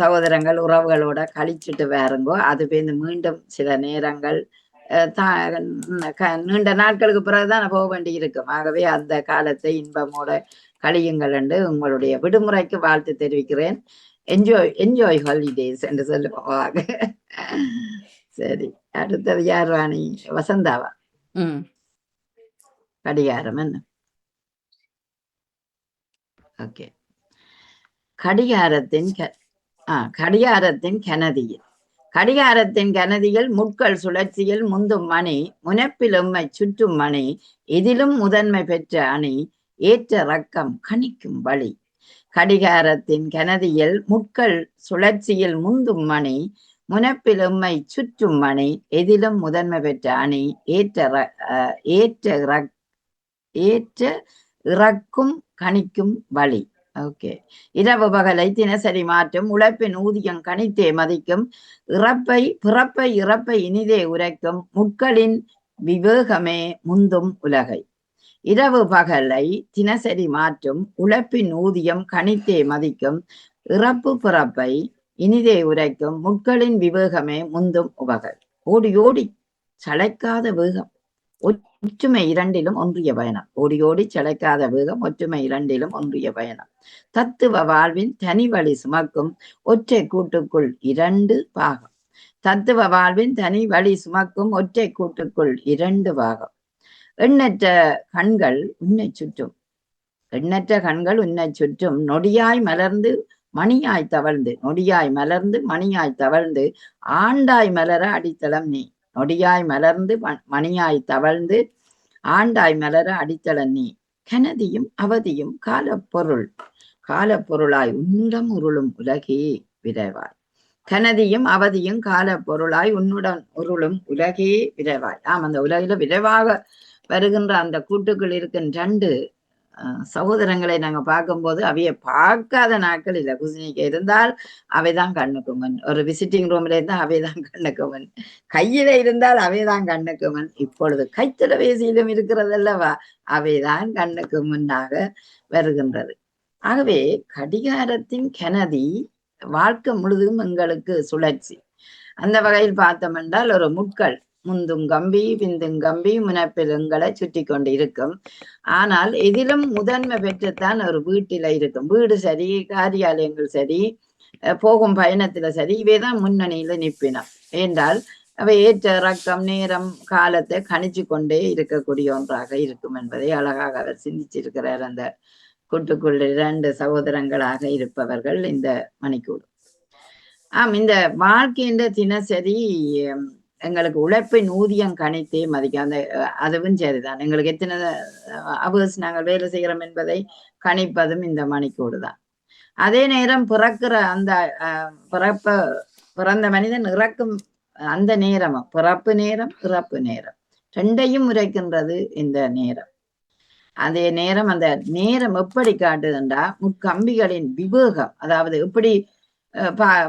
சகோதரங்கள் உறவுகளோட கழிச்சுட்டு வேறுங்கோ. அது பேருந்து மீண்டும் சில நேரங்கள் நீண்ட நாட்களுக்கு பிறகுதான் போக வேண்டி இருக்கும். ஆகவே அந்த காலத்தை இன்பமோட கழியுங்கள் என்று உங்களுடைய விடுமுறைக்கு வாழ்த்து தெரிவிக்கிறேன். என்ஜாய் ஹாலிடேஸ் என்று சொல்லுவாங்க. சரி, அடுத்தது யார் ராணி? வசந்தாவா? கடிகாரம் என்ன? ஓகே, கடிகாரத்தின் கடிகாரத்தின் கனதியில். கடிகாரத்தின் கனதியில் முட்கள் சுழற்சியில் முந்தும் மணி, முனைப்பில் எம்மை சுற்றும் மணி, எதிலும் முதன்மை பெற்ற அணி, ஏற்ற ரக்கம் கணிக்கும் வழி. கடிகாரத்தின் கனதியில் முட்கள் சுழற்சியில் முந்தும் மணி, முனைப்பில் எம்மை சுற்றும் மணி, எதிலும் முதன்மை பெற்ற அணி, ஏற்ற இறக்கும் கணிக்கும் வழி. ஓகே. இரவு பகலை தினசரி மாற்றும், உழைப்பின் ஊதியம் கணித்தே மதிக்கும், பிறப்பை இறப்பை இனிதே உரைக்கும், முட்களின் விவேகமே முந்தும் உலகை. இரவு பகலை தினசரி மாற்றும், உழைப்பின் ஊதியம் கணித்தே மதிக்கும், இறப்பு பிறப்பை இனிதே உரைக்கும், முட்களின் விவேகமே முந்தும் உலகை. ஓடி ஓடி சளைக்காத வேகம், ஒற்றுமை இரண்டிலும் ஒன்றிய பயணம். ஓடி ஓடி சளைக்காத வேகம், ஒற்றுமை இரண்டிலும் ஒன்றிய பயணம். தத்துவ வாழ்வின் தனி வழி சுமக்கும், ஒற்றை கூட்டுக்குள் 2 பாகம். தத்துவ வாழ்வின் தனி வழி சுமக்கும், ஒற்றை கூட்டுக்குள் 2 பாகம். எண்ணற்ற கண்கள் உன்னை சுற்றும், எண்ணற்ற கண்கள் உன்னை சுற்றும், நொடியாய் மலர்ந்து மணியாய் தவழ்ந்து, நொடியாய் மலர்ந்து மணியாய் தவழ்ந்து, ஆண்டாய் மலர அடித்தளம் நீ. நொடியாய் மலர்ந்து மணியாய் தவழ்ந்து, ஆண்டாய் மலர அடித்தளம் நீ. கனதியும் அவதியும் காலப்பொருளாய் உன்னிடம் உருளும் உலகே விரைவாய். கனதியும் அவதியும் காலப்பொருளாய் உன்னுடன் உருளும் உலகே விரைவாய். அந்த உலகில விரைவாக வருகின்ற அந்த கூட்டுக்குள் இருக்கும் 2 சகோதரங்களை நாங்க பார்க்கும்போது அவைய பார்க்காத நாட்கள் இல்லை. குசினிக்கு இருந்தால் அவைதான் கண்ணுக்குமன், ஒரு விசிட்டிங் ரூம்ல இருந்தால் அவைதான் கண்ணுக்குமன், கையில இருந்தால் அவைதான் கண்ணுக்குமன், இப்பொழுது கைத்தொலைபேசியிலும் இருக்கிறதல்லவா அவைதான் கண்ணுக்கு முன்னாக வருகின்றது. ஆகவே கடிகாரத்தின் கனதி வாழ்க்கை முழுதும் எங்களுக்கு சுழற்சி. அந்த வகையில் பார்த்தோம் என்றால் ஒரு முட்கள் முந்தும் கம்பி பிந்தும் கம்பி முனைப்பில் எங்களை சுற்றி கொண்டு இருக்கும். ஆனால் எதிலும் முதன்மை பெற்றுத்தான் ஒரு வீட்டில இருக்கும். வீடு சரி, காரியாலயங்கள் சரி, போகும் பயணத்துல சரி, இவைதான் முன்னணியில நிற்பினம். என்றால் அவை ஏற்ற இறக்கம் நேரம் காலத்தை கணிச்சு கொண்டே இருக்கக்கூடிய ஒன்றாக இருக்கும் என்பதை அழகாக அவர் சிந்திச்சிருக்கிறார். அந்த கூட்டுக்குள் 2 சகோதரங்களாக இருப்பவர்கள் இந்த மணிக்கூடு. இந்த வாழ்க்கையின் தினசரி எங்களுக்கு உழைப்பின் ஊதியம் கணித்தே மதிக்கும். அந்த அதுவும் சரிதான். எங்களுக்கு எத்தனை அவர்ஸ் நாங்கள் வேலை செய்கிறோம் என்பதை கணிப்பதும் இந்த மணிக்கூடு தான். அதே நேரம் பிறக்கிற அந்த பிறந்த மனிதன் இறக்கும் அந்த நேரமும், பிறப்பு நேரம் இறப்பு நேரம் 2ஐயும் உரைக்கின்றது இந்த நேரம். அதே நேரம் அந்த நேரம் எப்படி காட்டுதுண்டா, முக்கம்பிகளின் விவேகம், அதாவது எப்படி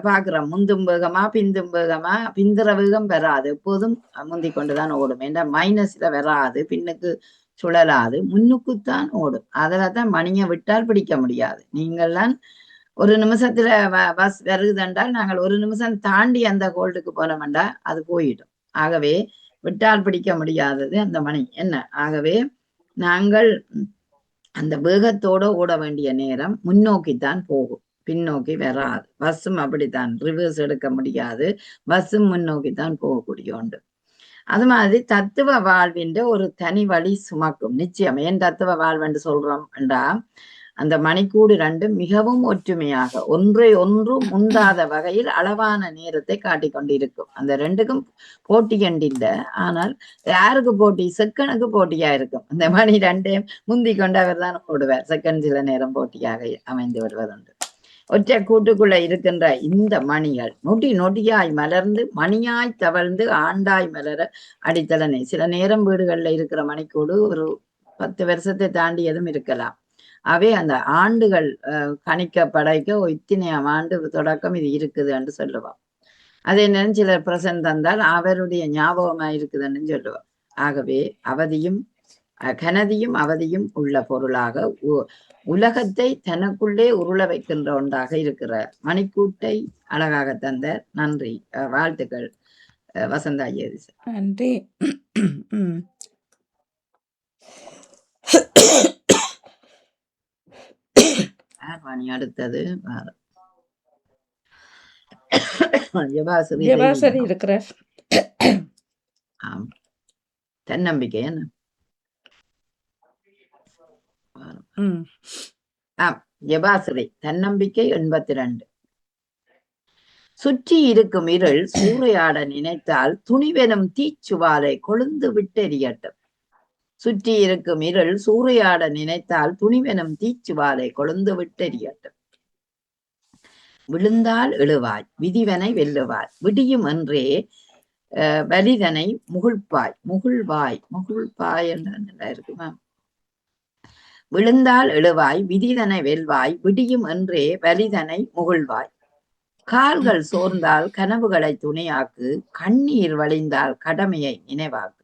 பாக்குறோம், முந்தும் வேகமா பிந்தும் வேகமா, பிந்துற வேகம் வராது, எப்போதும் முந்தி கொண்டுதான் ஓடும். ஏன்னா மைனஸ்ல வராது, பின்னுக்கு சுழலாது, முன்னுக்குத்தான் ஓடும். அதில்தான் மணியை விட்டால் பிடிக்க முடியாது. நீங்கள்லாம் ஒரு நிமிஷத்துல பஸ் வருகுதென்றால் நாங்கள் ஒரு நிமிஷம் தாண்டி அந்த கோல்டுக்கு போனோம்டா அது போயிடும். ஆகவே விட்டால் பிடிக்க முடியாதது அந்த மணி என்ன. ஆகவே நாங்கள் அந்த வேகத்தோட ஓட வேண்டிய நேரம் முன்னோக்கித்தான் போகும், பின்னோக்கி வராது. பஸ்ஸும் அப்படித்தான், ரிவர்ஸ் எடுக்க முடியாது, பஸ்ஸும் முன்னோக்கித்தான் போகக்கூடிய உண்டு. அது மாதிரி தத்துவ வாழ்வின் ஒரு தனி வழி சுமக்கும். நிச்சயம். ஏன் தத்துவ வாழ்வென்று சொல்றோம் என்றா, அந்த மணிக்கூடு 2 மிகவும் ஒற்றுமையாக ஒன்றை ஒன்று முந்தாத வகையில் அளவான நேரத்தை காட்டிக் கொண்டிருக்கும். அந்த 2க்கும் போட்டி கண்டில்லை. ஆனால் யாருக்கு போட்டி? செகண்டுக்கு போட்டியா இருக்கும். அந்த மணி 2ஐயும் முந்தி கொண்டு அவர் தான் ஓடுவார். செகண்ட் சில நேரம் போட்டியாக அமைந்து விடுவதுண்டு. ஒற்றை கூட்டுக்குள்ள இருக்கின்ற இந்த மணிகள் நொடி நொடியாய் மலர்ந்து மணியாய் தவழ்ந்து ஆண்டாய் மலர அடித்தளனை. சில நேரம் வீடுகள்ல இருக்கிற மணிக்கூடு ஒரு 10 வருஷத்தை தாண்டியதும் இருக்கலாம். அவை அந்த ஆண்டுகள் கணிக்க படைக்க இத்தனையாம் ஆண்டு தொடக்கம் இது இருக்குது என்று சொல்லுவான். அதே நேரம் சிலர் பிரசன்ட் தந்தால் அவருடைய ஞாபகமா இருக்குதுன்னு சொல்லுவான். ஆகவே அவதியும் கனதியும் அவதியும் உள்ள பொருளாக உலகத்தை தனக்குள்ளே உருள வைக்கின்ற ஒன்றாக இருக்கிற மணிக்கூட்டை அழகாக தந்த. நன்றி, வாழ்த்துக்கள் வசந்தா ஜெயதி. நன்றி. மணி அடுத்தது ஜபாசரி இருக்கிறார். தன்னம்பிக்கை என்ன. ஜபாசிரி தன்னம்பிக்கை 82. சுற்றி இருக்கும் இருள் சூறையாட நினைத்தால் துணிவெனும் தீச்சுவாலை கொழுந்து விட்டெறியட்டும். சுற்றி இருக்கும் இருள் சூறையாட நினைத்தால் துணிவெனும் தீச்சுவாலை கொழுந்து விட்டெறியட்டும். விழுந்தால் எழுவாய் விதிவனை வெல்லுவாய் விடியும் என்றே வலிதனை முகுழ்பாய் என்ற நல்லா இருக்குமா? விழுந்தால் எழுவாய் விதிதனை வெல்வாய் விடியும் என்றே வலிதனை முகுழ்வாய். கால்கள் சோர்ந்தால் கனவுகளை துணையாக்கு கண்ணீர் வழிந்தால் கடமையை நினைவாக்கு.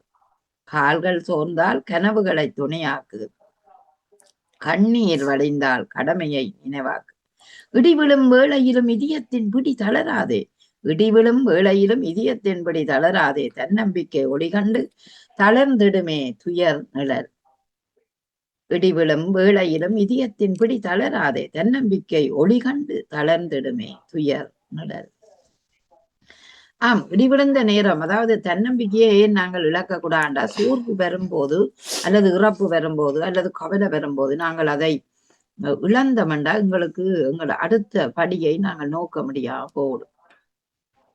கால்கள் சோர்ந்தால் கனவுகளை துணையாக்கு கண்ணீர் வழிந்தால் கடமையை நினைவாக்கு. இடிவிழும் வேளையிலும் இதயத்தின் பிடி தளராதே. இடிவிழும் வேளையிலும் இதயத்தின் பிடி தளராதே. தன்னம்பிக்கை ஒளிகண்டு தளர்ந்திடுமே துயர் நிழல். இடிவிழும் வேளையிலும் இதயத்தின் பிடி தளராதே. தன்னம்பிக்கை ஒளிகண்டு தளர்ந்திடுமே துயர் நிழல். இடிவிழுந்த நேரம், அதாவது தன்னம்பிக்கையை ஏன் நாங்கள் இழக்கக்கூடாண்டா, சோர்வு வரும்போது அல்லது இறப்பு வரும்போது அல்லது கவலை வரும்போது நாங்கள் அதை இழந்தமெண்டா எங்களுக்கு எங்களை அடுத்த படியை நாங்கள் நோக்க முடியாம போடும்.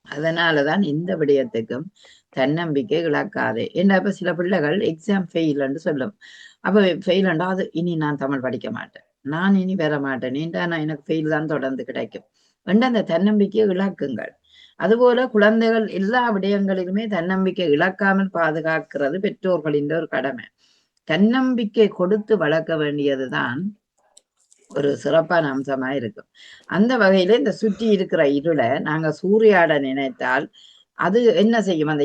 அதனாலதான் இந்த விடயத்துக்கும் தன்னம்பிக்கை இழக்காதே. ஏன்னா இப்ப சில பிள்ளைகள் எக்ஸாம் ஃபெயில்ன்னு சொல்லும். அப்ப ஃபெயில்ண்டா அது இனி நான் தமிழ் படிக்க மாட்டேன், நான் இனி வர மாட்டேன், ஏன்டா நான் எனக்கு ஃபெயில் தான் தொடர்ந்து கிடைக்கும் என்று அந்த தன்னம்பிக்கையை இழக்குங்கள். அதுபோல குழந்தைகள் எல்லா விடயங்களிலுமே தன்னம்பிக்கை இழக்காமல் பாதுகாக்கிறது பெற்றோர்களின் ஒரு கடமை. தன்னம்பிக்கை கொடுத்து வளர்க்க வேண்டியதுதான் ஒரு சிறப்பான அம்சமா இருக்கும். அந்த வகையில இந்த சுற்றி இருக்கிற இருளை நாங்க சூறையாட நினைத்தால் அது என்ன செய்யும்? அந்த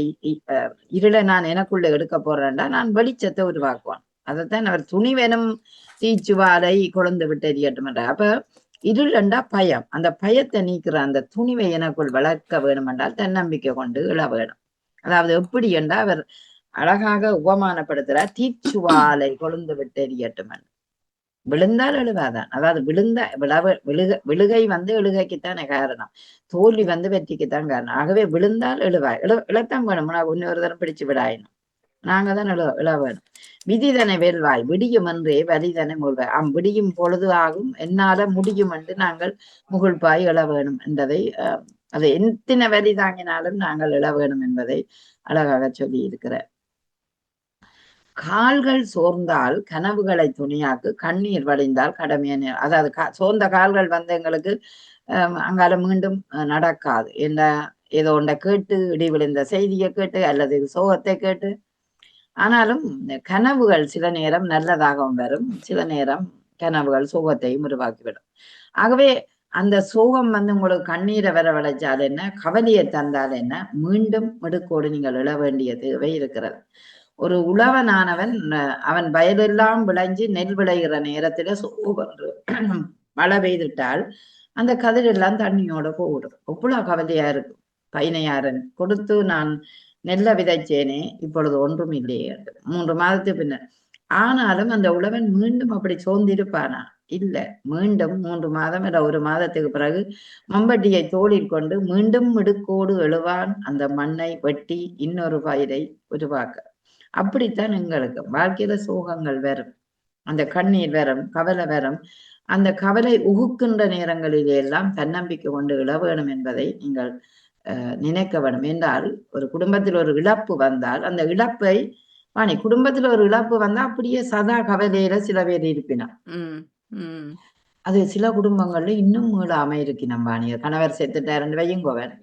இருளை நான் எனக்குள்ள எடுக்க போறேன்டா நான் வெளிச்சத்தை உருவாக்குவான். அதைத்தான் அவர் துணிவெனும் தீச்சுவாலை கொழுந்து விட்டு எறியட்டும் என்ற. அப்ப இருளண்டா பயம், அந்த பயத்தை நீக்கிற அந்த துணிவை எனக்குள் வளர்க்க வேணும் என்றால் தன்னம்பிக்கை கொண்டு இழ வேணும். அதாவது எப்படி என்றா அவர் அழகாக உபமானப்படுத்துறார், தீச்சுவாலை கொழுந்து விட்டு எறியட்டும். விழுந்தால் எழுவாதான், அதாவது விழுகை எழுகைக்குத்தானே காரணம், தோல்வி வெற்றிக்குத்தான் காரணம். ஆகவே விழுந்தால் எழுவாய், இழத்தான் வேணும், இன்னொரு தரம் பிடிச்சு விடாயணும், நாங்க தான் இழ வேணும். விதிதனை வெல்வாய் விடியும் என்றே வலிதனை முழ்வாய். விடியும் பொழுது ஆகும் என்னால முடியும் என்று நாங்கள் முகுழ்பாய் இழ வேணும் என்பதை, அதை எத்தனை வலி தாங்கினாலும் நாங்கள் இழ வேணும் என்பதை அழகாக சொல்லி இருக்கிறார். கால்கள் சோர்ந்தால் கனவுகளை துணியாக்கு கண்ணீர் வழிந்தால் கடமையான, அதாவது சோர்ந்த கால்கள் எங்களுக்கு அங்கால மீண்டும் நடக்காது. என்ன ஏதோ ஒன்றை கேட்டு இடி விழுந்த செய்தியை கேட்டு அல்லது சோகத்தை கேட்டு. ஆனாலும் கனவுகள் சில நேரம் நல்லதாகவும் வரும், சில நேரம் கனவுகள் சோகத்தையும் உருவாக்கிவிடும். ஆகவே அந்த சோகம் உங்களுக்கு கண்ணீரை வரவழைச்சால் என்ன, கவலையை தந்தால் என்ன, மீண்டும் மிடுக்கோடு நீங்கள் இழ வேண்டிய தேவை இருக்கிறது. ஒரு உழவனானவன் அவன் வயலெல்லாம் விளைஞ்சு நெல் விளைகிற நேரத்துல சோகன்று மழை பெய்துட்டால் அந்த கதிரெல்லாம் தண்ணியோட போடும். அவ்வளவு கவலையா இருக்கும். பையனையாரன் கொடுத்து நான் நெல்லை விதைச்சேனே, இப்பொழுது ஒன்றும் இல்லையே 3 மாதத்துக்கு பின்னர். ஆனாலும் அந்த உழவன் மீண்டும் அப்படி சோர்ந்திருப்பானா? இல்ல, மீண்டும் 3 மாதம் இல்ல 1 மாதத்துக்கு பிறகு மம்பட்டியை தோளில் கொண்டு மீண்டும் மிடுக்கோடு எழுவான், அந்த மண்ணை வெட்டி இன்னொரு பயிரை உருவாக்க. அப்படித்தான் எங்களுக்கு வாழ்க்கையில சோகங்கள் வரும், அந்த கண்ணீர் வரும், கவலை வரும். அந்த கவலை உகுக்கின்ற நேரங்களிலே எல்லாம் தன்னம்பிக்கை கொண்டு இழ வேணும் என்பதை நீங்கள் நினைக்க வேணும். என்றால் ஒரு குடும்பத்தில் ஒரு இழப்பு வந்தால் அந்த இழப்பை குடும்பத்துல ஒரு இழப்பு வந்தா அப்படியே சதா கவலையில சில பேர் இருப்பினா, அது சில குடும்பங்கள்ல இன்னும் மீளாம இருக்கினம். கணவர் செத்துட்டாருன்னு வையுங்கோவன்,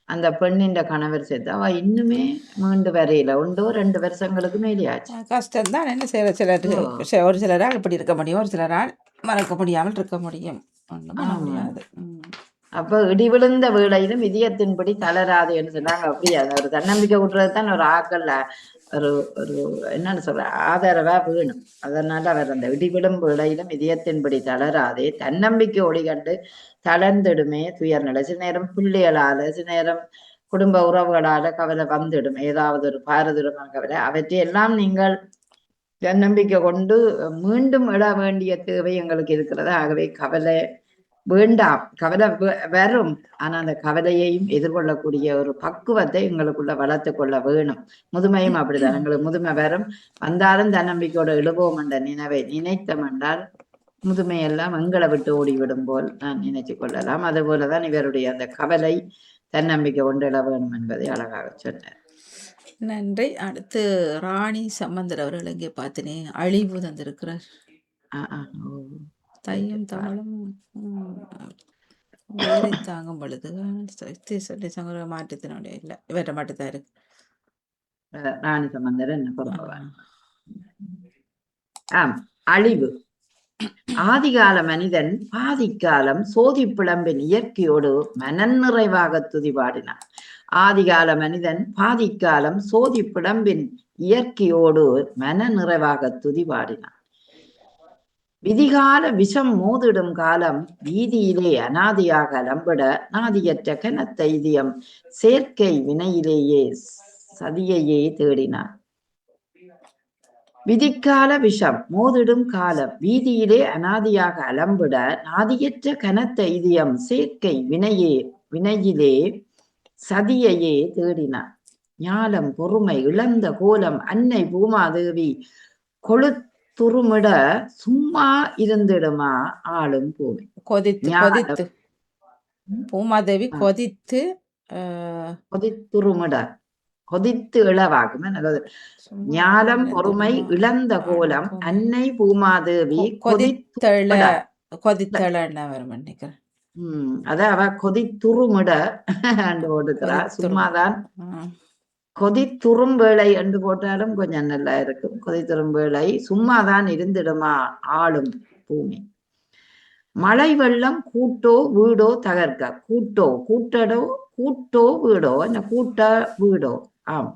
அந்த பெண்ணின் கணவர் சேர்த்து அவ இன்னுமே மீண்டு வரையில 1-2 வருஷங்களுக்கு மேலேயாச்சு. கஷ்டம்தான். என்ன செய்யற, சிலர் ஒரு சிலரால் இப்படி இருக்க முடியும், ஒரு சிலரால் மறக்க முடியாமல் இருக்க முடியும். முடியாது. அப்ப இடி விழுந்த வேளையிலும் இதயத்தின்படி தளராது என்று சொன்னாங்க. அப்படியா ஒரு தன்னம்பிக்கை விட்டுறது தான் ஒரு ஆக்கல்ல ஒரு ஒரு என்னன்னு சொல்ற ஆதரவா வேணும். அதனால அவர் அந்த இடிவிடும் வேளையிலும் இதயத்தின்படி தளராதே, தன்னம்பிக்கை ஒளி கண்டு தளர்ந்திடுமே துயர்நிலை. சில நேரம் பிள்ளைகளால, சில நேரம் குடும்ப உறவுகளால கவலை வந்துடும், ஏதாவது ஒரு பாரதூரமான கவலை. அவற்றையெல்லாம் நீங்கள் தன்னம்பிக்கை கொண்டு மீண்டும் எழ வேண்டிய தேவை எங்களுக்கு இருக்கிறது. ஆகவே கவலை வேண்டாம், கவலை வரும், ஆனா அந்த கவலையையும் எதிர்கொள்ளக்கூடிய ஒரு பக்குவத்தை எங்களுக்குள்ள வளர்த்து கொள்ள வேணும். முதுமையும் அப்படிதான், எங்களுக்கு முதுமை வரும், வந்தாலும் தன்னம்பிக்கையோட எழுவோம் என்ற நினைவை நினைத்தோம் என்றால் முதுமையெல்லாம் எங்களை விட்டு ஓடிவிடும் போல் நான் நினைச்சு கொள்ளலாம். அதுபோலதான் இவருடைய அந்த கவலை தன்னம்பிக்கை கொண்டிட வேணும் என்பதை அழகாக சொன்னார். நன்றி. அடுத்து ராணி சம்பந்தர் அவர்கள் எங்கே பார்த்தனே அழிவு தந்திருக்கிறார். தையும் தமிழும் வேலை தாங்கும் பொழுது சொல்லி சங்க மாற்றத்தினுடைய இல்லை இவற்றை மட்டும்தான் இருக்கு. ராணி சம்பந்தர் என்ன பொறுப்பவர். அழிவு. ஆதிகால மனிதன் பாதிக்காலம் சோதி பிளம்பின் இயற்கையோடு மனநிறைவாக துதிபாடினான். ஆதிகால மனிதன் பாதிக்காலம் சோதி பிளம்பின் இயற்கையோடு மன நிறைவாக துதிபாடினான். விதிகால விஷம் மோதிடும் காலம் வீதியிலே அநாதியாக அலம்பிட நாதியற்ற கனத்தைதியம் செயற்கை வினையிலேயே சதியையே தேடினான். விதிக்கால விஷம் மோதிடும் காலம் வீதியிலே அநாதியாக அலம்பிட நாதியற்ற கனத்த இதயம் செயற்கை வினையிலே சதியையே தேடினான். ஞாலம் பொறுமை இழந்த கோலம் அன்னை பூமாதேவி கொளுத்துருமிட சும்மா இருந்திடுமா ஆளும் பூமி. கொதித்து பூமாதேவி கொதித்துருமிட கொதித்து இளவாகும். ஞாலம் பொறுமை இழந்த கோலம் அன்னை பூமாதேவி அத அவ கொதித்துருமிட ஓடுகிறா. சும்மாதான் கொதித்துறும் வேளை என்று போட்டாலும் கொஞ்சம் நல்லா இருக்கும். கொதித்துறும் வேளை சும்மாதான் இருந்திடுமா ஆளும் பூமி. மழை வெள்ளம் கூட்டோ வீடோ தகர்க்க. கூட்டோ வீடோ என்ன கூட்ட வீடோ.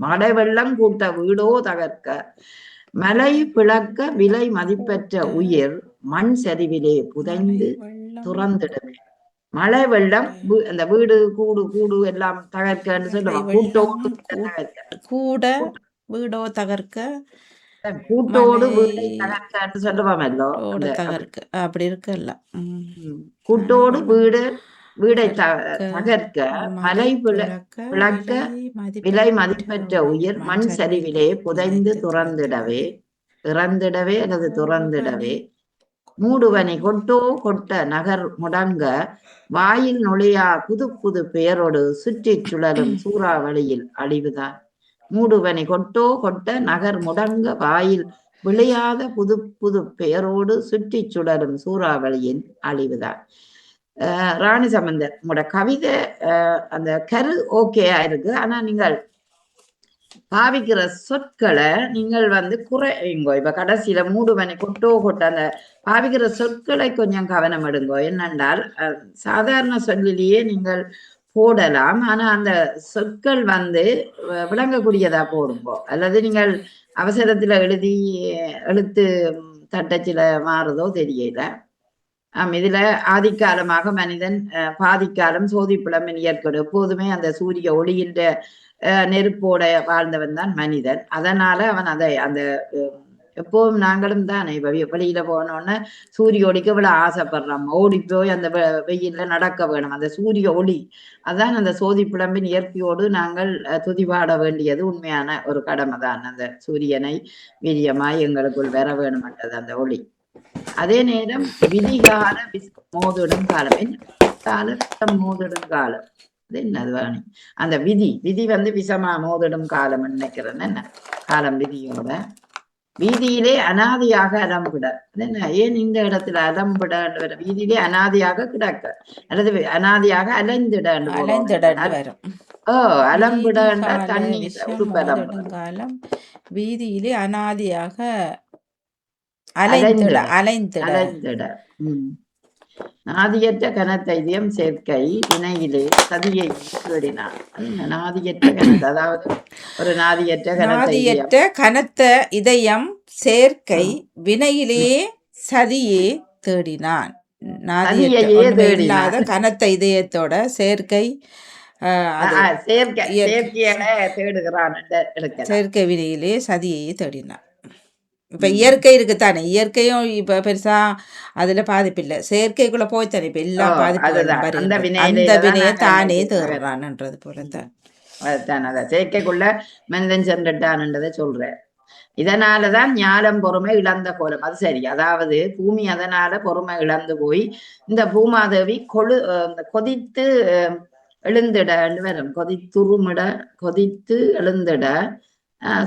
மழை வெள்ளம் கூட்ட வீடோ தகர்க்க. மலை பிளக்க விலை மதிப்பற்ற உயிர் மண் சரிவிலே புதைந்து துறந்திடுமே. மழை வெள்ளம் அந்த வீடு கூடு எல்லாம் தகர்க்கன்னு சொல்லுவாங்க. வீடோ தகர்க்க கூட்டோடு வீடை தகர்க்கன்னு சொல்லுவாமல்லோ. அப்படி இருக்குல்ல. கூட்டோடு வீடை தகர்க்க மலை பிளக்க விலை மதிப்பற்ற உயிர் மண் சரிவிலே புதைந்து இறந்திடவே அல்லது துறந்திடவே. மூடுவனை கொட்ட நகர் முடங்க வாயில் நுழையா புது பெயரோடு சுற்றி சுழலும் சூறாவளியில் அழிவுதான். மூடுவனை கொட்ட நகர் முடங்க வாயில் விளையாத புது பெயரோடு சுற்றி சுழலும் சூறாவளியின் அழிவுதான். ராணி சம்பந்தர் உங்களோட கவிதை அந்த கரு ஓகேயா இருக்கு. ஆனா நீங்கள் பாவிக்கிற சொற்களை நீங்கள் குறைங்கோ. இப்ப கடைசியில மூடுவனை கொட்ட அந்த பாவிக்கிற சொற்களை கொஞ்சம் கவனம் எடுங்கோ. என்னென்றால் சாதாரண சொல்லிலேயே நீங்கள் போடலாம். ஆனா அந்த சொற்கள் விளங்கக்கூடியதா போடுங்கோ. அல்லது நீங்கள் அவசரத்துல எழுத்து தட்டச்சில மாறுதோ தெரியல. இதுல ஆதிக்காலமாக மனிதன் பாதிக்காலம் சோதிப்புலமின் இயற்கை. எப்போதுமே அந்த சூரிய ஒளியின்ற நெருப்போட வாழ்ந்தவன் தான் மனிதன். அதனால அவன் அந்த எப்போதும் நாங்களும் தான் வெளியில போனோன்னு சூரிய ஒளிக்கு இவ்வளவு ஆசைப்படுறோம். ஓடி போய் அந்த வெயில்ல நடக்க வேணும். அந்த சூரிய ஒளி அதான் அந்த சோதி புலம்பின் இயற்கையோடு நாங்கள் துதிபாட வேண்டியது உண்மையான ஒரு கடமை தான். அந்த சூரியனை வீரியமாய் எங்களுக்குள் வர வேணும்ன்றது அந்த ஒளி. அதே நேரம் விதிகால மோதிடும் காலம். என்ன மோதிடும் காலம் அது என்னது வாணி? அந்த விதி விஷமா மோதிடும் காலம் நினைக்கிறேன். என்ன காலம் விதியோட வீதியிலே அனாதியாக அலம்பிட. என்ன ஏன் இந்த இடத்துல அலம்பிட வீதியிலே அனாதியாக கிடக்க அல்லது அனாதியாக அலைந்திட அலம்பிட தண்ணீர் காலம் வீதியிலே அனாதியாக அலைந்திட. நாதியற்ற கனத்தைதியம் சேர்க்கை வினையிலே சதியை தேடினான். நாதியற்ற கனத்த அதாவது ஒரு நாதியற்ற கனத்த இதயம் சேர்க்கை வினையிலே சதியே தேடினான். இல்லாத கனத்த இதயத்தோட சேர்க்கை செயற்கை வினையிலே சதியை தேடினான். இப்ப இயற்கை இருக்குத்தானே. இயற்கையும் இப்ப பெருசா அதுல பாதிப்பு இல்லை. செயற்கைக்குள்ள போய்த்தானே இப்ப எல்லா பாதிப்பு அந்த வினையை தானே தேடுறான்ன்றது போலதான். அதுதான் செயற்கைக்குள்ள மனிதன் சென்றுட்டான்ன்றதை சொல்றேன். இதனாலதான் ஞானம் பொறுமை இழந்த கோலம். அது சரி. அதாவது பூமி அதனால பொறுமை இழந்து போய் இந்த பூமாதேவி கொதித்து எழுந்திட வரும். கொதித்து எழுந்திட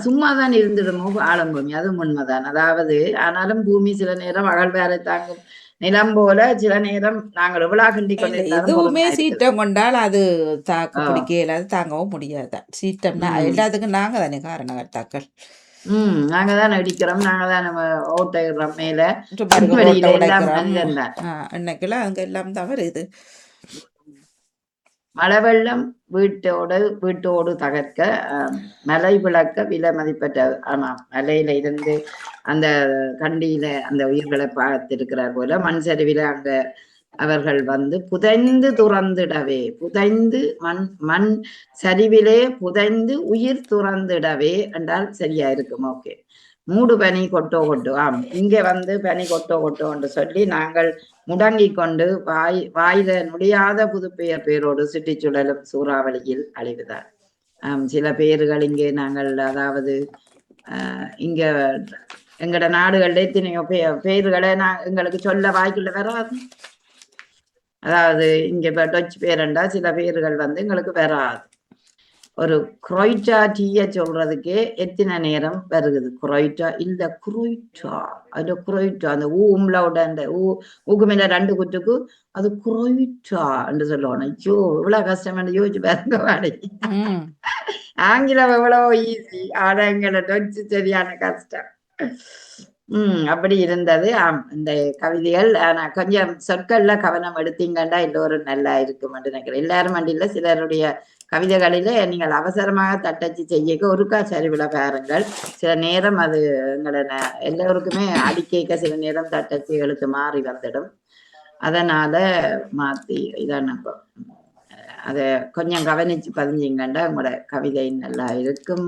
சும்மாதான் இருந்துடுமோ ஆலம்பூமி. அதுவும் உண்மைதான். அதாவது ஆனாலும் பூமி சில நேரம் அகழ்வாரை தாங்கும் நிலம் போல சில நேரம் நாங்கள் எவ்வளவு கிண்டி எதுவுமே சீற்றம் கொண்டால் அது தாக்க பிடிக்கல, அது தாங்கவும் முடியாது. சீற்றம்னா எல்லாத்துக்கும் நாங்க தானே காரணகர்த்தாக்கள். நாங்க தான் அடிக்கிறோம், நாங்க தான் ஓட்டுறோம் மேல இன்னைக்குல அங்க எல்லாம் தான் வருது. மழை வெள்ளம் வீட்டோடு தகர்க்க மலை விளக்க விலை மதிப்பற்ற. ஆமா, மலையில இருந்து அந்த கண்டியில அந்த உயிர்களை பார்த்திருக்கிறார் போல மண் சரிவில அங்க அவர்கள் வந்து புதைந்து துறந்திடவே, புதைந்து மண் சரிவிலே புதைந்து உயிர் துறந்திடவே என்றால் சரியா இருக்கும். ஓகே. மூடு பனி கொட்டோ. ஆம், இங்க வந்து பனி கொட்டோன்னு சொல்லி நாங்கள் முடங்கி கொண்டு வாயில நுழையாத புதுப்பெயர் பேரோடு சுற்றிச்சுழலும் சூறாவளியில் அழிவுதான். சில பேர்கள் இங்கே நாங்கள் அதாவது இங்க எங்கட நாடுகள்ல எத்தனையோ பேர்களை எங்களுக்கு சொல்ல வாய்க்குள்ள வராது. அதாவது இங்க டச் பேரண்டா சில பேர்கள் வந்து எங்களுக்கு வராது. ஒரு குரோய்டா டீய சொல்றதுக்கே எத்தனை நேரம் வருகுது. குரோய்டா இல்ல குரோய்டா, அது குரோய்டா அந்த ஊம்லோட அந்த ஊக்கு மேல 2 குட்டுக்கு அது குரோய்டா என்று சொல்லணும். ஐயோ இவ்வளவு கஷ்டம் யோசிச்சு பாருங்க வாடகை. ஆங்கிலம் எவ்வளவு ஈஸி, ஆனா எங்களை டச்சு சரியான கஷ்டம். அப்படி இருந்தது. இந்த கவிதைகள் ஆனா கொஞ்சம் சொற்கள்ல கவனம் எடுத்தீங்கன்னா எல்லோரும் நல்லா இருக்கும் நினைக்கிறேன். எல்லாரும் மண்டியில சிலருடைய கவிதைகளில நீங்கள் அவசரமாக தட்டச்சு செய்ய ஒருக்கா சரிவில பாருங்கள். சில நேரம் அது எங்களை எல்லோருக்குமே அடிக்க சில நேரம் தட்டச்சு எழுத்து மாறி வந்துடும். அதனால மாத்தி இதான் நம்ம அதை கொஞ்சம் கவனிச்சு பதிஞ்சிங்கண்டா உங்களோட கவிதை நல்லா இருக்கும்.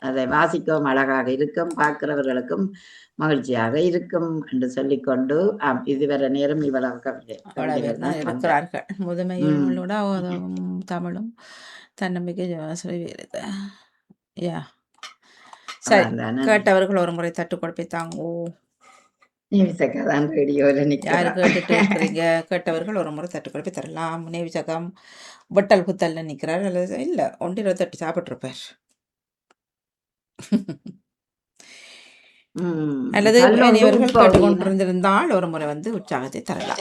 அதை வாசிக்கவும் அழகாக இருக்கும், பார்க்கிறவர்களுக்கும் மகிழ்ச்சியாக இருக்கும் என்று சொல்லிக்கொண்டு இதுவரை நேரம் இவ்வளவு கவிதைகள் இருக்கிறார்கள். முதுமையோட தமிழும் தன்னம்பிக்கை சரி. கேட்டவர்கள் ஒரு முறை தட்டு கொடுப்பை தாங்கோ. யாரு கேட்டுட்டு இருக்கிறீங்க? கேட்டவர்கள் ஒரு முறை தட்டு கொடுப்பை தரலாம். நேவிசகம் வெட்டல் புத்தல்ல நிக்கிறார் அல்லது இல்ல 1-28 சாப்பிட்டுருப்பார் அல்லது இவர்கள் கேட்டுக்கொண்டிருந்திருந்தால் ஒரு முறை வந்து உற்சாகத்தை தரலாம்.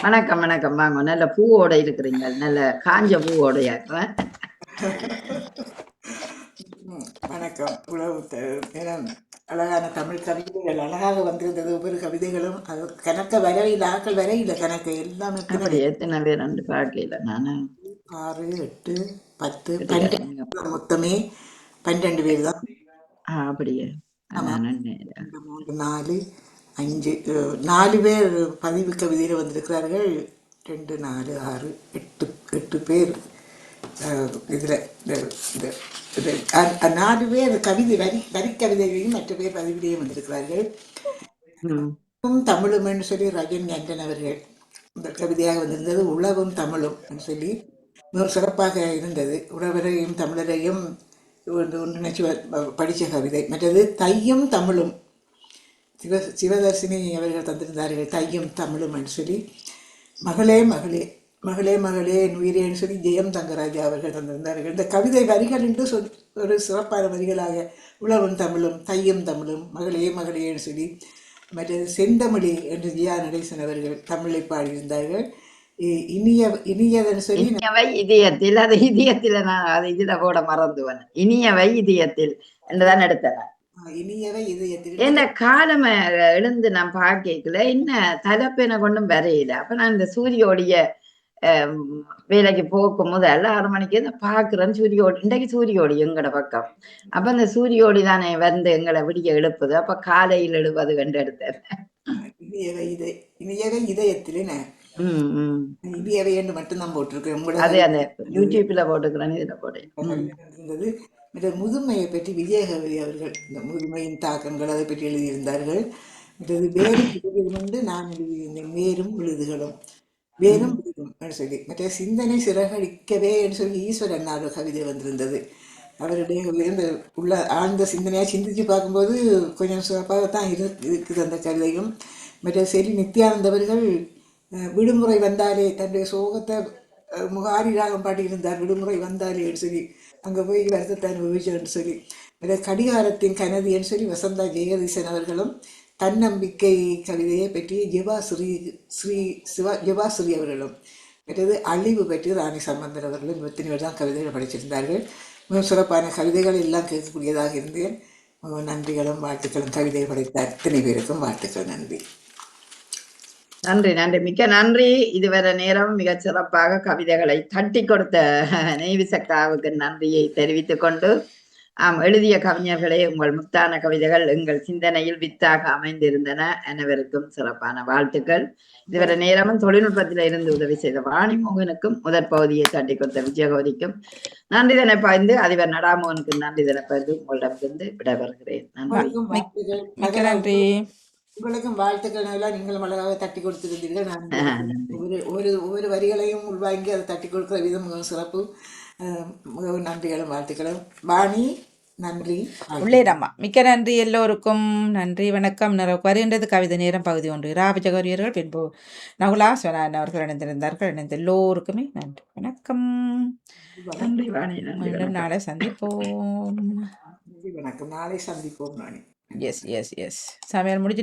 வணக்கம் வாங்க. நல்ல பூவோட இருக்கிறீங்க, நல்ல காஞ்ச பூவோட. வணக்கம். அழகான தமிழ் கவிதைகள் அழகாக வந்திருந்தது. ஒவ்வொரு கவிதைகளும் அது கணக்க வரையில ஆக்கள் வரையில கணக்கு எல்லாமே எத்தனை பேர் 2 பார்க்கல. நானு 6, 8, 10, 12 மொத்தமே 12 பேர் தான். அப்படியே 3, 4, 5, 4 பேர் பதிவு கவிதையில வந்திருக்கிறார்கள். 2, 4, 6, 8 பேர் இதுல 4 பேர் கவிதை வரி கவிதைகளையும் மற்ற பேர் பதிவிலையும் வந்திருக்கிறார்கள். தமிழும் என்று சொல்லி ரஜன் ஆண்டன் அவர்கள் இந்த கவிதையாக வந்திருந்தது. உழவும் தமிழும் சொல்லி மிக சிறப்பாக இருந்தது. உழவரையும் தமிழரையும் ஒன்றிணைச்சு படித்த கவிதை. மற்றது தையும் தமிழும் சிவதர்சினி அவர்கள் தந்திருந்தார்கள். தையும் தமிழும் என்று சொல்லி மகளே மகளே மகளே மகளே என் உயிரேன்னு சொல்லி ஜெயம் தங்கராஜா அவர்கள் தந்திருந்தார்கள். இந்த கவிதை வரிகள் என்று ஒரு சிறப்பான வரிகளாக உழவும் தமிழும் தையும் தமிழும் மகளே மகளேன்னு சொல்லி. மற்றது செந்தமிழி என்று ஜியா நடேசன் அவர்கள் தமிழை பாடியிருந்தார்கள். இனியவன் சொல்லி இதயத்தில், அது இதயத்தில் நான் அது இதுல போட மறந்துவன். இனியவை இதயத்தில் என்றுதான் எடுத்தேன். இனியவை இதயத்தில் என்ன காலம் எழுந்து நான் பார்க்கல, என்ன தலைப்பென கொண்டும் வரையில. அப்ப நான் இந்த சூரியோடைய வேலைக்கு போக்கும் முதல் 6 மணிக்கு பாக்குறேன் சூரியோடி. இன்றைக்கு சூரியோடி எங்கட பக்கம். அப்ப அந்த சூரியோடி தானே வந்து எங்களை விடிய எழுப்புது. அப்ப காலையில் எழுவது கண்டு எடுத்தேன். இனியவை இதயத்தில் இனியவை என்று மட்டும்தான் போட்டிருக்கேன். அதே அந்த யூடியூப்ல போட்டுக்கிறேன், இதுல போட்டேன். முதுமையை பற்றி விஜயகவி அவர்கள் இந்த முதுமையின் தாக்கங்கள் அதை பற்றி எழுதியிருந்தார்கள். வேறு நான் எழுதியிருந்தேன். வேரும் விழுதுகளும் வேறும் விழுதும் சொல்லி. மற்ற சிந்தனை சிறகடிக்கவே என்று சொல்லி ஈஸ்வரன் ஒரு கவிதை வந்திருந்தது. அவருடைய இந்த உள்ள ஆழ்ந்த சிந்தனையாக சிந்திச்சு பார்க்கும்போது கொஞ்சம் சிறப்பாக தான் இருக்குது அந்த கவிதையும். மற்ற செல்வி நித்யானந்த அவர்கள் விடுமுறை வந்தாலே தன்னுடைய சோகத்தை முகாரி ராகம் பாடியிருந்தார். விடுமுறை வந்தாலேன்னு சொல்லி அங்கே போய் வருத்தத்தை அனுபவிச்சோன்னு சொல்லி. மற்ற கடிகாரத்தின் கனதின்னு சொல்லி வசந்தா ஜெயதீசன் அவர்களும் தன்னம்பிக்கை கவிதையை பற்றி ஜெபாஸ்ரீ அவர்களும், மற்றது அழிவு பற்றி ராணி சம்பந்தர் அவர்களும் 24 தான் கவிதைகள் படிச்சிருந்தார்கள். மிகவும் சிறப்பான கவிதைகள் எல்லாம் கேட்கக்கூடியதாக இருந்தேன். நன்றிகளும் வாழ்த்துக்களும். கவிதை படைத்த அத்தனை பேருக்கும் வாழ்த்துக்கள். நன்றி. நன்றி நன்றி, மிக்க நன்றி. இதுவரை நேரம் மிக சிறப்பாக கவிதைகளை தட்டி கொடுத்த நெய்விசக்காவுக்கு நன்றியை தெரிவித்துக் கொண்டு, எழுதிய கவிஞர்களே, உங்கள் முத்தான கவிதைகள் எங்கள் சிந்தனையில் வித்தாக அமைந்திருந்தன. அனைவருக்கும் சிறப்பான வாழ்த்துக்கள். இதுவரை நேரமும் தொழில்நுட்பத்தில் இருந்து உதவி செய்த வாணிமோகனுக்கும் முதற் பகுதியை தட்டி கொடுத்த விஜயகோதிக்கும் நன்றிதனை பாய்ந்து அதிபர் நடாமோகனுக்கு நன்றிதனை பாய்ந்து உங்களிடமிருந்து விடைபெறுகிறேன். நன்றி. நன்றி. உங்களுக்கும் வாழ்த்துக்கள். நீங்களும் அழகாக தட்டி கொடுத்திருந்தீர்கள். நான் ஒவ்வொரு வரிகளையும் உள்வாங்கி அதை தட்டி கொடுக்கிற விதம் மிகவும் சிறப்பு. மிகவும் நன்றிகளும் வாழ்த்துக்களும். வாணி, நன்றி. உள்ளேரம்மா, மிக்க நன்றி எல்லோருக்கும். நன்றி, வணக்கம். வருகின்றது கவிதை நேரம் பகுதி 1. ராபஜகோரியர்கள், பின்பு நகுலா சுவனான் அவர்கள் இணைந்திருந்தார்கள். இணைந்த எல்லோருக்குமே நன்றி, வணக்கம். நன்றி வாணி. மீண்டும் நாளை சந்திப்போம். வணக்கம். நாளை சந்திப்போம். நாளை எஸ் சமையல் முடிச்சுட்டு